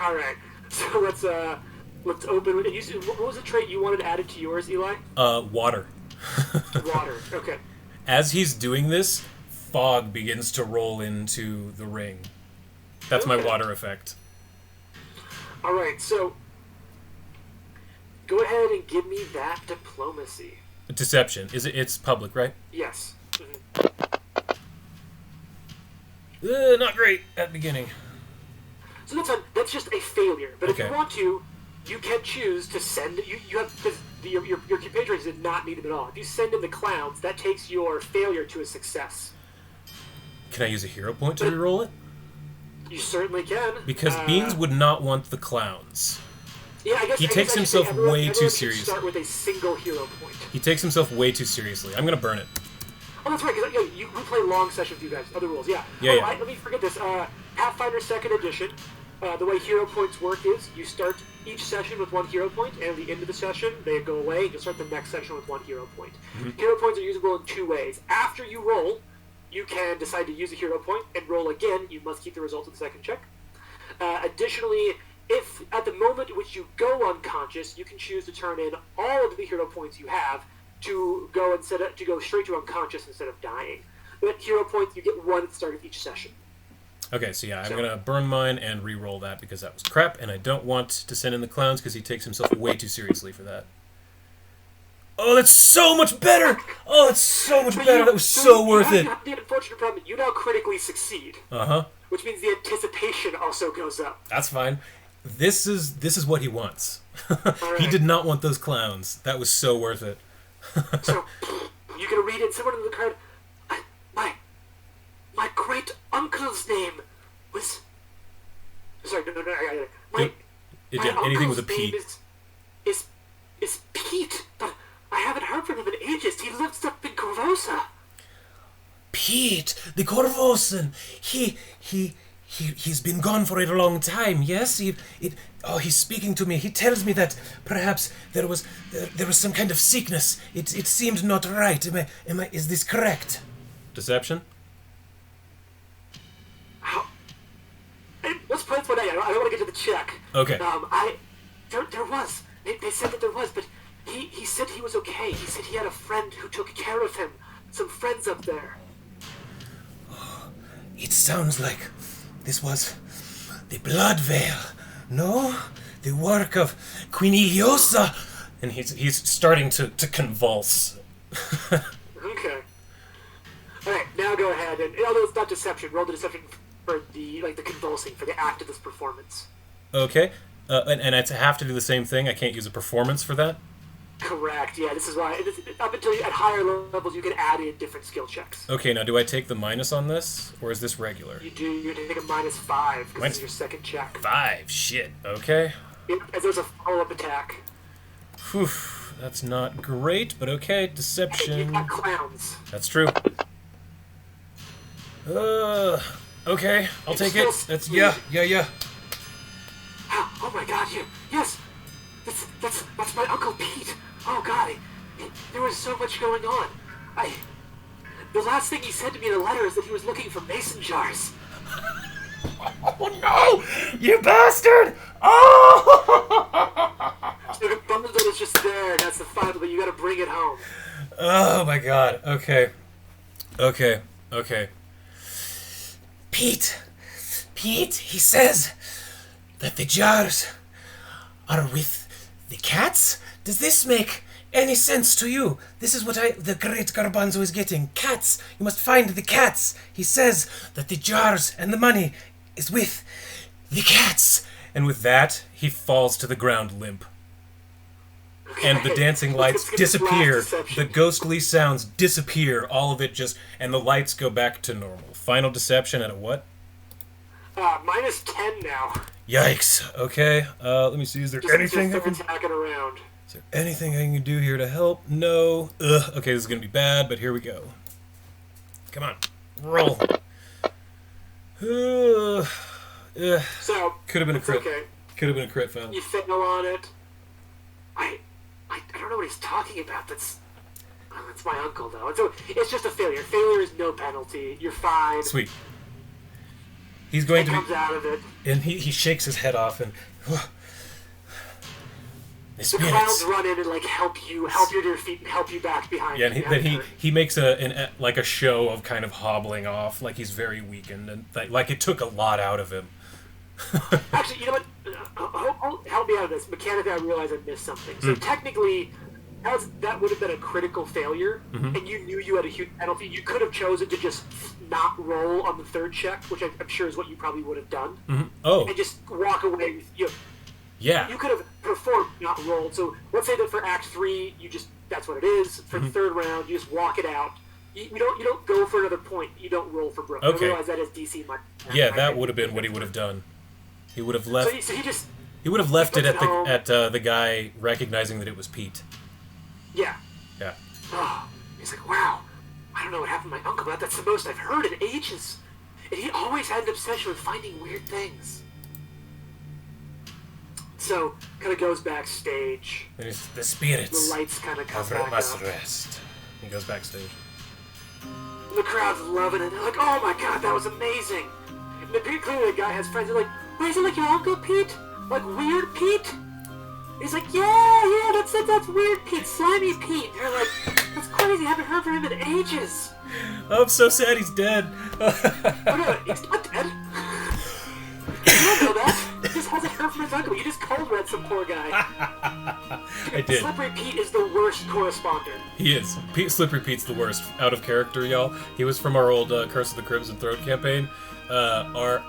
All right. So let's open. And what was the trait you wanted added to yours, Eli? Water. Water. Okay. As he's doing this, fog begins to roll into the ring. That's my Okay. water effect. All right. So go ahead and give me that diplomacy. Deception. It's public, right? Yes. Mhm. Not great at the beginning. So that's fine. That's just a failure. But if Okay. you want to, you can choose to send. You have because your compatriots did not need them at all. If you send in the clowns, that takes your failure to a success. Can I use a hero point to reroll it? You certainly can. Because Beans would not want the clowns. Yeah, I guess he I guess takes I should himself say everyone- way too everyone should seriously. Start with a single hero point. He takes himself way too seriously. I'm gonna burn it. Oh, that's right. Because we play long sessions with you guys. Other rules, yeah. Yeah, oh, yeah. let me forget this. Pathfinder Second Edition. The way hero points work is you start each session with one hero point, and at the end of the session they go away. And you start the next session with one hero point. Mm-hmm. Hero points are usable in two ways. After you roll, you can decide to use a hero point and roll again. You must keep the results of the second check. Additionally, if at the moment in which you go unconscious, you can choose to turn in all of the hero points you have to go straight to unconscious instead of dying. But hero points you get one at the start of each session. Okay, so yeah, I'm gonna burn mine and re-roll that because that was crap, and I don't want to send in the clowns because he takes himself way too seriously for that. Oh, that's so much better! Oh, that's so much better! That was so worth it! You have the unfortunate problem that you now critically succeed, Uh-huh. which means the anticipation also goes up. That's fine. This is what he wants. He Alright. did not want those clowns. That was so worth it. So you can read it. Someone in the crowd. My great uncle's name was. Sorry, no. My Anything with a uncle's name P. is Pete, but I haven't heard from him in ages. He lives up in Corvosa. Pete, the Corvosan. He's been gone for a long time. Yes, he's speaking to me. He tells me that perhaps there was some kind of sickness. It seemed not right. Is this correct? Deception? Let's play this one out. I don't want to get to the check. Okay. There was. They said that there was, but he said he was okay. He said he had a friend who took care of him. Some friends up there. It sounds like this was the Blood Veil. No? The work of Queen Iliosa. And he's starting to convulse. Okay. Alright, now go ahead and although it's not deception, roll the deception for the convulsing, for the act of this performance. Okay. And I have to do the same thing? I can't use a performance for that? Correct, yeah, this is why up until at higher levels you can add in different skill checks. Okay, now do I take the minus on this? Or is this regular? You take a -5, because this Minus- is your second check. 5. Shit. Okay. As there's a follow-up attack. Whew. That's not great, but okay. You've Deception. got clowns. That's true. Okay, I'll take it. Still That's food. yeah. Oh my God! Yes, that's my Uncle Pete. Oh God, there was so much going on. The last thing he said to me in the letter is that he was looking for mason jars. Oh no! You bastard! Oh! So the bundle is just there. That's the final, but you got to bring it home. Oh my God. Okay. Pete, he says that the jars are with the cats? Does this make any sense to you? This is what the great Garbanzo is getting. Cats! You must find the cats! He says that the jars and the money is with the cats! And with that, he falls to the ground limp. And the dancing lights Let's get this last disappear. deception. The ghostly sounds disappear. All of it just... And the lights go back to normal. Final deception at a what? -10 now. Yikes. Okay. Let me see. Is there anything I can... attacking around? Is there anything I can do here to help? No. Ugh. Okay, this is going to be bad, but here we go. Come on. Roll. So Could have been a it's crit. okay. Could have been a crit fail. You fail on it. I don't know what he's talking about. That's my uncle though. It's just a failure. Failure is no penalty. You're fine. Sweet. He's going He to comes be... out of it. And he shakes his head off and... The The spirits. clowns run in and like help you to your feet and help you back behind. Yeah, and behind then her. he makes a show of kind of hobbling off, like he's very weakened, and like it took a lot out of him. Actually, you know what? Help me out of this. Mechanically, I realize I missed something. So technically, that would have been a critical failure, and you knew you had a huge penalty. You could have chosen to just not roll on the third check, which I'm sure is what you probably would have done, Oh, and just walk away with you. yeah. You could have performed, not rolled. So let's say that for Act 3, that's what it is. For the third round, you just walk it out. You don't go for another point. You don't roll for broke. Okay. I realize that is DC. Yeah, that would have been what he would have done. He would have left. So he just He would have left it puts at it home. the guy recognizing that it was Pete. yeah. Yeah. Oh, he's like, wow, I don't know what happened to my uncle, but that's the most I've heard in ages. And he always had an obsession with finding weird things. So, kind of goes backstage. And he's, The spirits The lights kind of come back must up. rest. he goes backstage. The crowd's loving it. They're like, oh my god, that was amazing. And clearly the guy has friends. They're like, wait, is it like your Uncle Pete? Like Weird Pete? He's like, yeah, that's Weird Pete, Slimy Pete. They're like, that's crazy, I haven't heard from him in ages. Oh, I'm so sad he's dead. Oh no, he's not dead. You don't know that. He just hasn't heard from his uncle. You just cold read some poor guy. I did. Slippery Pete is the worst correspondent. He is. Slippery Pete's the worst. Out of character, y'all. He was from our old Curse of the Crimson Throat campaign. Our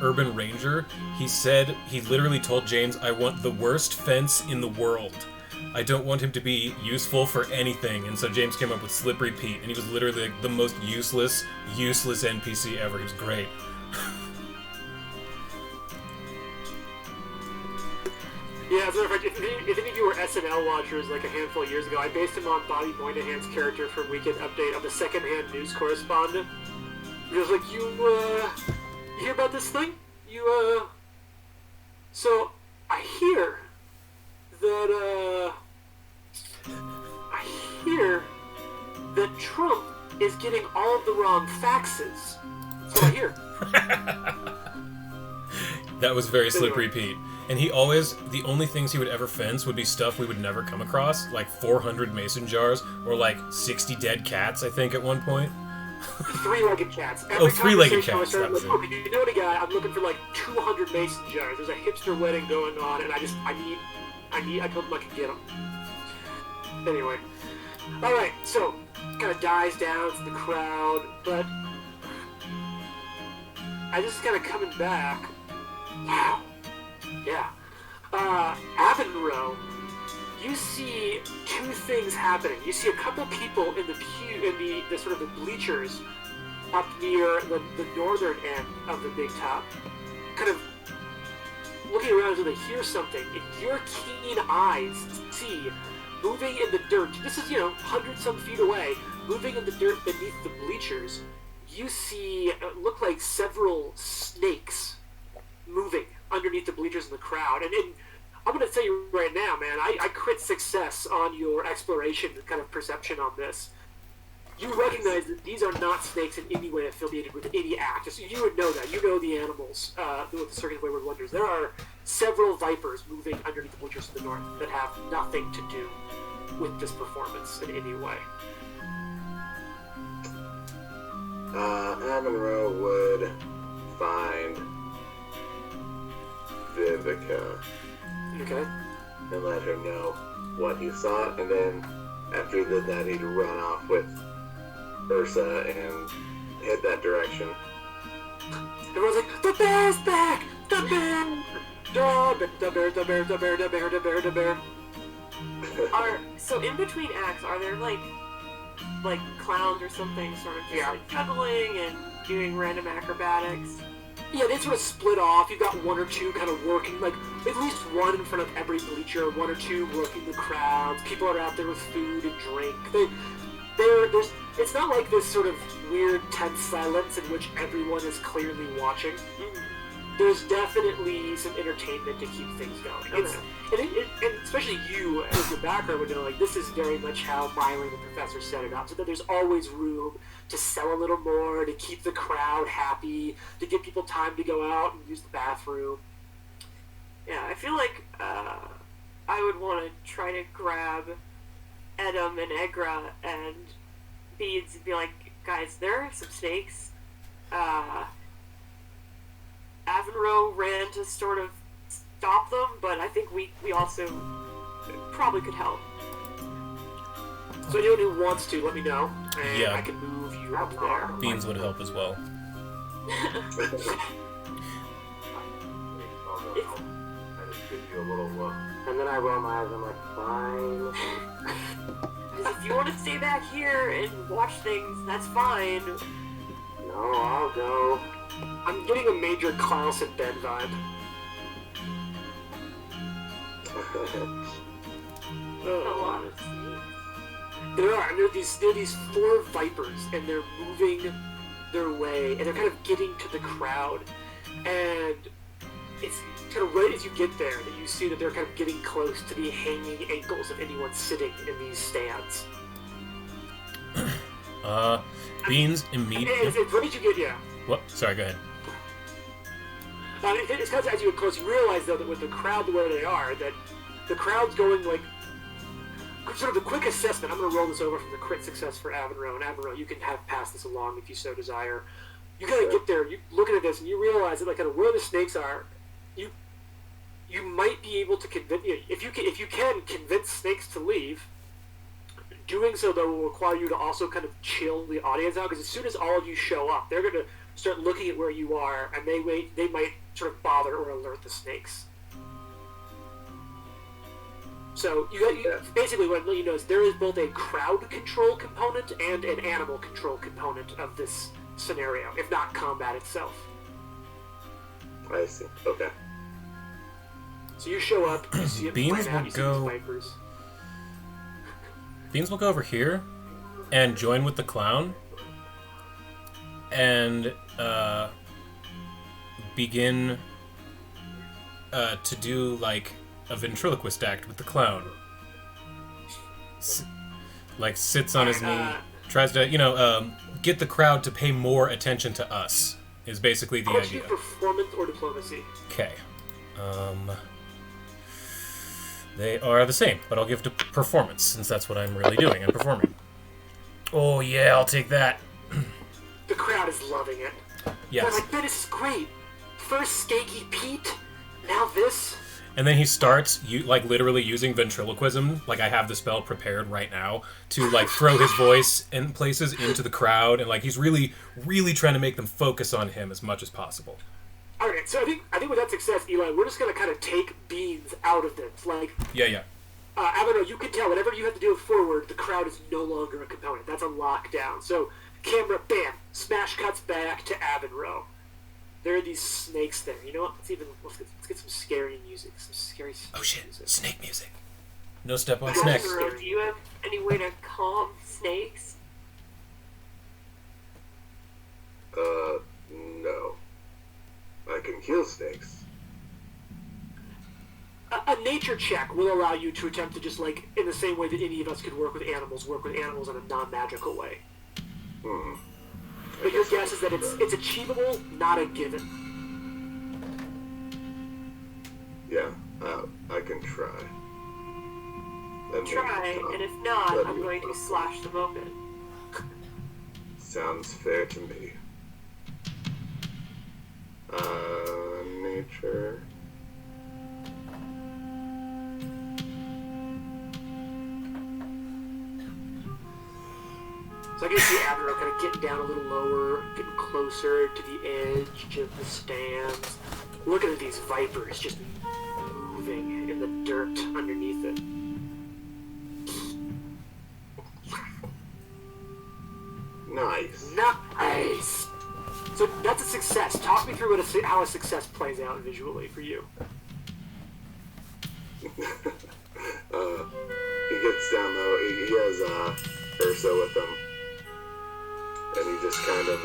urban ranger, he literally told James, I want the worst fence in the world. I don't want him to be useful for anything. And so James came up with Slippery Pete, and he was literally like the most useless NPC ever. He was great. Yeah, as a matter of fact, if any of you were SNL watchers like a handful of years ago, I based him on Bobby Moynihan's character from Weekend Update on the secondhand news correspondent. He was like, you hear about this thing? So, I hear that Trump is getting all of the wrong faxes. That's what I hear. That was very Slippery Pete. And he always, the only things he would ever fence would be stuff we would never come across, like 400 mason jars, or like 60 dead cats, I think, at one point. Three-legged cats. Oh, three-legged conversation I cats, started that was like, okay, you know the guy, I'm looking for like 200 mason jars. There's a hipster wedding going on, and I told him I could get them. Anyway. Alright, so, kind of dies down from the crowd, but I just kind of coming back. Wow. Yeah. Avonroe, you see two things happening. You see a couple people in the the sort of the bleachers up near the northern end of the big top, kind of looking around until they hear something, and your keen eyes see moving in the dirt. This is, 100-some feet away, moving in the dirt beneath the bleachers. you see look like several snakes moving underneath the bleachers in the crowd. And I'm going to tell you right now, man, I crit success on your exploration kind of perception on this. You recognize that these are not snakes in any way affiliated with any act. So you would know that. You know the animals with the Circuit of Wayward Wonders. There are several vipers moving underneath the bleachers to the north that have nothing to do with this performance in any way. Monroe would find Vivica Okay? and let her know what he saw, and then after he did that, he'd run off with Ursa and head that direction. Everyone's like, the bear's back! The bear! The bear, the bear, the bear, the bear, the bear, the bear. So in between acts, are there like clowns or something sort of just like juggling and doing random acrobatics? Yeah, they sort of split off. You've got one or two kind of working, like at least one in front of every bleacher, one or two working the crowds. People are out there with food and drink. It's not like this sort of weird tense silence in which everyone is clearly watching. There's definitely some entertainment to keep things going. And especially you, as your background would know, like this is very much how Myron the Professor set it up, so that there's always room to sell a little more, to keep the crowd happy, to give people time to go out and use the bathroom. Yeah, I feel like I would want to try to grab Edom and Egra and Beads and be like, guys, there are some snakes. Avenroe ran to sort of stop them, but I think we also probably could help. So anyone who wants to, let me know, and Yeah. I can move you up there. Beans would help as well. I just give you a little look. And then I roll my eyes, I'm like, fine. Because if you want to stay back here and watch things, that's fine. No, I'll go. I'm getting a major Klaus and Ben vibe. A lot of snakes. There are. And there are these four vipers, and they're moving their way, and they're kind of getting to the crowd. And it's kind of right as you get there that you see that they're kind of getting close to the hanging ankles of anyone sitting in these stands. Beans And immediately. it's right as you get, yeah. What? Sorry, go ahead. It's because as you get close, you realize though that with the crowd where they are, that the crowd's going like sort of a quick assessment. I'm going to roll this over from the crit success for Avenroe, and Avenroe, you can have pass this along if you so desire. You kind of get there, you looking at this, and you realize that like kind of where the snakes are, you might be able to convince if you can convince snakes to leave. Doing so though will require you to also kind of chill the audience out, because as soon as all of you show up, they're going to start looking at where you are, and they might sort of bother or alert the snakes. So basically what you know is there is both a crowd control component and an animal control component of this scenario, if not combat itself. I see. Okay. So you show up, you see it Beans plan out, will you see go- these vipers. Beans will go over here and join with the clown and begin to do like a ventriloquist act with the clown. Sits on his knee, tries to, get the crowd to pay more attention to us, is basically the How much do idea. you performance or diplomacy? Okay. They are the same, but I'll give to performance, since that's what I'm really doing. I'm performing. Oh, yeah, I'll take that. The crowd is loving it. Yes. They're like, this is great. First Skaky Pete, now this. And then he starts, literally using ventriloquism. Like, I have the spell prepared right now to, throw his voice in places into the crowd. And, he's really, really trying to make them focus on him as much as possible. All right, so I think with that success, Eli, we're just gonna kind of take Beans out of this. Yeah. Avenroe, you can tell whatever you have to do forward, the crowd is no longer a component. That's a lockdown. So camera, bam, smash cuts back to Avenroe. There are these snakes there. You know what? Let's get some scary music. Some scary. Oh shit! Music. Snake music. No step on snakes. Avenroe, do you have any way to calm snakes? No. I can kill snakes. A nature check will allow you to attempt to just, like, in the same way that any of us could work with animals in a non-magical way. But your guess is that it's achievable, not a given. Yeah, I can try. Try, and if not, I'm going to slash them open. Sounds fair to me. Nature. So I can see Admiral kind of getting down a little lower, getting closer to the edge of the stands. Looking at these vipers just moving in the dirt underneath it. Nice. Nice! So that's a success. Talk me through how a success plays out visually for you. He gets down though. He has Ursa with him, and he just kind of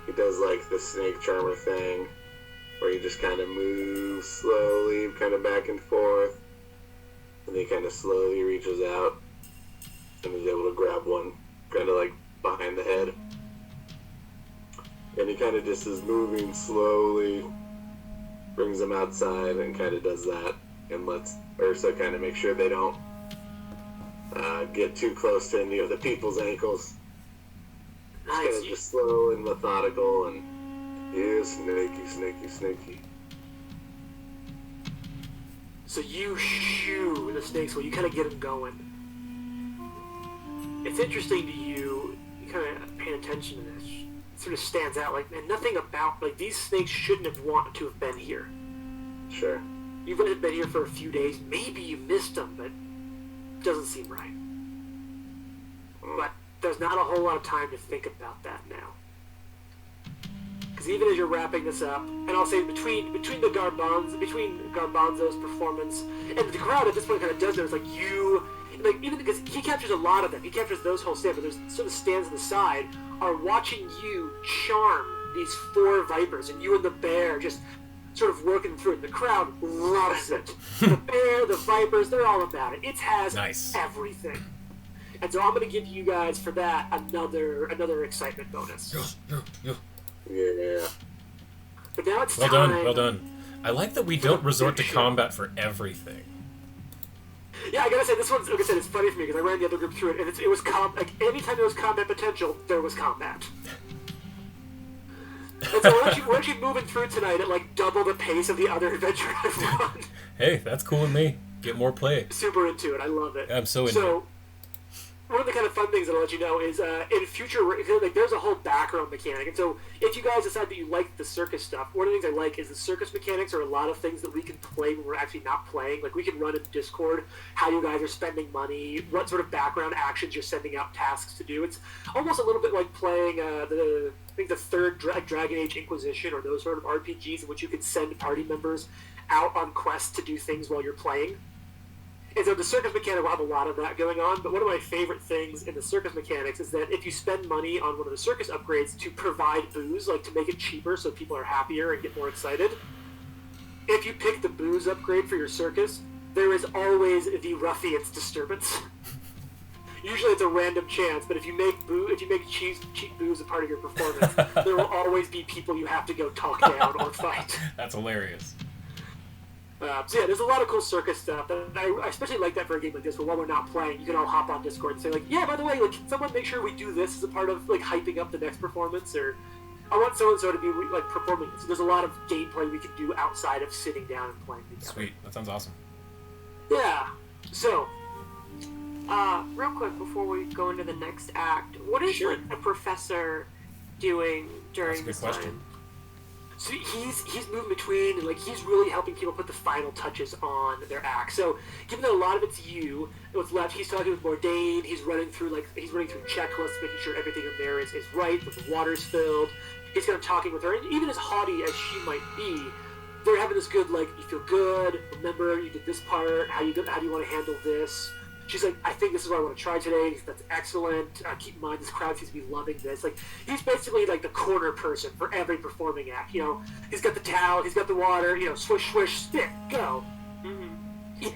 he does the snake charmer thing, where he just kind of moves slowly, kind of back and forth, and he kind of slowly reaches out, and he's able to grab one, kind of behind the head, and he kind of just is moving slowly, brings him outside, and kind of does that, and lets Ursa kind of make sure they don't get too close to any of the people's ankles. It's kind of just slow and methodical, and yeah, snaky. So you shoo the snakes while you kind of get them going. It's interesting to you. You kind of pay attention to this. It sort of stands out. Man, nothing about these snakes shouldn't have wanted to have been here. Sure. You've been here for a few days. Maybe you missed them, but it doesn't seem right. But there's not a whole lot of time to think about that now. Because even as you're wrapping this up, and I'll say between Garbanzo's performance and the crowd at this point kind of does notice you, even because he captures a lot of them, he captures those whole stands, but there's sort of stands on the side are watching you charm these 4 vipers, and you and the bear just sort of working through it. The crowd loves it. The bear, the vipers, they're all about it. It has everything. And so I'm going to give you guys for that another excitement bonus. Yeah. But now it's well time. Well done. I like that we don't resort to combat for everything. Yeah, I gotta say, this one's, like I said, it's funny for me because I ran the other group through it, and it was anytime there was combat potential, there was combat. And so we're actually moving through tonight at double the pace of the other adventure I've run. Hey, that's cool with me. Get more play. Super into it. I love it. I'm so into it. One of the kind of fun things that I'll let you know is in future, there's a whole background mechanic. And so if you guys decide that you like the circus stuff, one of the things I like is the circus mechanics are a lot of things that we can play when we're actually not playing. We can run in Discord how you guys are spending money, what sort of background actions you're sending out tasks to do. It's almost a little bit like playing the third Dragon Age Inquisition or those sort of RPGs in which you can send party members out on quests to do things while you're playing. And so the circus mechanic will have a lot of that going on, but one of my favorite things in the circus mechanics is that if you spend money on one of the circus upgrades to provide booze, to make it cheaper so people are happier and get more excited, if you pick the booze upgrade for your circus, there is always the ruffians disturbance. Usually it's a random chance, but if you make cheap booze a part of your performance, there will always be people you have to go talk down or fight. That's hilarious. So yeah, there's a lot of cool circus stuff. And I especially like that for a game like this, where while we're not playing, you can all hop on Discord and say yeah, by the way, can someone make sure we do this as a part of hyping up the next performance, or I want so and so to be performing this. So there's a lot of gameplay we can do outside of sitting down and playing together. Sweet, that sounds awesome. Yeah. So, real quick before we go into the next act, what is the professor doing during this time? So he's moving between, and he's really helping people put the final touches on their act. So given that a lot of it's you, what's left, he's talking with Bourdain. He's running through checklists, making sure everything in there is right, that the water's filled. He's kind of talking with her, and even as haughty as she might be, they're having this good you feel good. Remember, you did this part. How do you want to handle this? she's like, I think this is what I want to try today. That's excellent. Keep in mind, this crowd seems to be loving this. Like, he's basically like the corner person for every performing act. You know, he's got the towel, he's got the water. You know, swish, swish, spit, go.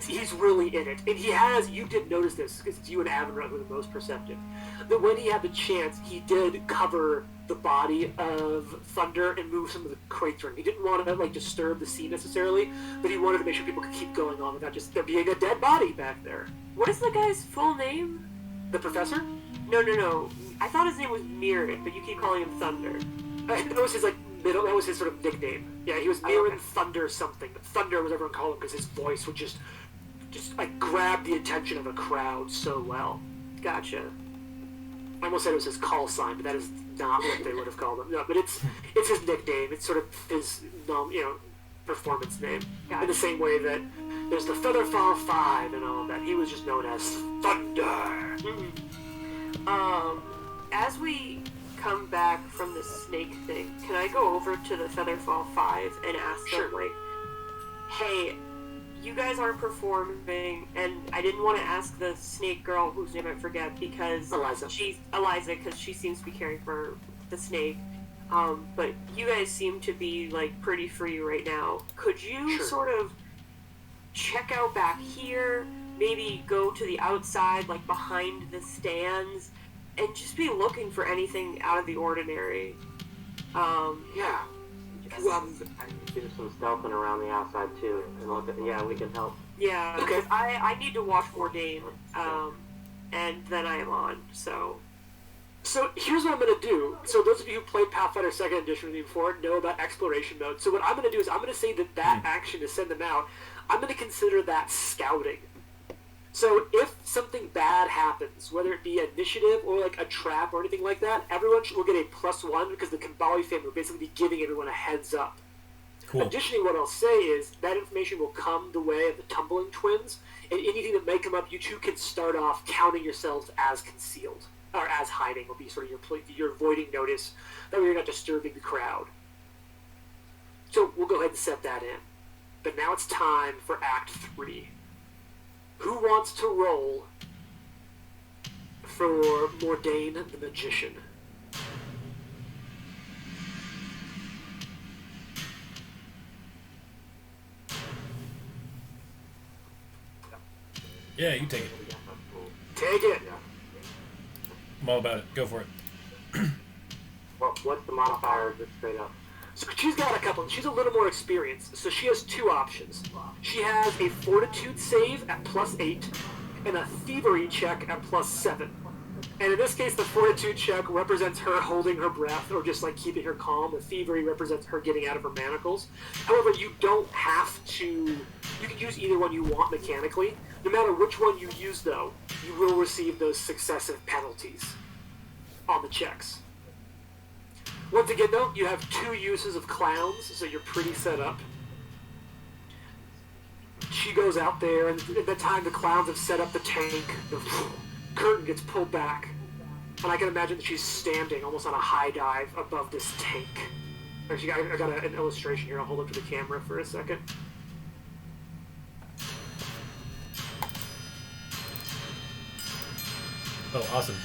He's really in it, and he has. You did notice this because it's you and Avonrun who are the most perceptive. That when he had the chance, he did cover the body of Thunder and move some of the crates around. He didn't want to like disturb the scene necessarily, but he wanted to make sure people could keep going on without just there being a dead body back there. What is the guy's full name? The professor? No. I thought his name was Mirren, but you keep calling him Thunder. That was his like middle. That was his sort of nickname. Yeah, he was Mirren Thunder something. But Thunder was everyone called him because his voice would just like grab the attention of a crowd so well. Gotcha. I almost said it was his call sign, but that is not what they would have called him. No, but it's his nickname. It's sort of his performance name. Gotcha. In the same way that there's the Featherfall 5 and all of that. He was just known as Thunder. As we come back from the snake thing, can I go over to the Featherfall 5 and ask them, like, hey, you guys aren't performing, and I didn't want to ask the snake girl, whose name I forget, because Eliza, because she seems to be caring for the snake. But you guys seem to be like pretty free right now. Could you sort of check out back here? Maybe go to the outside, like behind the stands, and just be looking for anything out of the ordinary. Yeah. Do some stealthing around the outside too, and look at, we can help. Yeah, Okay. I need to watch Bourdain, and then I am on, so here's what I'm going to do. So those of you who played Pathfinder 2nd Edition with me before know about exploration mode. So what I'm going to do is I'm going to say that action to send them out, I'm going to consider that scouting. So if something bad happens, whether it be initiative or like a trap or anything like that, everyone will get a +1 because the Kambali family will basically be giving everyone a heads up. Cool. Additionally, what I'll say is that information will come the way of the Tumbling Twins, and anything that may come up, you two can start off counting yourselves as concealed, or as hiding will be sort of your avoiding notice, that way you're not disturbing the crowd. So we'll go ahead and set that in. But now it's time for Act 3. Who wants to roll for Bourdain the Magician? Yeah, you take it. Take it. I'm all about it. Go for it. What's the modifier? Just straight up. So she's got a couple. She's a little more experienced, so she has two options. She has a Fortitude save at +8 and a Thievery check at +7. And in this case, the Fortitude check represents her holding her breath or just like keeping her calm. The Thievery represents her getting out of her manacles. However, you don't have to. You can use either one you want mechanically. No matter which one you use, though, you will receive those successive penalties on the checks. Once again, though, you have 2 uses of clowns, so you're pretty set up. She goes out there, and at the time the clowns have set up the tank, the curtain gets pulled back, and I can imagine that she's standing almost on a high dive above this tank. Actually, I got an illustration here. I'll hold up to the camera for a second. Oh, awesome.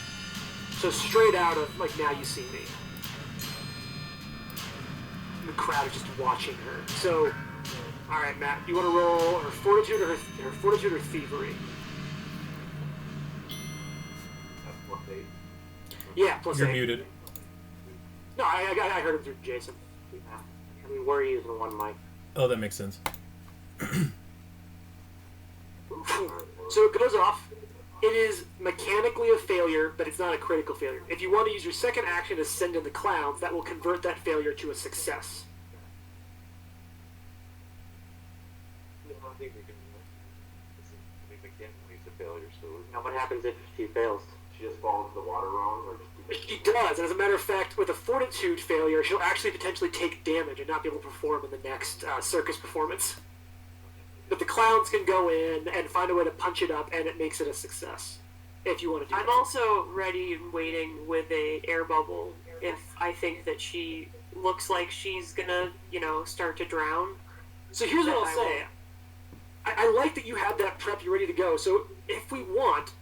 So straight out of, like, Now You See Me. The crowd is just watching her. So, all right, Matt, you want to roll her Fortitude or her Fortitude or Thievery? That's +8. Yeah, +8. You're muted. No, I heard him through Jason. Yeah. I mean, we're using one mic. Oh, that makes sense. So it goes off. It is mechanically a failure, but it's not a critical failure. If you want to use your second action to send in the clowns, that will convert that failure to a success. No, I think we can. We can't use a failure, so Now, what happens if she fails? she just falls into the water wrong, or She does, and as a matter of fact, with a Fortitude failure, she'll actually potentially take damage and not be able to perform in the next circus performance. But the clowns can go in and find a way to punch it up, and it makes it a success. If you want to do I'm that. also ready and waiting with a air bubble if I think that she looks like she's gonna, start to drown. So here's what I'll I say. I like that you have that prep, you're ready to go. So if we want,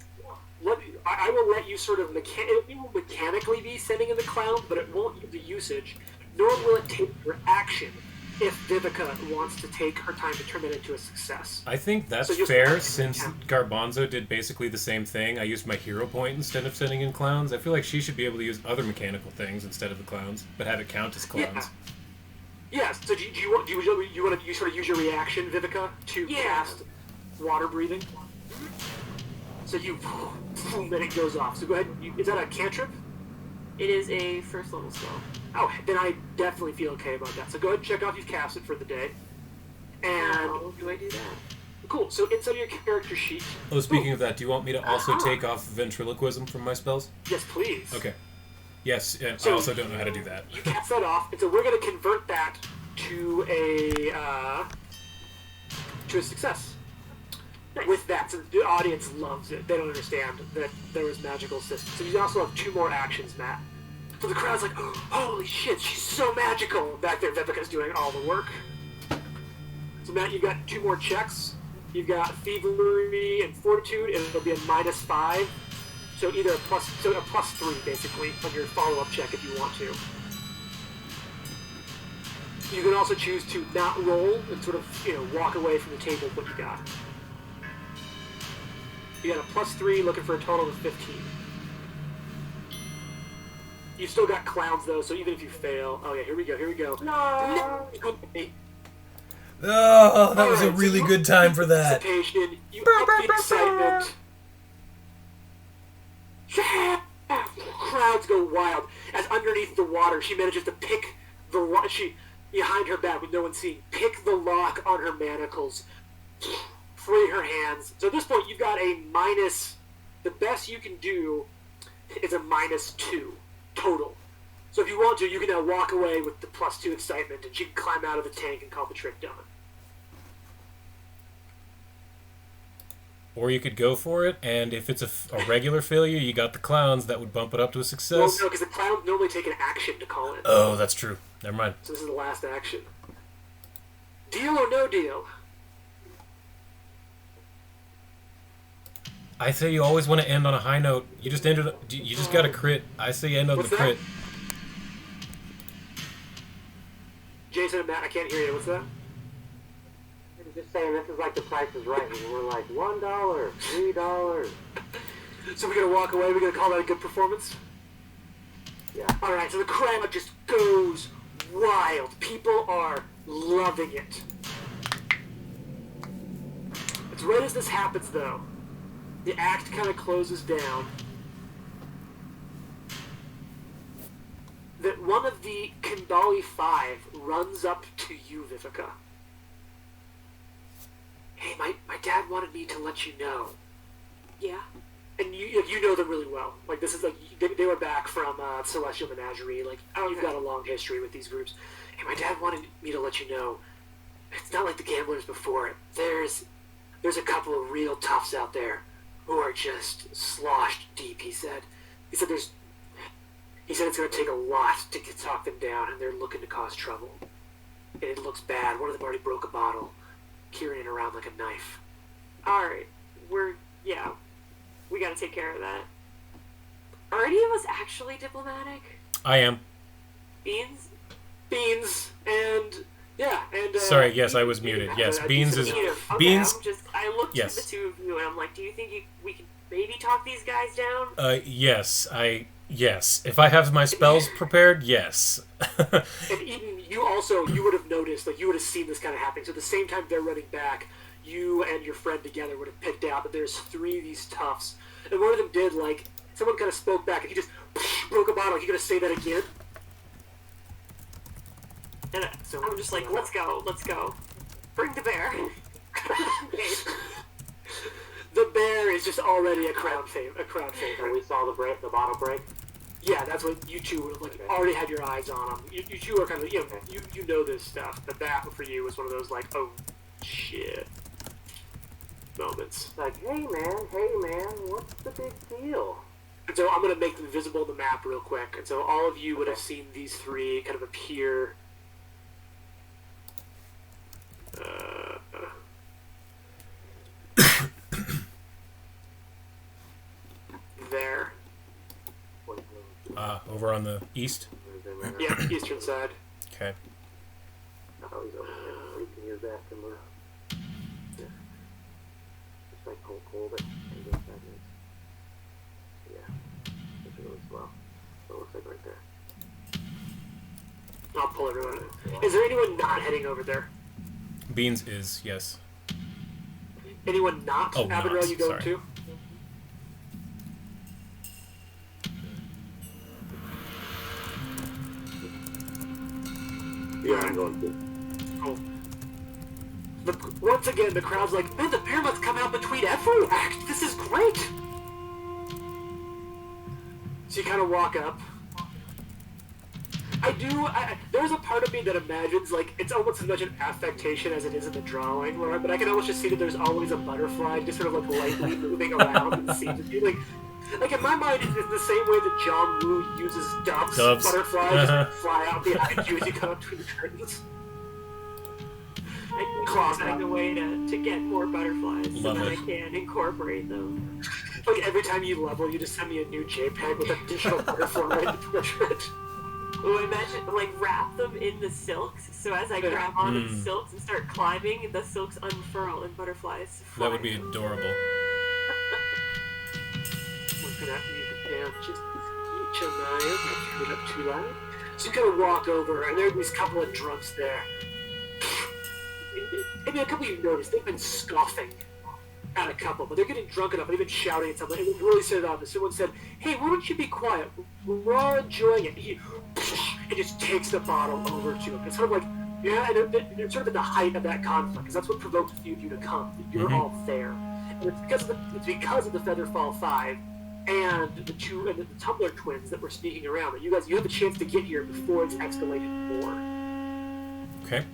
I will let you sort of it will mechanically be sending in the clown, but it won't use the usage, nor will it take your action if Vivica wants to take her time to turn that into a success. I think that's So fair, since Garbanzo did basically the same thing. I used my hero point instead of sending in clowns. I feel like she should be able to use other mechanical things instead of the clowns, but have it count as clowns. Yeah. So do you want to sort of use your reaction, Vivica, to cast water breathing? So you, boom, then it goes off. So go ahead. Is that a cantrip? It is a first level spell. Oh, then I definitely feel okay about that. So go ahead and check off you've cast it for the day. And How do I do that? cool. So inside your character sheet. Oh, speaking of that, do you want me to also take off ventriloquism from my spells? Yes, please. Okay. Yes, and I So- also don't know how to do that. You cast that off, and so we're going to convert that to a success. With that, so the audience loves it. They don't understand that there was magical systems. So you also have 2 more actions, Matt. So the crowd's like, oh, holy shit, she's so magical. Back there, Vivica's doing all the work. So Matt, you've got 2 more checks. You've got Thievery and Fortitude, and it'll be a -5. So either a +3 basically on your follow-up check if you want to. You can also choose to not roll and sort of, walk away from the table with what you got. You got a +3, looking for a total of 15. You've still got clowns though, so even if you fail, oh yeah, here we go. No. Oh, that was a Alright, really so good time for that. Anticipation, you up the excitement. Yeah! Crowds go wild as underneath the water she manages to pick the lock. She behind her back with no one seeing, pick the lock on her manacles, free her hands. So at this point, you've got a minus. The best you can do is a -2 total. So if you want to, you can now walk away with the +2 excitement, and she can climb out of the tank and call the trick done. Or you could go for it, and if it's a regular failure, you got the clowns that would bump it up to a Well, success. no, because the clowns normally take an action to call it. Oh, that's true. Never mind. So this is the last action. Deal or no deal? I say you always want to end on a high note. You just ended. You just got a crit. I say end on What's the that? crit. Jason and Matt, I can't hear you. What's that? I'm just saying, this is like The Price is Right, and we're like, $1, $3. So we're gonna walk away. We're gonna call that a good performance. Yeah. All right. So the crowd just goes wild. People are loving it. It's right as this happens, though. The act kind of closes down. That one of the Kandali 5 runs up to you, Vivica. Hey, my dad wanted me to let you know. Yeah. And you know them really well. Like, this is like, they were back from Celestial Menagerie. Like, you've got a long history with these groups. Hey, my dad wanted me to let you know, it's not like the gamblers before. There's a couple of real toughs out there who are just sloshed deep, he said. He said it's going to take a lot to talk them down, and they're looking to cause trouble. And it looks bad. One of them already broke a bottle, carrying it around like a knife. Alright. We gotta take care of that. Are any of us actually diplomatic? I am. Beans? Beans, and... Yeah, and... Sorry, yes, I was muted. Yes, Beans is... Okay, Beans... I looked Yes. at the 2 of you and I'm like, do you think we could maybe talk these guys down? Yes. If I have my spells prepared, yes. And Eden, you would have noticed, like, you would have seen this kind of happening. So at the same time they're running back, you and your friend together would have picked out that there's 3 of these toughs. And one of them did, like, someone kind of spoke back, and he just broke a bottle. Are you going to say that again? And I'm just like, let's go. Bring the bear. The bear is just already a crowd favorite. And we saw the bottle break. Yeah, that's what you two would have, like, already had your eyes on them. You two are kind of, you know this stuff, but that for you was one of those, like, oh shit moments. It's like, hey man, what's the big deal? And so I'm going to make them visible on the map real quick. And so all of you would have seen these 3 kind of appear. there. Over on the east. Yeah, eastern side. Okay. Oh, he's over there. You can hear that timber. Yeah. It's like cold, but I guess that is. Yeah. It's really slow. So it looks like right there. I'll pull everyone in. Is there anyone not heading over there? Beans is, yes. Anyone not? Oh, Abigail, not, you going sorry. too? Yeah, I'm going to. Cool. Once again, the crowd's like, man, the bear must come out between every act. This is great. So you kind of walk up. There's a part of me that imagines, like, it's almost as much an affectation as it is in the drawing, right? But I can almost just see that there's always a butterfly just sort of, like, lightly moving around in the scene. Like, in my mind, it's the same way that John Woo uses doves. Butterflies just fly out behind you as you come up between the curtains. I keep finding a way to get more butterflies so Love that it. I can incorporate them. Like, every time you level, you just send me a new JPEG with additional butterfly in the portrait. Oh, imagine, like, wrap them in the silks, so as I grab onto the silks and start climbing, the silks unfurl and butterflies fly. That would be adorable. We're gonna have to mute it down just each of mine, not turn it up too loud. So you kind of walk over, and there are these couple of drunks there. I mean, a couple of you noticed, they've been scoffing at a couple, but they're getting drunk enough, and they've been shouting at someone, and it really set it off. And someone said, hey, why don't you be quiet? We're all enjoying it. He just takes the bottle over to him. It's sort of like, yeah, and they're sort of at the height of that conflict, because that's what provoked a few of you to come. That you're all there. And it's because of the Featherfall 5 and the Tumblr twins that were sneaking around. That you have a chance to get here before it's escalated more. Okay.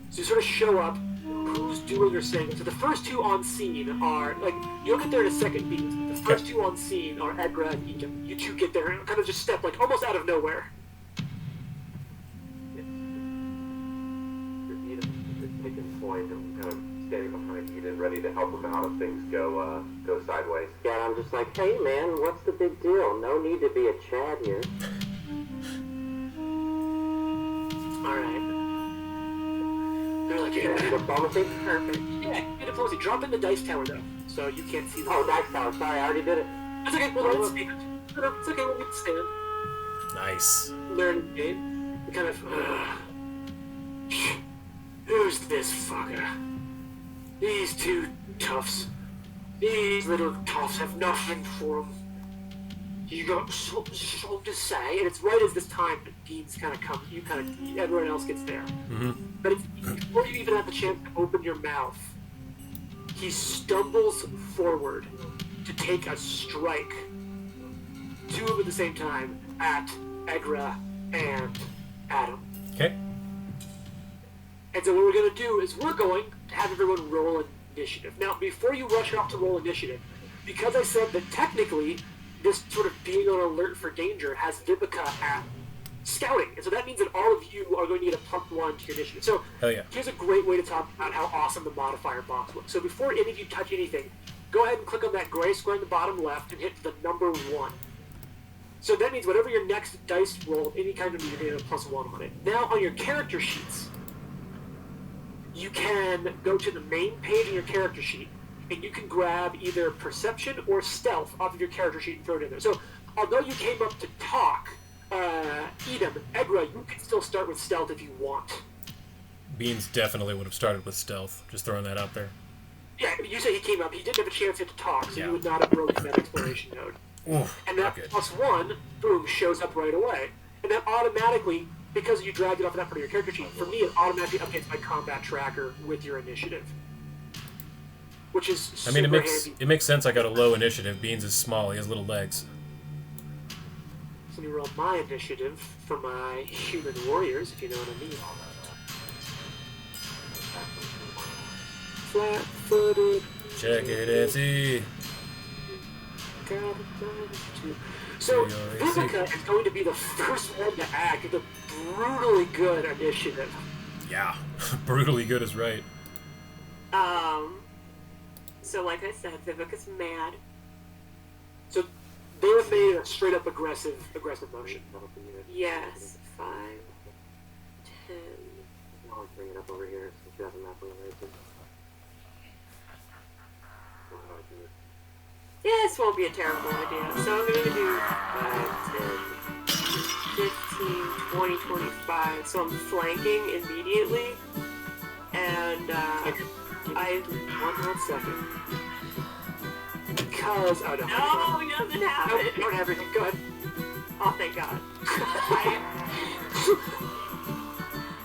So you sort of show up, who's doing or saying. So the first two on scene are, like, you'll get there in a second, Beans, but the first two on scene are Edra and Edom. You two get there and kind of just step, like, almost out of nowhere. Taking point and kind of standing behind Eden, ready to help him out if things go sideways. Yeah, and I'm just like, hey man, what's the big deal? No need to be a Chad here. Alright. They're like, yeah, Diplomacy? Perfect. yeah, diplomacy. Drop in the dice tower, though, so you can't see the... Oh, dice tower. Sorry, I already did it. It's okay, we'll let it stand. It's okay, we'll let it stand. Nice. Learn the game. We kind of, who's this fucker? These two toughs. These little toughs have nothing for them. You got so to say, and it's right as this time that Beans kind of comes, everyone else gets there. But before you even have the chance to open your mouth, he stumbles forward to take a strike, two of them at the same time, at Egra and Adam. Okay. And so what we're going to do is we're going to have everyone roll initiative. Now, before you rush off to roll initiative, because I said that technically this sort of being on alert for danger has Vivica at scouting. And so that means that all of you are going to get a +1 to your initiative. So Hell yeah. here's a great way to talk about how awesome the modifier box looks. So before any of you touch anything, go ahead and click on that gray square in the bottom left and hit the number 1. So that means whatever your next dice roll, any kind of you're getting a +1 on it. Now on your character sheets, you can go to the main page of your character sheet, and you can grab either perception or stealth off of your character sheet and throw it in there. So although you came up to talk, Edom, Egra, you can still start with stealth if you want. Beans definitely would have started with stealth. Just throwing that out there. Yeah, I mean, you say he came up, he didn't have a chance yet to talk, so Yeah. you would not have broken that exploration node. Oof, And not that good. +1, boom, shows up right away. And that automatically, because you dragged it off of that part of your character sheet, for me it automatically updates my combat tracker with your initiative. Which is super I mean, handy. it makes sense. I got a low initiative. Beans is small. He has little legs. So let me roll my initiative for my human warriors, if you know what I mean. Flat-footed. Check it and see. So Yeah, Vivica is going to be the first one to act with a brutally good initiative. Yeah, brutally good is right. So, like I said, Vivek is mad. So they have made a straight up aggressive motion. Yes, 5, 10. I'll bring it up over here since you have a map on the right. Yeah, this won't be a terrible idea. So I'm going to do 5, 10, 15, 20, 25. So I'm flanking immediately. And I... 1 more second. Because... Oh, no. No, he doesn't have Nope, it. I don't have everything. Go ahead. Oh, thank God. I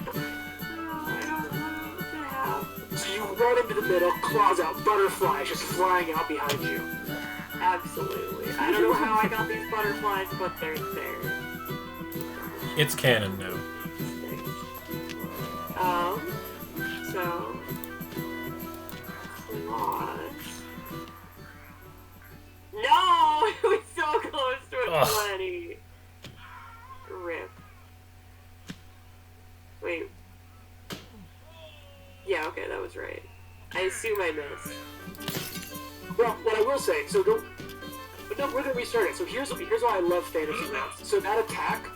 don't know what to have. So you run into the middle, claws out, butterflies just flying out behind you. Absolutely. I don't know how I got these butterflies, but they're there. It's canon now. So... Claws. No! It was so close to a Ugh. 20. Rip. Wait. Yeah, okay, that was right. I assume I missed. Well, what I will say, so don't... But no, we're going to restart it. So here's why I love fantasy rounds. So that attack,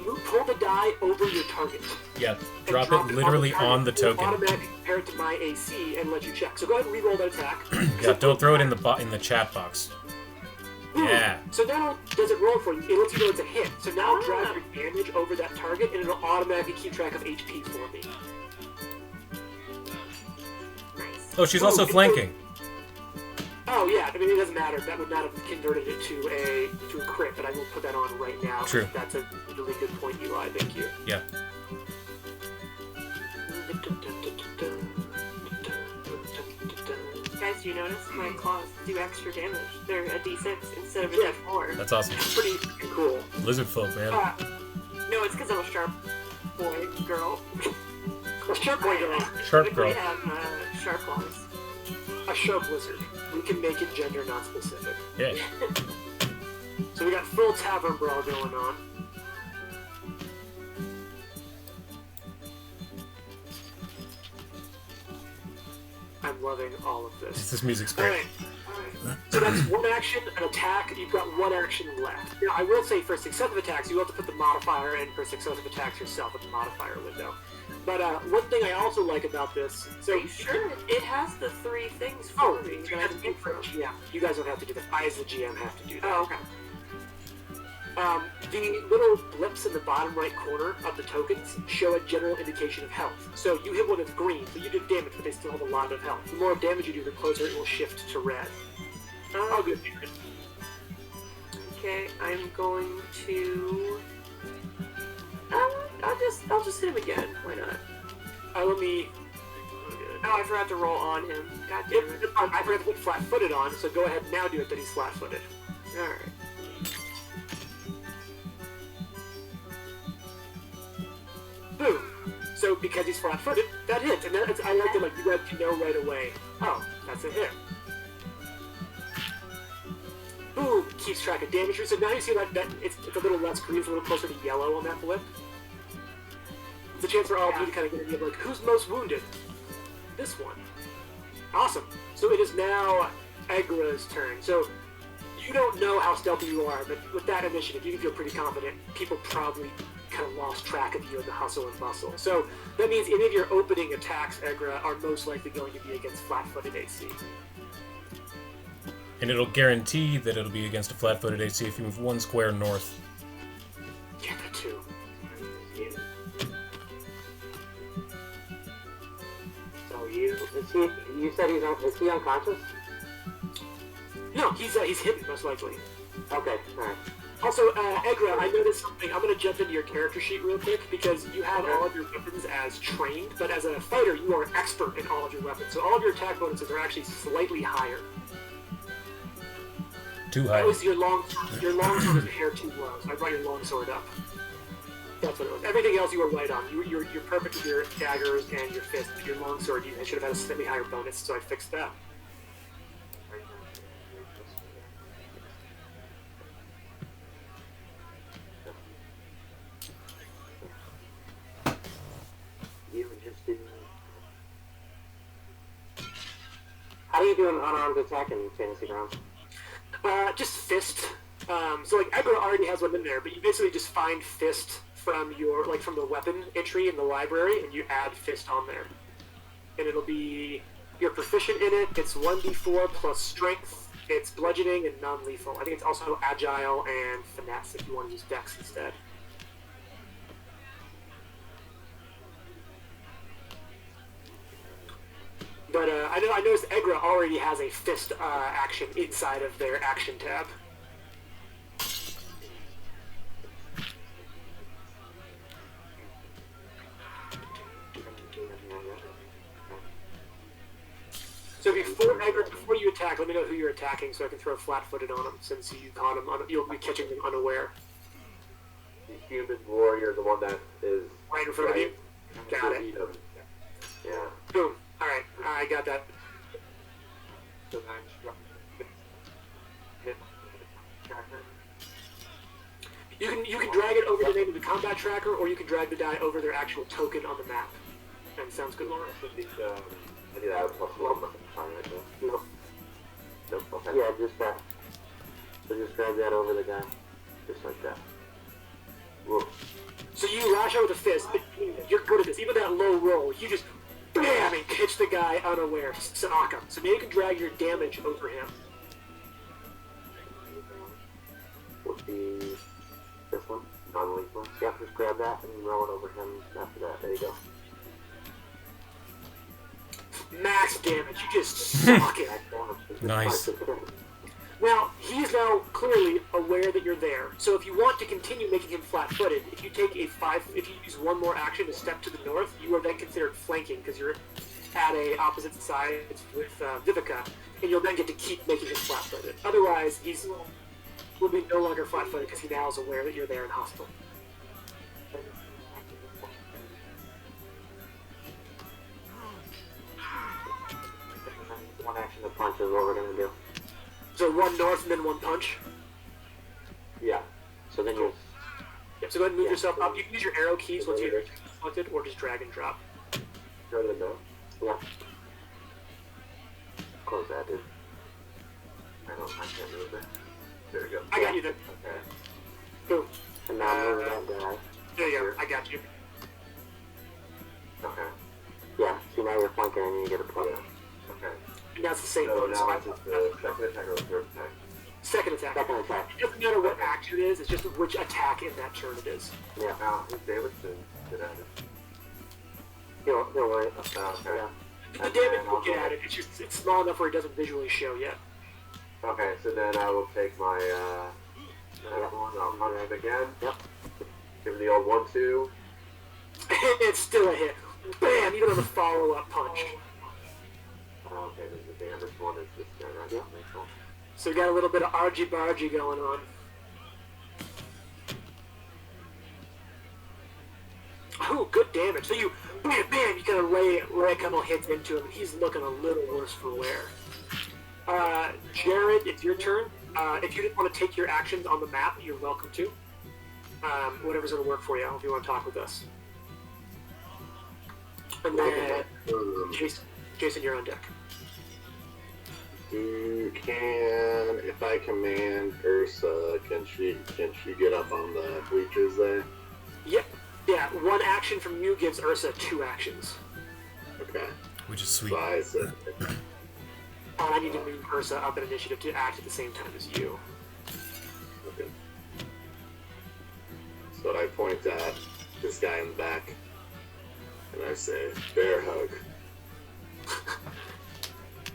you pull the die over your target. Yeah, And drop it literally on the It will token. automatically compare it to my AC and let you check. So go ahead and re-roll that attack. Yeah, don't throw it in the chat box. Yeah. So now does it roll for you? It lets you know it's a hit. So now drive your damage over that target, and it'll automatically keep track of HP for me. Nice. Oh, she's also flanking. Oh yeah, I mean it doesn't matter. That would not have converted it to a crit, but I will put that on right now. True. That's a really good point, Eli. Thank you. Yeah. Guys, do you notice my claws do extra damage? They're a d6 instead of a d4. That's awesome. Pretty cool. Lizard folk, man. No, it's because I'm a sharp boy, girl. A sharp boy girl. Sharp Typically girl. have sharp claws. A sharp lizard. We can make it gender non-specific. Yeah. So we got full tavern brawl going on. I'm loving all of this. This music's great. Alright. So that's one action, an attack. You've got one action left. Now, I will say for successive attacks, you have to put the modifier in for successive attacks yourself at the modifier window. But one thing I also like about this, so Are you sure? It has the 3 things for oh, me you that I have can to pick pick for from. GM. You guys don't have to do that. I, as the GM, have to do that. Oh, okay. The little blips in the bottom right corner of the tokens show a general indication of health. So you hit one that's green, so you did damage, but they still have a lot of health. The more damage you do, the closer it will shift to red. Oh, good. Okay, I'm going to... I'll just hit him again. Why not? Let me... Oh, I forgot to roll on him. God damn it. I forgot to put flat-footed on, so go ahead and now do it that he's flat-footed. Alright. Boom. So because he's flat-footed, that hits. And that's, I like to you guys can know right away. Oh, that's a hit. Boom. Keeps track of damage. So now you see that it's a little less green, it's a little closer to yellow on that blip. It's a chance for all of you to kind of get an idea of who's most wounded. This one. Awesome. So it is now Agra's turn. So you don't know how stealthy you are, but with that initiative, you can feel pretty confident. People probably kind of lost track of you in the hustle and bustle. So that means any of your opening attacks, Agra, are most likely going to be against flat-footed AC. And it'll guarantee that it'll be against a flat-footed AC if you move 1 square north. Yeah, that too. So you said is he unconscious? No, he's hidden, most likely. Okay, alright. Also, Agra, I noticed something. I'm going to jump into your character sheet real quick because you have all of your weapons as trained, but as a fighter, you are expert in all of your weapons. So all of your attack bonuses are actually slightly higher. Too That high. was your long sword is a hair too low, so I brought your long sword up. That's what it was. Everything else you were right on. You're perfect with your daggers and your fists. Your long sword, you should have had a slightly higher bonus, so I fixed that. You would just do. How you do an unarmed attack in Fantasy Grounds? Just fist. So like Egra already has one in there, but you basically just find fist from your from the weapon entry in the library, and you add fist on there, and it'll be you're proficient in it. It's 1d4 plus strength. It's bludgeoning and non-lethal. I think it's also agile and finesse if you want to use dex instead. But I noticed Egra already has a fist action inside of their action tab. So before you attack, let me know who you're attacking so I can throw flat-footed on them, since you caught them. You'll be catching them unaware. The human warrior, the one that is Right in front of you? Got it. Yeah. Boom. Alright, I got that. So then hit tracker. You can drag it over the name of the combat tracker, or you can drag the die over their actual token on the map. And sounds good, Laura? I need to add plus one. Right there. No. Nope. Okay. Yeah, just that. So just grab that over the guy. Just like that. Whoa. So you lash out with a fist, but you're good at this. Even that low roll, you just bam and catch the guy unaware. Sock him. So now you can drag your damage over him. Would be this one, non-lethal. Yep, just grab that and roll it over him after that. There you go. Max damage. You just sock it. Nice. Now, he is now clearly aware that you're there. So if you want to continue making him flat-footed, if you use one more action to step to the north, you are then considered flanking because you're at a opposite side with Vivica, and you'll then get to keep making him flat-footed. Otherwise, will be no longer flat-footed because he now is aware that you're there and hostile. One action to punch is what we're gonna do. So one north and then one punch. Yeah. So then you. Yeah, so go ahead and move yourself up. You can use your arrow keys once you're selected, or just drag and drop. Go to the middle. Yeah. Close that, dude. I can't move it. There we go. I got you then. Okay. Boom. And now move that guy. There you go. I got you. Okay. Yeah. See, now you're flanking and you get a point. Okay. And that's the same So bonus. now it's just the second attack or the third attack? Second attack. Second attack. It doesn't matter what action it is, it's just which attack in that turn it is. Yeah. Now, his damage did add it. Don't worry. Okay. Yeah. The damage will get added, it's small enough where it doesn't visually show yet. Okay, so then I will take my, that one, I'll punch him again. Yep. Give him the old 1-2. It's still a hit. Bam! You don't have a follow-up punch. Okay, then the damage one is this guy right now. Cool. So we got a little bit of argy-bargy going on. Oh, good damage. So you, bam, you kind of lay a couple hits into him. He's looking a little worse for wear. Jared, it's your turn. If you didn't want to take your actions on the map, you're welcome to. Whatever's going to work for you, if you want to talk with us. And then, Jason, you're on deck. If I command Ursa, can she get up on the bleachers there? Yep. Yeah, one action from you gives Ursa 2 actions. Okay. Which is sweet. So I said, I need to move Ursa up in initiative to act at the same time as you. okay. So I point at this guy in the back, and I say, bear hug.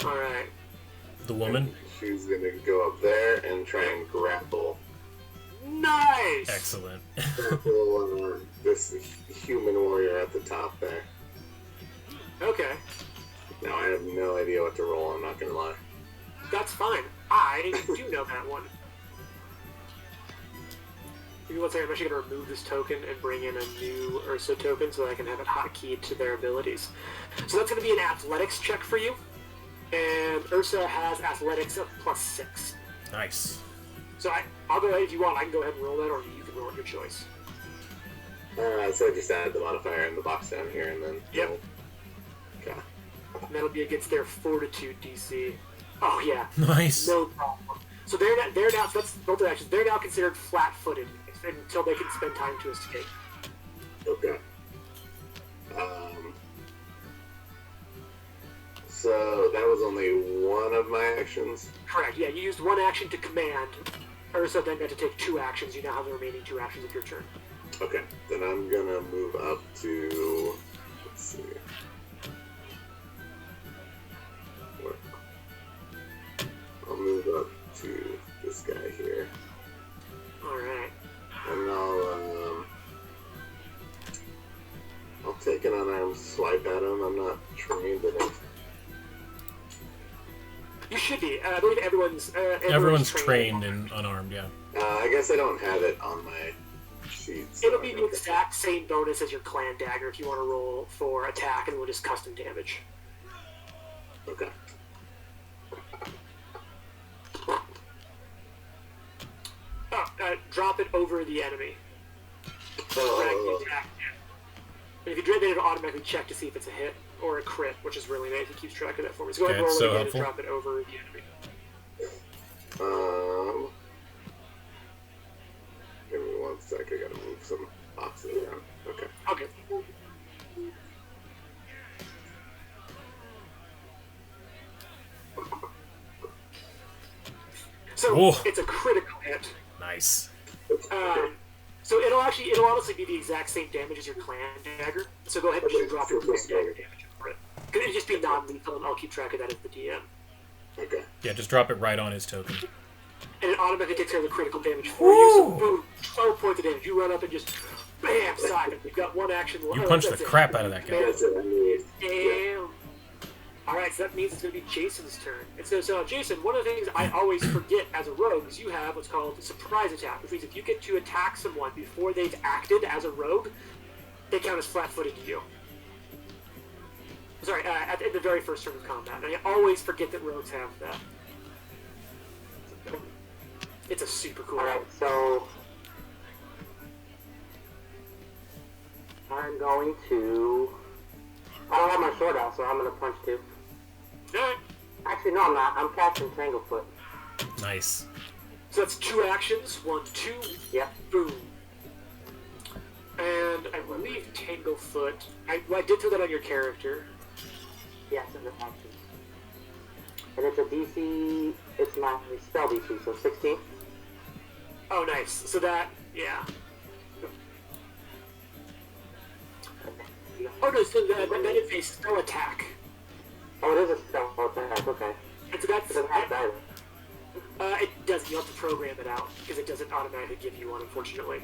Alright. The woman? She's gonna go up there and try and grapple. Nice! Excellent. Grapple this human warrior at the top there. Okay. Now I have no idea what to roll, I'm not gonna lie. That's fine. I do know that one. Give me one second, I'm actually going to remove this token and bring in a new Ursa token so that I can have it hotkeyed to their abilities. So that's going to be an athletics check for you. And Ursa has athletics of +6. Nice. So I'll go ahead if you want. I can go ahead and roll that, or you can roll it your choice. So just add the modifier in the box down here and then... Yep. Okay. And that'll be against their Fortitude DC. Oh yeah, Nice. no problem. So they're now so that's both their actions. They're now considered flat-footed until they can spend time to escape. Okay. So that was only one of my actions. Correct. Yeah, you used one action to command. Ursa then got to take 2 actions. You now have the remaining 2 actions of your turn. Okay, then I'm gonna move up to. Let's see. What? I'll move up to this guy here, All right. and I'll take an unarmed swipe at him. I'm not trained in it. You should be. I believe Everyone's trained and unarmed, yeah. I guess I don't have it on my sheet. so It'll I be the don't- exact same bonus as your clan dagger if you want to roll for attack, and we'll just custom damage. Okay. Drop it over the enemy. Drag the Oh, attack. And if you drag it, it'll automatically check to see if it's a hit or a crit, which is really nice. It keeps track of that for me. So go ahead and Okay, roll so it again helpful. and drop it over the enemy. Give me 1 sec. I gotta move some boxes around. Okay. Okay. So Whoa. it's a critical hit. Nice. So it'll honestly be the exact same damage as your clan dagger. So go ahead and just drop your clan dagger damage over it. Because it'll just be non-lethal, and I'll keep track of that as the DM. Okay. Yeah, just drop it right on his token. And it automatically takes care of the critical damage for you. So boom, 12 points of damage. You run up and just bam, side him. You've got 1 action left. You punched the crap out of that guy. That's it. I need. Damn. Alright, so that means it's going to be Jason's turn. And so, Jason, one of the things I always forget as a rogue is you have what's called a surprise attack, which means if you get to attack someone before they've acted as a rogue, they count as flat-footed to you. Sorry, in the very first turn of combat. And I always forget that rogues have that. It's a super cool Alright, so I'm going to. I don't have my sword out, so I'm gonna punch 2. Alright, Actually, no, I'm not. I'm casting Tanglefoot. Nice. so that's 2 actions. 1, 2, Yep. boom. And I believe Tanglefoot. I did throw that on your character. Yes, it's an action. And it's a DC. It's my spell DC, so 16. Oh, nice. So that, yeah. Oh no, so that is a spell attack. Oh, it is a spell attack. Okay. And so that's It doesn't have that. it doesn't. You have to program it out because it doesn't automatically give you one, unfortunately.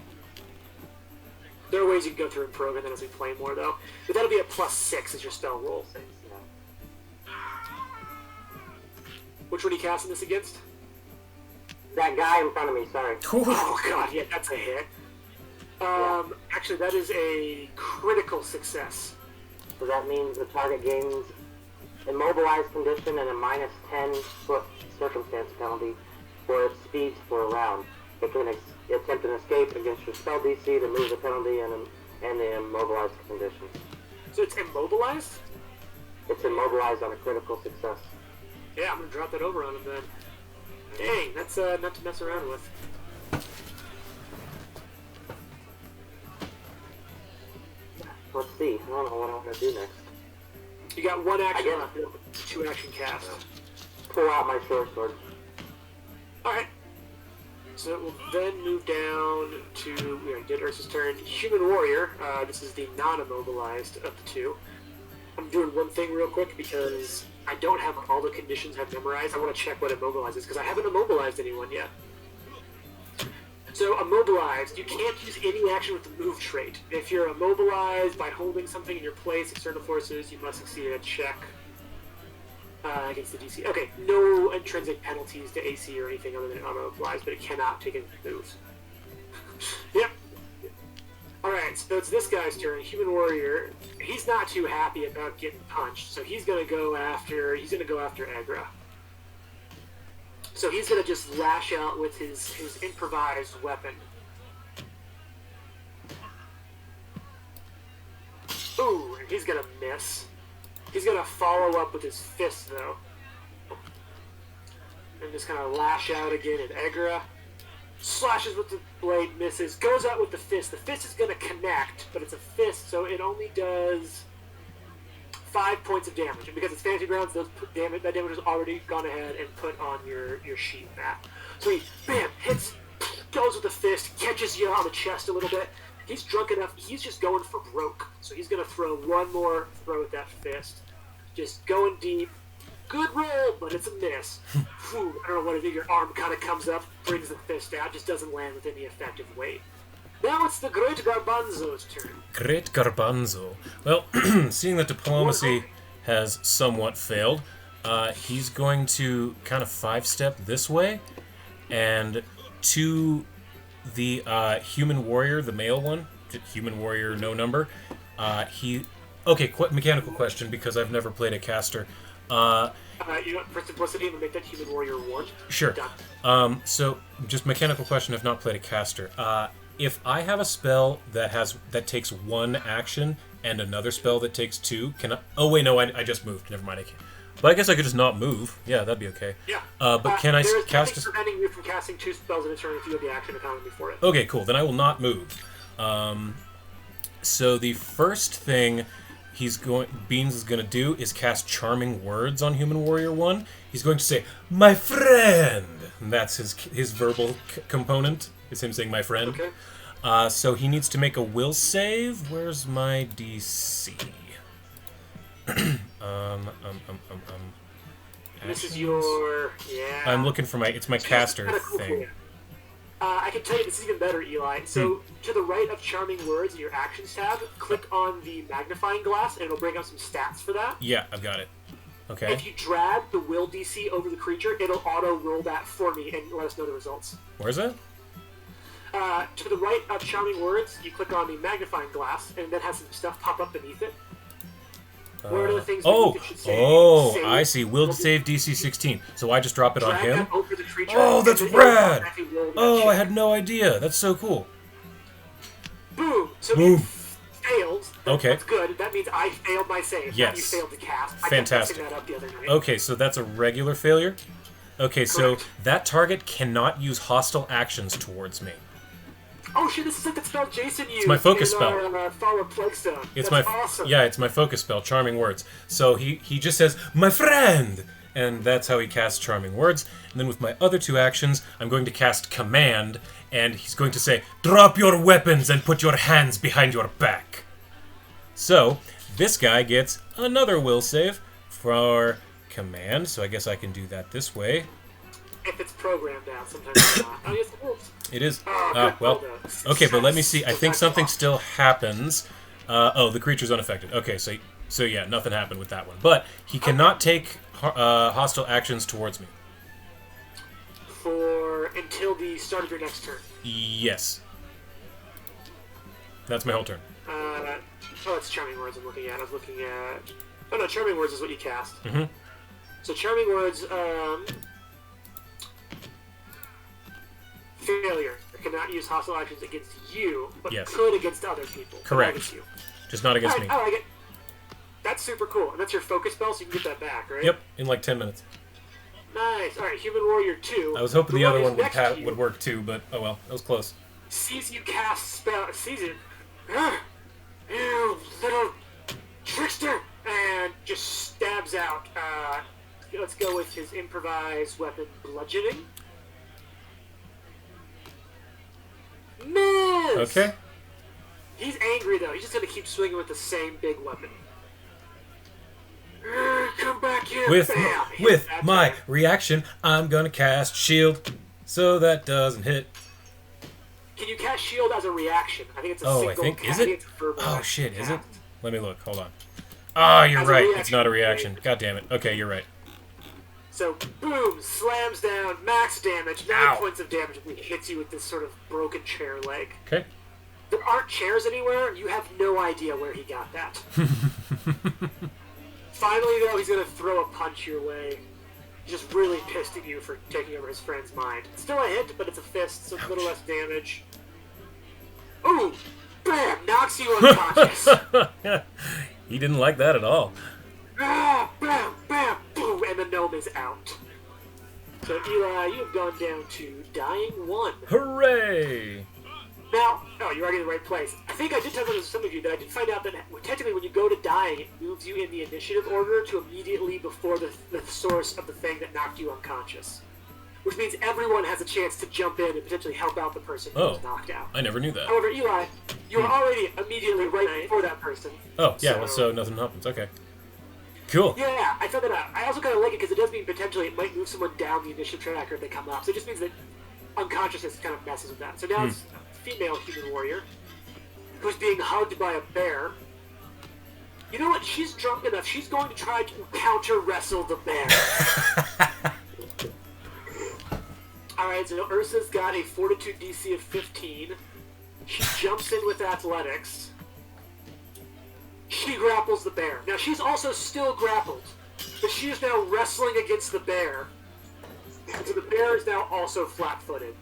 There are ways you can go through and program that as we play more, though. But that'll be a +6 as your spell roll. Yeah. Which one are you casting this against? That guy in front of me. Sorry. Oh god, yeah, that's a hit. Actually, that is a critical success. So that means the target gains immobilized condition and a minus 10-foot circumstance penalty for its speed for a round. It can attempt an escape against your spell DC to move the penalty and the immobilized condition. So it's immobilized? It's immobilized on a critical success. Yeah, I'm gonna drop that over on him then. Dang, that's not to mess around with. Let's see. I don't know what I'm gonna do next. You got 1 action I left, 2 action cast. Pull out my short sword. Alright. So it will then move down to, we already did Ursa's turn, Human Warrior. This is the non-immobilized of the 2. I'm doing one thing real quick because I don't have all the conditions I've memorized. I want to check what immobilized is because I haven't immobilized anyone yet. So immobilized, you can't use any action with the move trait. If you're immobilized by holding something in your place, external forces, you must succeed a check against the DC. Okay, no intrinsic penalties to AC or anything other than immobilized, but it cannot take any moves. Yep. Alright, so it's this guy's turn, Human Warrior. He's not too happy about getting punched, so he's gonna go after Agra. So he's gonna just lash out with his improvised weapon. Ooh, and he's gonna miss. He's gonna follow up with his fist, though. just kind of lash out again, and Egra slashes with the blade, misses, goes out with the fist. The fist is going to connect, but it's a fist, so it only does 5 points of damage. And because it's fantasy grounds, that damage has already gone ahead and put on your sheet mat. So he, bam, hits, goes with the fist, catches you on the chest a little bit. He's drunk enough, he's just going for broke. So he's going to throw one more throw at that fist. Just going deep. Good roll, but it's a miss. Whew, I don't know what it is. Your arm kind of comes up, brings the fist out, just doesn't land with any effective weight. Now it's the Great Garbanzo's turn. Great Garbanzo. Well, seeing that diplomacy has somewhat failed, he's going to kind of 5-step this way, and to the human warrior, the male one, human warrior, no number. Mechanical question, because I've never played a caster. You want for simplicity, I'm gonna make that human warrior 1. Sure. Done. So just mechanical question. I've not played a caster. If I have a spell that takes 1 action and another spell that takes 2, can I? Oh wait, no, I just moved. Never mind. I can't. But I guess I could just not move. Yeah, that'd be okay. Yeah. But can I there's cast? There's nothing preventing you from casting 2 spells in a turn if you have the action economy for it. Okay, cool. Then I will not move. So the first thing Beans is going to do is cast Charming Words on Human Warrior 1. He's going to say, "My friend!" And that's his verbal component. It's him saying, "My friend." Okay. So he needs to make a will save. Where's my DC? This is your... Yeah. I'm looking for it's my caster Kinda cool for thing. you. I can tell you this is even better, Eli. So, to the right of Charming Words in your Actions tab, click on the magnifying glass, and it'll bring up some stats for that. Yeah, I've got it. Okay. If you drag the will DC over the creature, it'll auto-roll that for me and let us know the results. Where's it? To the right of Charming Words, you click on the magnifying glass, and that has some stuff pop up beneath it. What are the things beneath it should say? Save. I see. Will save DC 16. So I just drop it on Drag him? that over the creature, Oh, and that's then it'll rad! automatically roll that Oh, check. I had no idea. That's so cool. Boom! So Boom. it failed. Okay. That's good. That means I failed my save. Not Yes. you failed to cast. Fantastic. I kept messing that up the other night. Okay, so that's a regular failure. Okay, so Correct. that target cannot use hostile actions towards me. Oh shit, this is like that spell Jason used. my focus in spell. Our, Fall of Plaguestone. It's That's my awesome. Yeah, it's my focus spell, Charming Words. So he just says, "My friend!" And that's how he casts Charming Words. And then with my other 2 actions, I'm going to cast Command, and he's going to say, "Drop your weapons and put your hands behind your back." So, this guy gets another will save for Command, so I guess I can do that this way. If it's programmed out, sometimes it's not. Oh, yes, it is. It is. Oh, good. Well, Well done. okay, but let me see. I So think that's something awesome. still happens. The creature's unaffected. Okay, so yeah, nothing happened with that one. But he cannot take hostile actions towards me. Until the start of your next turn. Yes. That's my whole turn. It's Charming Words I'm looking at. I was looking at... Oh no, Charming Words is what you cast. Mhm. So Charming Words, failure. Cannot use hostile actions against you, but Yes. could against other people. Not Correct. against you. Just not against me. Alright, I like it. That's super cool. And that's your focus spell, so you can get that back, right? Yep, in like 10 minutes. Nice. Alright, Human Warrior 2. I was hoping the other who's one would next to you would work too, but oh well, that was close. Sees you cast spell. Sees it. "Ah, you little trickster! And just stabs out. Let's go with his improvised weapon, bludgeoning. Miss! Okay. He's angry though. He's just gonna keep swinging with the same big weapon. Come back here! With Bam! Hit that my time. reaction, I'm gonna cast Shield, so that doesn't hit. Can you cast shield as a reaction? I think it's a Oh, single. I think is I think it? it's a verbal Oh shit, is it? cast. Let me look. Hold on. Ah, you're As a right. reaction, It's not a right? reaction. God damn it. Okay, you're right. So, boom, slams down, max damage, 9 Ow. points of damage, and he hits you with this sort of broken chair leg. Okay. There aren't chairs anywhere, you have no idea where he got that. Finally, though, he's gonna throw a punch your way. He's just really pissed at you for taking over his friend's mind. It's still a hit, but it's a fist, so it's a little less damage. Ooh! Bam! Knocks you unconscious. He didn't like that at all. Ah! Bam! Bam! Boom! And the gnome is out. So Eli, you have gone down to dying 1. Hooray! Now, you're already in the right place. I think I did tell some of you that I did find out that technically when you go to dying, it moves you in the initiative order to immediately before the source of the thing that knocked you unconscious. Which means everyone has a chance to jump in and potentially help out the person who was knocked out. I never knew that. However, Eli, you were already immediately right before that person. Oh, yeah, so nothing happens. Okay. Cool. Yeah, I found that out. I also kind of like it because it does mean potentially it might move someone down the initiative tracker if they come up. So it just means that unconsciousness kind of messes with that. So now it's a female human warrior who's being hugged by a bear. You know what? She's drunk enough. She's going to try to counter wrestle the bear. Alright, so Ursa's got a fortitude DC of 15. She jumps in with athletics. She grapples the bear. Now, she's also still grappled, but she is now wrestling against the bear. And so the bear is now also flat-footed.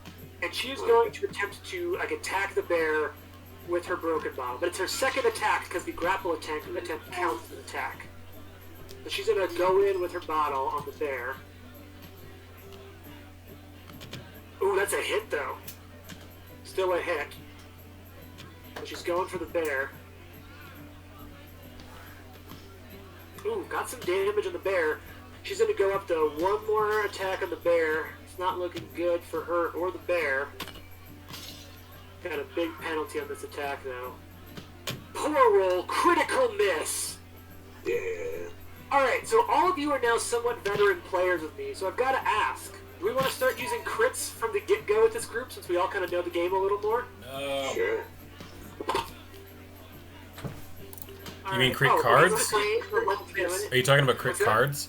And she is going to attempt to attack the bear with her broken bottle. But it's her second attack because the grapple attempt counts as an attack. But she's going to go in with her bottle on the bear. Ooh, that's a hit, though. Still a hit. But she's going for the bear. Ooh, got some damage on the bear. She's going to go up, though. One more attack on the bear. It's not looking good for her or the bear. Got a big penalty on this attack, though. Poor roll. Critical miss. Yeah. Alright, so all of you are now somewhat veteran players with me, so I've got to ask. Do we want to start using crits from the get-go with this group, since we all kind of know the game a little more? Sure. You mean crit cards? Are you talking about crit cards?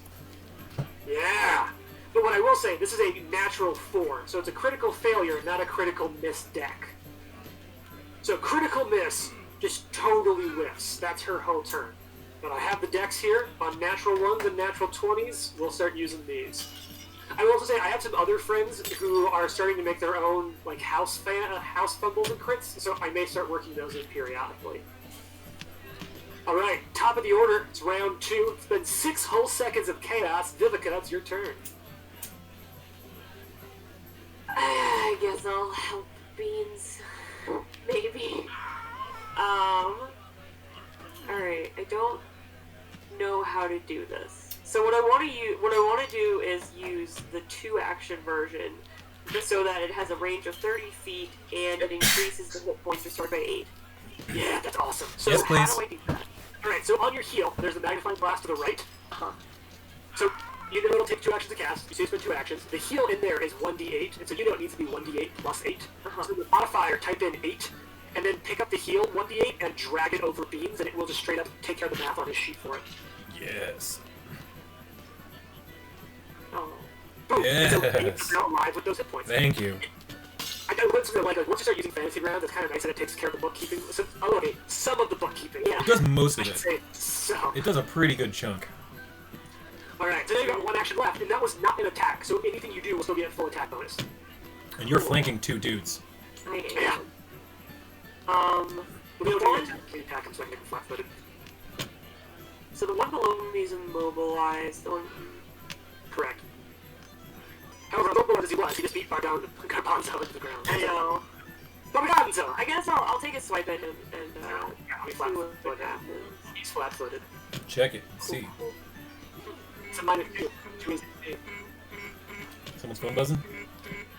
Yeah. But what I will say, this is a natural 4, so it's a critical failure, not a critical miss deck. So critical miss just totally whiffs. That's her whole turn. But I have the decks here on natural 1s and natural 20s. We'll start using these. I will also say I have some other friends who are starting to make their own house fumbles and crits, so I may start working those in periodically. All right, top of the order. It's round 2. It's been 6 whole seconds of chaos. Vivica, it's your turn. I guess I'll help Beans. Maybe. Alright, I don't know how to do this. So what I want to do is use the 2-action version so that it has a range of 30 feet and it increases the hit points restored by 8. Yeah, that's awesome. So Yes, please. how do I do that? Alright, so on your heal, there's the magnifying glass to the right. So you know it'll take 2 actions to cast. You say spend 2 actions. The heal in there is 1d8, and so you know it needs to be 1d8 plus 8. So the modifier, type in 8, and then pick up the heal 1d8 and drag it over Beans, and it will just straight up take care of the math on his sheet for it. Yes. Oh. Boom. Yes. So Beans is now alive with those hit points. Thank you. I know once you start using fantasy grounds, it's kind of nice that it takes care of the bookkeeping. So, okay, some of the bookkeeping. Yeah. It does most I of should it. say so. It does a pretty good chunk. Alright, so now you got 1 action left, and that was not an attack, so anything you do will still get a full attack bonus. And you're flanking 2 dudes. I Yeah. am. We'll be able to attack him so I can make him flat-footed. So the one below me is immobilized. The one... Correct. However, immobilized as he was, he just beat Garbanzo into the ground. I know. But we got him, so I guess I'll take a swipe at him and I'll be see what flat-footed. happens. He's flat-footed. Check it. See. It's a -2. 2 is Someone's phone buzzing?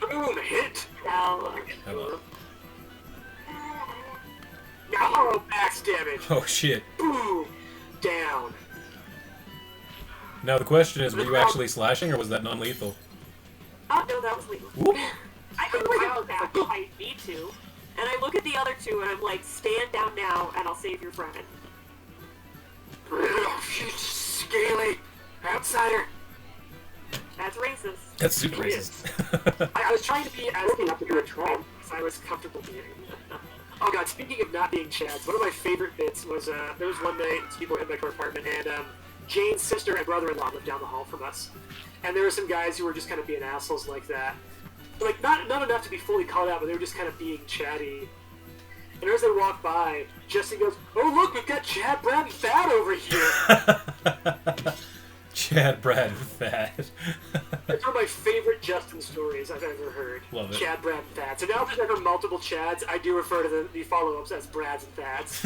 boom, hit! Now, Hello. Now, max damage. Oh shit. Boom! Down. Now the question is, were you actually slashing or was that non-lethal? oh no, that was legal. Whoop. I can round that if I need to. And I look at the other two and I'm like, stand down now and I'll save your friend. You scaly outsider. That's racist. That's super He racist. I was trying to be as neutral as I was comfortable being. Oh god, speaking of not being Chads, one of my favorite bits was, there was one night, people were in my apartment, and Jane's sister and brother-in-law lived down the hall from us. And there were some guys who were just kind of being assholes like that. Like, not enough to be fully called out, but they were just kind of being chatty. And as they walk by, Justin goes, "Oh look, we've got Chad, Brad, and Thad over here." Chad, Brad, and Thad. It's one of my favorite Justin stories I've ever heard. Love it. Chad, Brad, and Thad. So now if there's ever multiple Chads, I do refer to the follow-ups as Brads and Thads.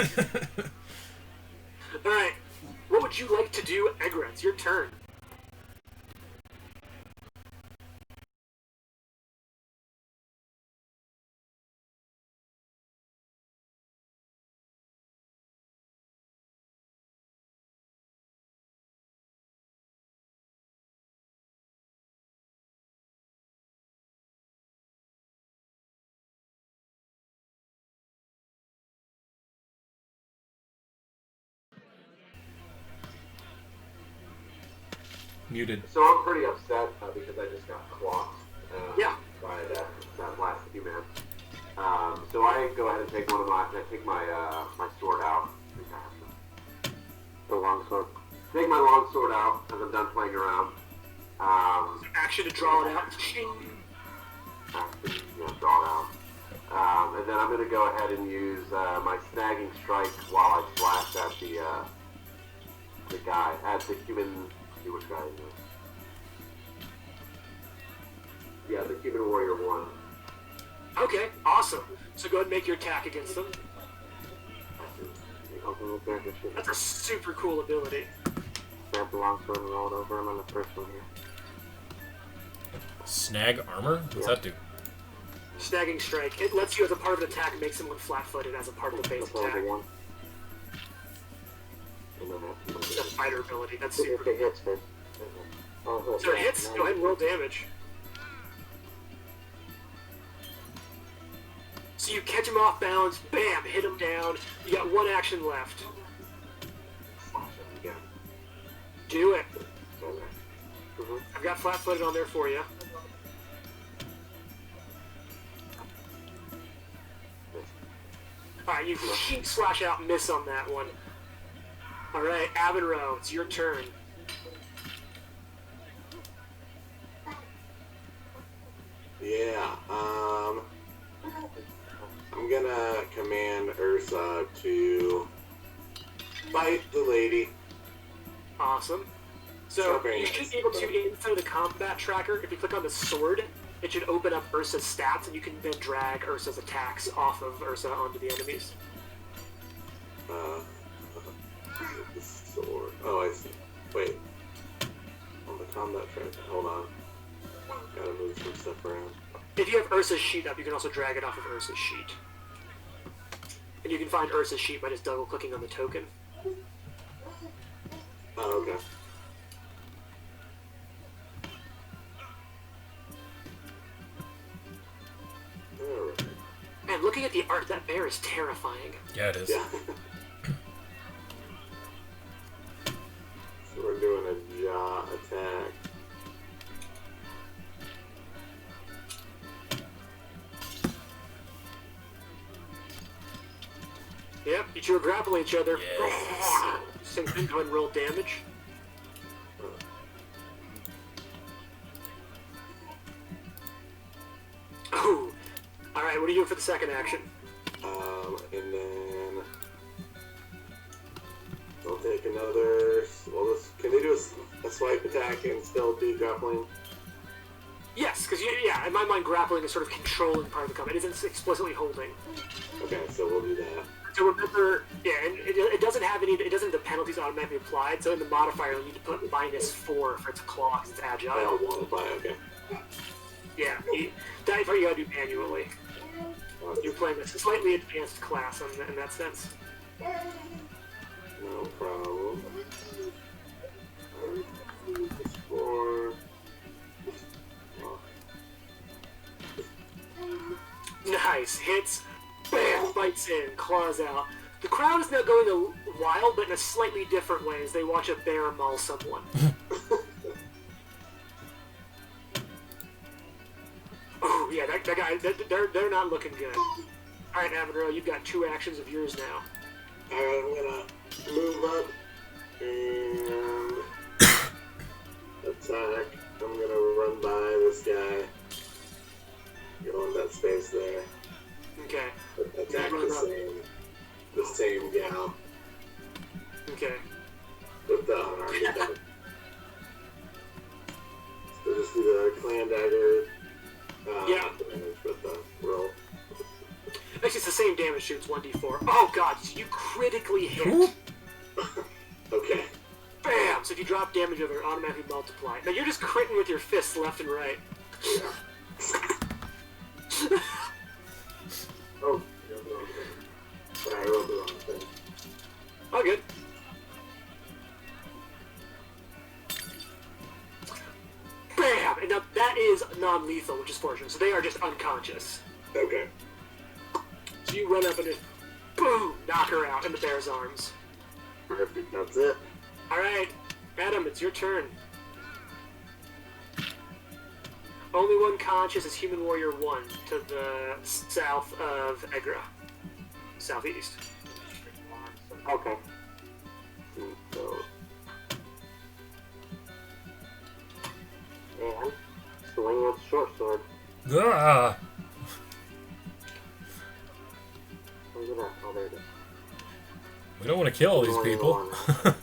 All right. What would you like to do, Egra? It's your turn. Muted. So I'm pretty upset because I just got clocked Yeah. by that last human. So I go ahead and take my sword out. I think I have the long sword. Take my long sword out as I'm done playing around. Action to draw it out. Ching. Draw it out. And then I'm going to go ahead and use my snagging strike while I slash at the guy, at the human. See which guy it is. Yeah, the human warrior 1. Okay, awesome. So go ahead and make your attack against them. That's a super cool ability. Grab the longsword and roll it over. I'm on the first one here. Snag armor? What's that do? Snagging strike. It lets you, as a part of an attack, make someone flat-footed as a part of the base That's attack. one. And then that's It's a fighter ability. That's super if cool. it hits, then. Oh, So it hits. Go ahead and roll damage. So you catch him off balance, bam, hit him down. You got one action left. Slash it again. Do it. Okay. I've got flat-footed on there for you. Alright, you slash out, miss on that one. Alright, Avenroe, it's your turn. Yeah, I'm gonna command Ursa to fight the lady. Awesome. So Sharpening you should be able to, inside the combat tracker, if you click on the sword, it should open up Ursa's stats, and you can then drag Ursa's attacks off of Ursa onto the enemies. The sword. Oh, I see. Wait. On the combat tracker. Hold on. Gotta move some stuff around. If you have Ursa's sheet up, you can also drag it off of Ursa's sheet. And you can find Ursa's sheet by just double-clicking on the token. Oh, okay. Alright. Man, looking at the art, that bear is terrifying. Yeah, it is. Yeah. So we're doing a jaw attack. Yep, you two are grappling each other. Yes. Same thing, go ahead and roll damage. Oh! Alright, what are you doing for the second action? And then we'll take another. Well, can they do a swipe attack and still be grappling? Yes, because yeah, in my mind, grappling is sort of controlling part of the combat. It isn't explicitly holding. Okay, so we'll do that. So remember, yeah, and it doesn't have any. It doesn't. The penalties automatically applied. So in the modifier, you need to put -4 for its claw because it's agile. I'll modify. Okay. Yeah, that part you gotta do manually. You're playing a slightly advanced class in that sense. No problem. 4. Nice hits. Bam! Bites in, claws out. The crowd is now going wild, but in a slightly different way as they watch a bear maul someone. Oh yeah, that guy. They're not looking good. All right, Avenroe, you've got 2 actions of yours now. Alright, I'm gonna move up and attack. I'm gonna run by this guy. Go in that space there. Okay. Attack the same gal Okay. with the unarmed attack. clan dagger. Yeah. With the roll. Actually, it's the same damage too. It's 1d4. Oh god, you critically hit. Okay. Bam! So if you drop damage over, it automatically multiply. Now you're just critting with your fists left and right. Yeah. Oh, you rolled the wrong thing. Sorry, I rolled the wrong thing. Oh, good. Bam! And now that is non-lethal, which is fortunate. So they are just unconscious. Okay. So you run up and just boom, knock her out in the bear's arms. Perfect. That's it. All right, Adam, it's your turn. Only one conscious is Human Warrior 1 to the south of Egra. Southeast. Okay. So, and swing with short sword. Ah. Where's it at? Oh, there it is. We don't want to kill all these Only people. one.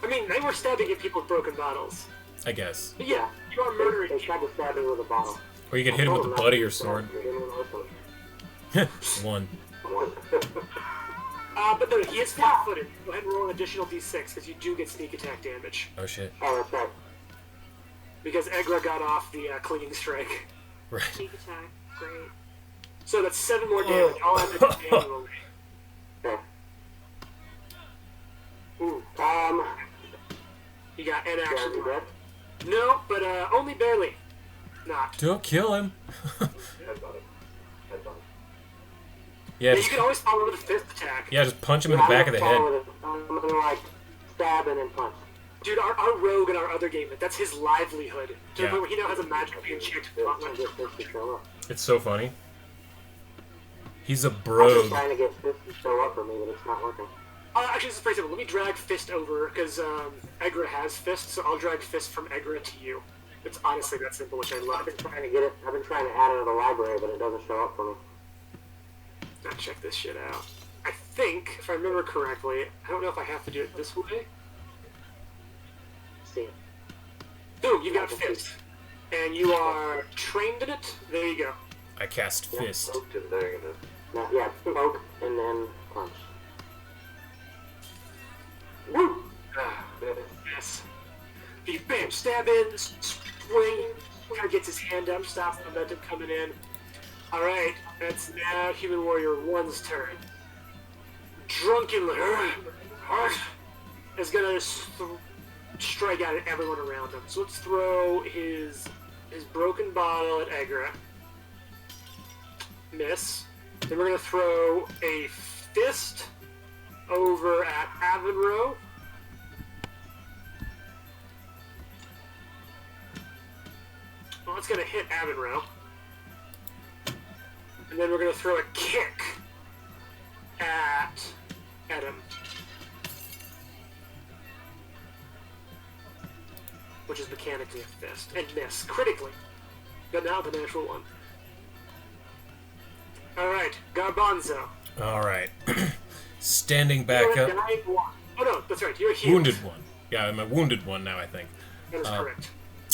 I mean, they were stabbing at people with broken bottles. I guess. But yeah, you are murdering They tried to stab me with a bottle. Or you could hit him with the butt of your sword. They didn't want to listen. One. But no, he is flat-footed. Go ahead and roll an additional d6, because you do get sneak attack damage. Oh shit. Oh, that's right. Because Egra got off the clinging strike. Right. Sneak attack. Great. So that's 7 more damage. I'll add that manually. Okay. Ooh. You got an Are action. you dead? No, but only barely. Not. Don't kill him. Headbutt him. Headbutt him. Yeah, Yeah, you just, can always follow with a fifth attack. yeah, just punch him in the back of the head. I'm gonna like stab and then punch. Dude, our rogue in our other game, that's his livelihood. To the Yeah. point where he now has a magically enchanted I gauntlet. get this to show up. It's so funny. He's a I've been brogue. trying to get this to show up for me, but it's not working. Actually, this is pretty simple. Let me drag Fist over, because Egra has Fist, so I'll drag Fist from Egra to you. It's honestly that simple, which I I've love. been trying to get it. I've been trying to add it to the library, but it doesn't show up for me. Now check this shit out. I think, if I remember correctly, I don't know if I have to do it this way. See it. Boom, you got Fist. And you are trained in it. There you go. I cast fist. Poked him there, and Now, yeah, poke and then punch. Woo! Yes. You bam, stab in, swing, kind of gets his hand up, stops the momentum coming in. Alright, that's now Human Warrior 1's turn. Drunkenly, is gonna strike out at everyone around him. So let's throw his broken bottle at Egra. Miss. Then we're gonna throw a fist over at Avenro. Well, it's gonna hit Avenro. And then we're gonna throw a kick at Adam. Which is mechanically a fist. And miss. Critically. But now the natural one. Alright, Garbanzo. Alright. Standing back You're a up. dying one. Oh no, that's right, you're a healed. Wounded one. Yeah, I'm a wounded one now, I think. That is correct.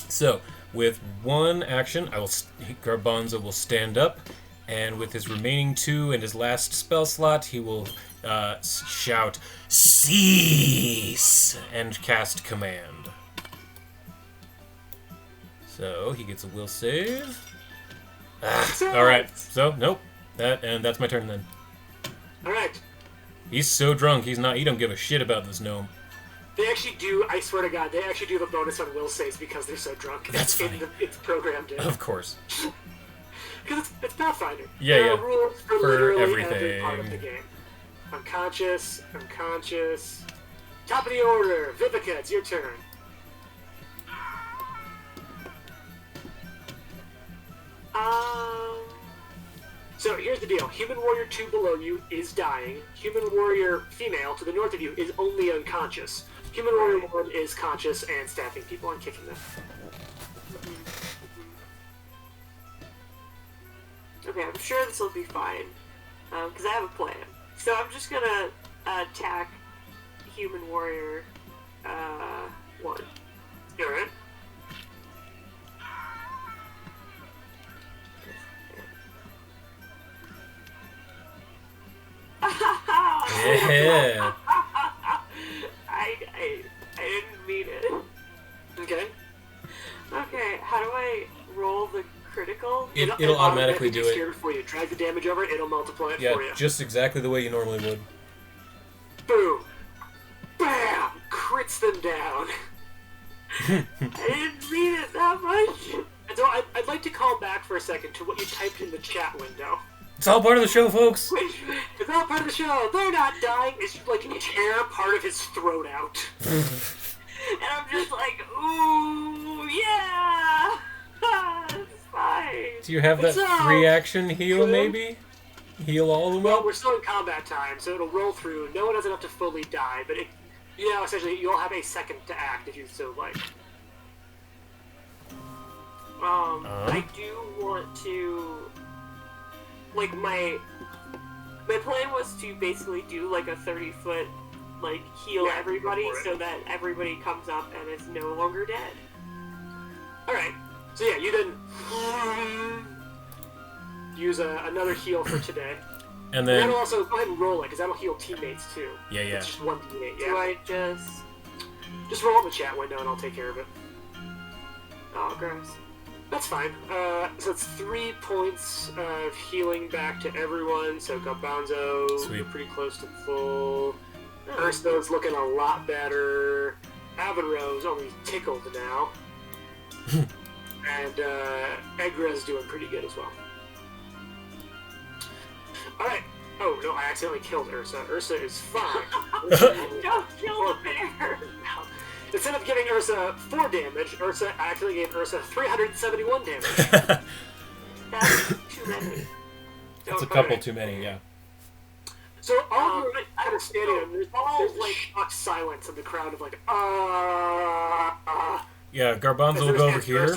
So, with one action, Garbanzo will stand up, and with his remaining 2 and his last spell slot, he will shout, "Cease!" and cast command. So, he gets a will save. Alright, so, nope. That's my turn then. Alright. He's so drunk, he don't give a shit about this gnome. They actually do, I swear to God, they actually do the bonus on will saves because they're so drunk. That's funny. It's programmed in. Of course. Because it's Pathfinder. Yeah, There yeah. are rules for For literally every part of the everything. game. Unconscious. Top of the order. Vivica, it's your turn. So here's the deal. Human Warrior 2 below you is dying. Human Warrior female to the north of you is only unconscious. Human Warrior 1 is conscious and stabbing people and kicking them. Okay, I'm sure this will be fine. Because I have a plan. So I'm just gonna attack human warrior 1. All right. Yeah. I didn't mean it. Okay. Okay, how do I roll the critical? It'll automatically do scared it. for you. Drag the damage over it. It'll multiply it Yeah, for you. just exactly the way you normally would. Boom. Bam. Crits them down. I didn't mean it that much. And so I'd like to call back for a second to what you typed in the chat window. It's all part of the show, folks. Which, It's not part of the show. They're not dying. It's just like you tear part of his throat out. and I'm just like, ooh, yeah, it's fine. Do you have that It's all 3-action heal, good. maybe? Heal all of them Well, up? we're still in combat time, so it'll roll through. No one has enough to fully die, but essentially, you'll have a second to act if you so like. I do want to, like, my plan was to basically do like a 30-foot, like, heal Yeah, everybody go for it. so that everybody comes up and is no longer dead. All right. So yeah, you then use another heal for today. And And then, that'll also go ahead and roll it because that'll heal teammates too. yeah. It's just one teammate. Do Yeah. I just, Just roll in the chat window and I'll take care of it. oh, gross. That's fine. So it's 3 points of healing back to everyone. So Garbanzo, Sweet. you're pretty close to full. Ursto's looking a lot better. Avenro's only tickled now. And Egra's doing pretty good as well. Alright. Oh, no, I accidentally killed Ursa. Ursa is fine. Don't kill the bear! Instead of giving Ursa 4 damage, Ursa actually gave Ursa 371 damage. That's too many. It's a couple too many, yeah. So all of you are I kind of standing and there's like like shocked silence in the crowd of like, Yeah, Garbanzo will go over here.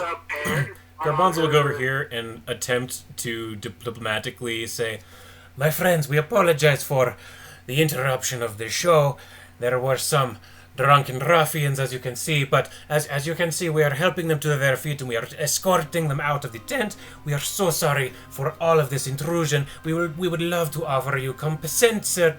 Garbanzo will go over here and attempt to diplomatically say, My friends, we apologize for the interruption of the show. There were some drunken ruffians, as you can see, but as you can see, we are helping them to their feet and we are escorting them out of the tent. We are so sorry for all of this intrusion. We would love to offer you compensatory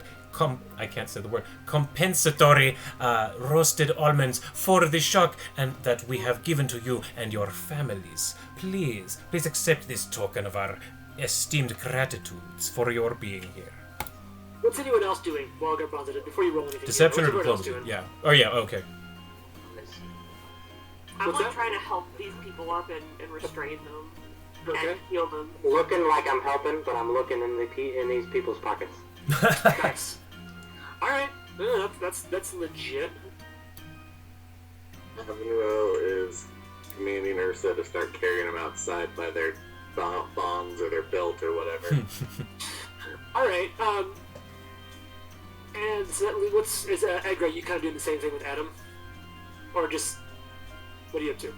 roasted almonds for the shock and that we have given to you and your families. Please accept this token of our esteemed gratitudes for your being here. What's anyone else doing while Garbanzo did before you roll anything? Deception or What's everyone else diplomacy? doing? Yeah. Oh, yeah, okay. I'm What's like that? trying to help these people up and restrain them Okay. and heal them. Looking like I'm helping, but I'm looking in these people's pockets. Nice. Alright. Yeah, that's legit. Avonroe is commanding Ursa to start carrying them outside by their bongs or their belt or whatever. Alright, and so is Egra, you kind of doing the same thing with Adam? Or just, what are you up to?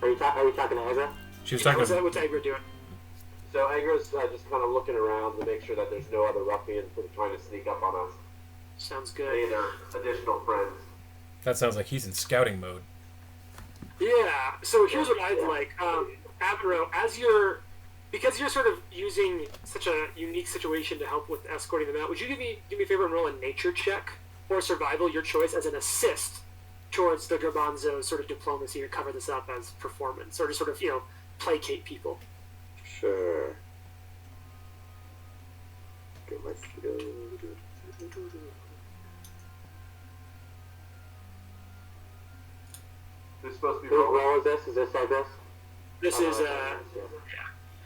Are you talking to Egra? She was Yeah, talking what's Egra doing? So Agra's just kind of looking around to make sure that there's no other ruffians that are trying to sneak up on us. Sounds They good. are additional friends. That sounds like he's in scouting mode. Yeah, so here's what I'd like. Avro, because you're sort of using such a unique situation to help with escorting them out, would you do me a favor and roll a nature check or survival, your choice, as an assist towards the Garbanzo sort of diplomacy or cover this up as performance, or to sort of, placate people? Sure. Get my skill. This is supposed to be Whose rolling. role is this? Is this like this? This is,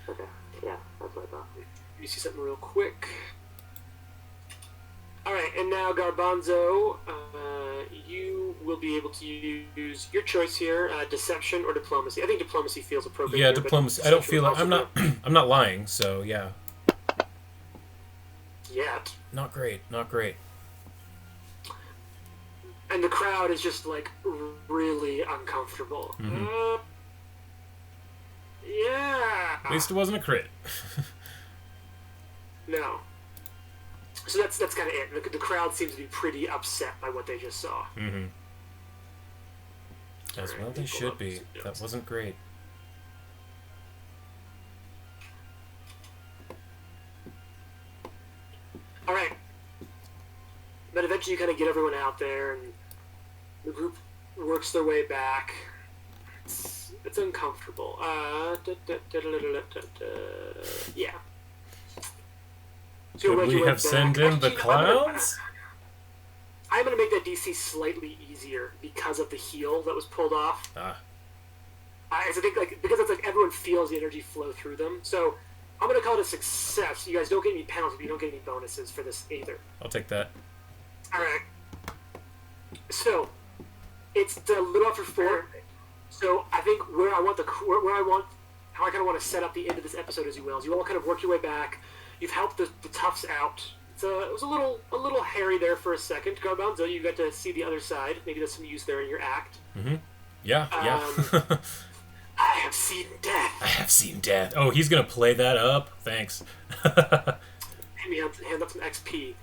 Okay. Yeah, that's what I thought. let me see something real quick. Alright, and now Garbanzo, you will be able to use your choice here, deception or diplomacy. I think diplomacy feels appropriate. Yeah, here, but diplomacy. I don't deception feel would like I'm also not. I'm not lying. So yeah, be- Yet. not great. Not great. And the crowd is just like really uncomfortable. Yeah. At least it wasn't a crit. No. So that's kind of it. The crowd seems to be pretty upset by what they just saw. Mm-hmm. As well they should be. That wasn't great. All right. But eventually you kind of get everyone out there, and the group works their way back. It's uncomfortable. Yeah. So Could we have sent in the clowns? I'm going to make that DC slightly easier because of the heel that was pulled off. I think because it's like everyone feels the energy flow through them. So I'm going to call it a success. You guys don't get any penalties, but you don't get any bonuses for this either. I'll take that. All right. So it's a little after 4. So I think how I kind of want to set up the end of this episode, as you will, is you all kind of work your way back. You've helped the toughs out. It was a little hairy there for a second. Garbanzo, you got to see the other side. Maybe there's some use there in your act. Mm-hmm. Yeah. I have seen death. I have seen death. Oh, he's gonna play that up. Thanks. Hand up some XP.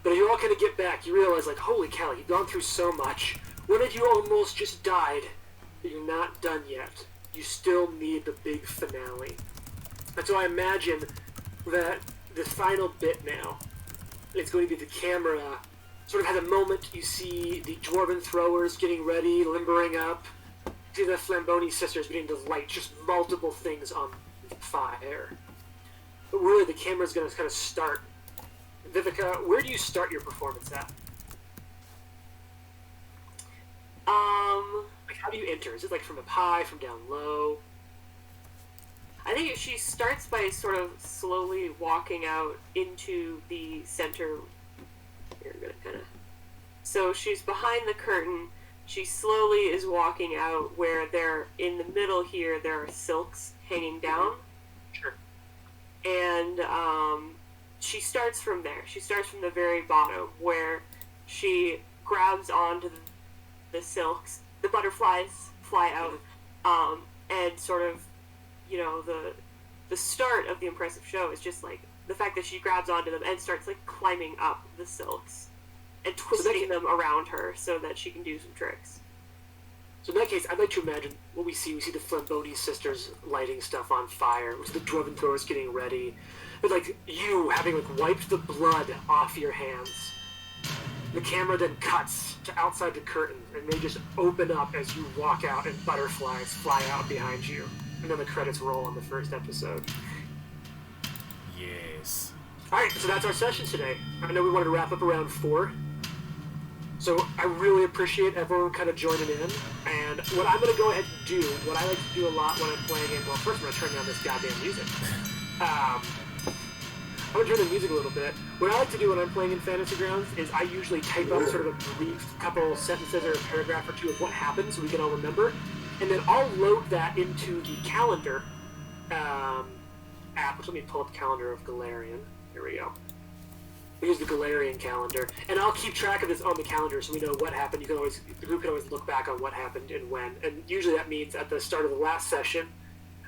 But you all kind of get back. You realize, like, holy cow, you've gone through so much. One of you almost just died, but you're not done yet. You still need the big finale. And so I imagine that the final bit now, it's going to be the camera sort of has a moment. You see the dwarven throwers getting ready, limbering up. You see the Flamboni sisters beginning to light just multiple things on fire. But really, the camera's going to kind of start. Vivica, where do you start your performance at? Like, how do you enter? Is it like from up high, from down low? I think she starts by sort of slowly walking out into the center. You're gonna kind of. So she's behind the curtain. She slowly is walking out where they're in the middle here. There are silks hanging down. Sure. And she starts from there. She starts from the very bottom where she grabs onto the silks. The butterflies fly out, and sort of. You know, the start of the impressive show is just like the fact that she grabs onto them and starts like climbing up the silks and twisting them around her so that she can do some tricks. So in that case, I'd like to imagine what we see. We see the Flamboni sisters lighting stuff on fire. We see the dwarven throwers getting ready. But like you having like wiped the blood off your hands. The camera then cuts to outside the curtain, and they just open up as you walk out, and butterflies fly out behind you. And then the credits roll on the first episode. Yes. Alright, so that's our session today. I know we wanted to wrap up around 4. So I really appreciate everyone kind of joining in. And what I'm going to go ahead and do, what I like to do a lot when I'm playing it, well, first I'm going to turn down this goddamn music. I'm going to turn the music a little bit. What I like to do when I'm playing in Fantasy Grounds is I usually type up sort of a brief couple sentences or a paragraph or two of what happened so we can all remember. And then I'll load that into the calendar app, which let me pull up the calendar of Galarian. Here we go. We use the Galarian calendar, and I'll keep track of this on the calendar so we know what happened. The group can always look back on what happened and when. And usually that means at the start of the last session.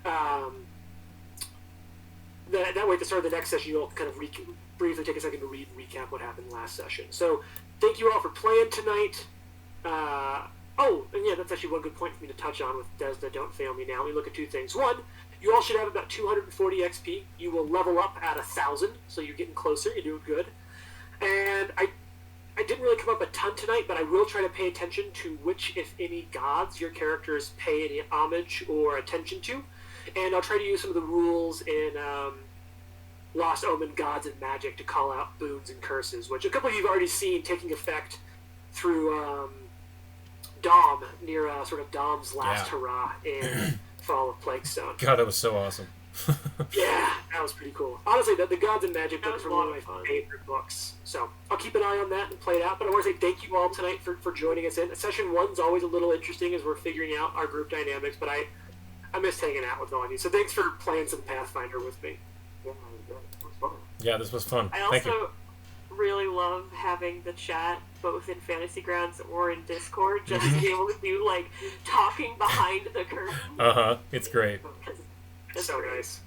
That way, at the start of the next session, you'll kind of briefly take a second to read and recap what happened last session. So, thank you all for playing tonight. And yeah, that's actually one good point for me to touch on with Desna, Don't Fail Me Now. We look at 2 things. One, you all should have about 240 XP. You will level up at 1,000, so you're getting closer. You're doing good. And I didn't really come up a ton tonight, but I will try to pay attention to which, if any, gods your characters pay any homage or attention to. And I'll try to use some of the rules in Lost Omen Gods and Magic to call out boons and curses, which a couple of you have already seen taking effect through Dom, near sort of Dom's last hurrah in Fall of Plaguestone. God, that was so awesome. Yeah, that was pretty cool. Honestly, the Gods and Magic books are one of my favorite books. So I'll keep an eye on that and play it out. But I want to say thank you all tonight for joining us in. Session 1's always a little interesting as we're figuring out our group dynamics, but I missed hanging out with all of you. So thanks for playing some Pathfinder with me. Yeah, this was fun. I Thank you. also really love having the chat both in Fantasy Grounds or in Discord, just to be able to do like talking behind the curtain. It's great. It's so nice.